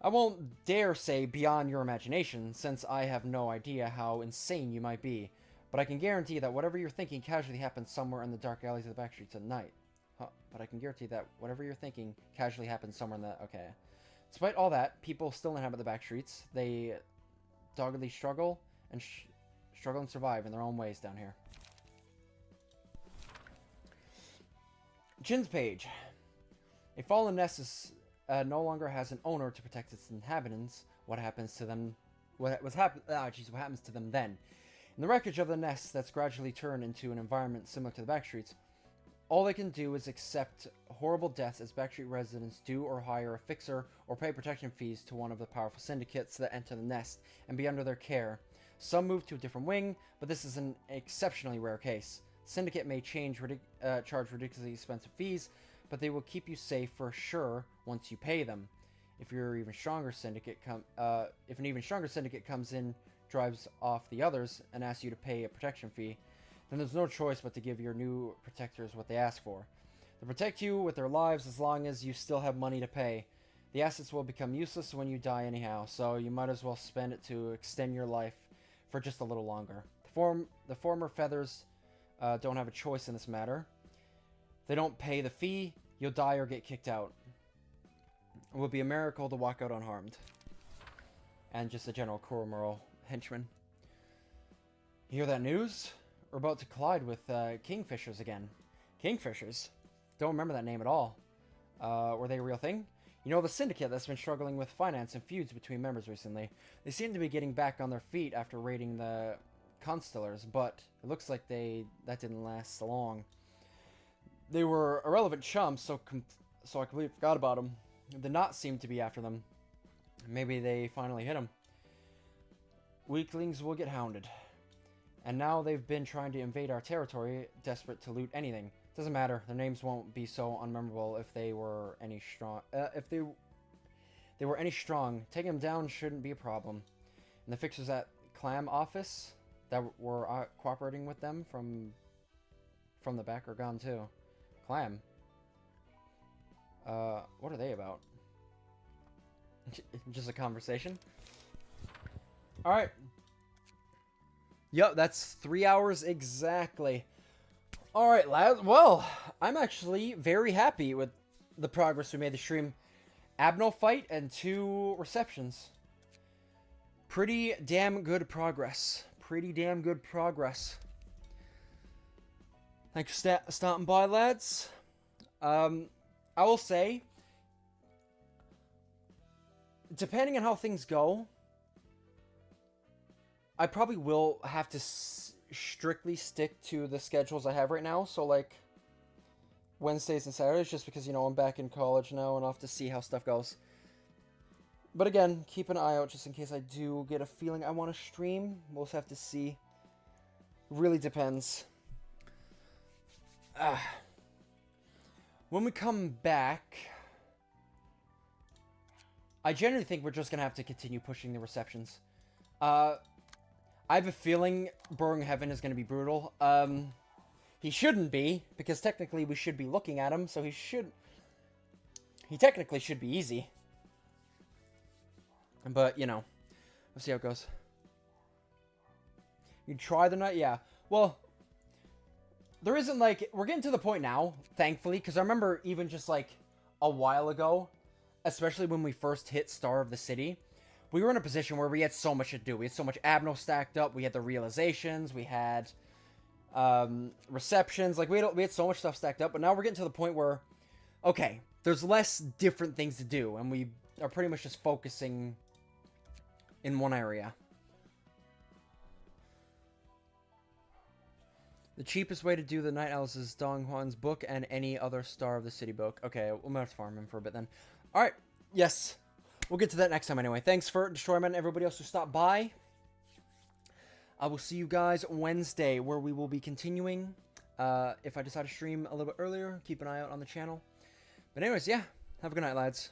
I won't dare say beyond your imagination, since I have no idea how insane you might be, but I can guarantee that whatever you're thinking casually happens somewhere in the dark alleys of the back streets at night. But I can guarantee that whatever you're thinking casually happens somewhere in the... Okay. Despite all that, people still inhabit the back streets. They doggedly struggle and survive in their own ways down here. Jin's page. A fallen nest is no longer has an owner to protect its inhabitants. What happens to them? What happens to them then? In the wreckage of the nest that's gradually turned into an environment similar to the backstreets, all they can do is accept horrible deaths as backstreet residents do, or hire a fixer or pay protection fees to one of the powerful syndicates that enter the nest and be under their care. Some move to a different wing, but this is an exceptionally rare case. Syndicate may charge ridiculously expensive fees, but they will keep you safe for sure once you pay them. If an even stronger syndicate comes in, drives off the others, and asks you to pay a protection fee, then there's no choice but to give your new protectors what they ask for. They'll protect you with their lives as long as you still have money to pay. The assets will become useless when you die anyhow, so you might as well spend it to extend your life for just a little longer. The former feathers don't have a choice in this matter. If they don't pay the fee, you'll die or get kicked out. It would be a miracle to walk out unharmed. And just a general Kuromuro henchman. You hear that news? We're about to collide with Kingfishers again. Kingfishers? Don't remember that name at all. Were they a real thing? You know, the syndicate that's been struggling with finance and feuds between members recently. They seem to be getting back on their feet after raiding the Constellars, but it looks like that didn't last so long. They were irrelevant chumps, so I completely forgot about them. The Knot seemed to be after them. Maybe they finally hit them. Weaklings will get hounded. And now they've been trying to invade our territory, desperate to loot anything. Doesn't matter. Their names won't be so unmemorable if they were any strong. If they were any strong, taking them down shouldn't be a problem. And the fixers at Clam office that were cooperating with them from the back are gone too. Clam. What are they about? Just a conversation. All right. Yep, that's 3 hours exactly. Alright, lads. Well, I'm actually very happy with the progress we made this stream. Abno fight and 2 receptions. Pretty damn good progress. Pretty damn good progress. Thanks for stopping by, lads. I will say, depending on how things go, I probably will have to strictly stick to the schedules I have right now. So, like, Wednesdays and Saturdays, just because, you know, I'm back in college now and I'll have to see how stuff goes. But again, keep an eye out just in case I do get a feeling I want to stream. We'll just have to see. Really depends. When we come back, I generally think we're just going to have to continue pushing the receptions. I have a feeling Burrowing Heaven is going to be brutal. He shouldn't be, because technically we should be looking at him, so he technically should be easy. But, you know, we'll see how it goes. You try the night? Yeah. Well, there isn't, like, we're getting to the point now, thankfully, because I remember even just, like, a while ago, especially when we first hit Star of the City, we were in a position where we had so much to do. We had so much Abno stacked up. We had the realizations. We had receptions. Like, we had so much stuff stacked up. But now we're getting to the point where, okay, there's less different things to do. And we are pretty much just focusing in one area. The cheapest way to do the Night Owls is Dong Huan's book and any other Star of the City book. Okay, we'll have to farm him for a bit then. Alright, yes. We'll get to that next time anyway. Thanks for Destroyman and everybody else who stopped by. I will see you guys Wednesday, where we will be continuing If I decide to stream a little bit earlier, keep an eye out on the channel. But anyways, yeah, have a good night, lads.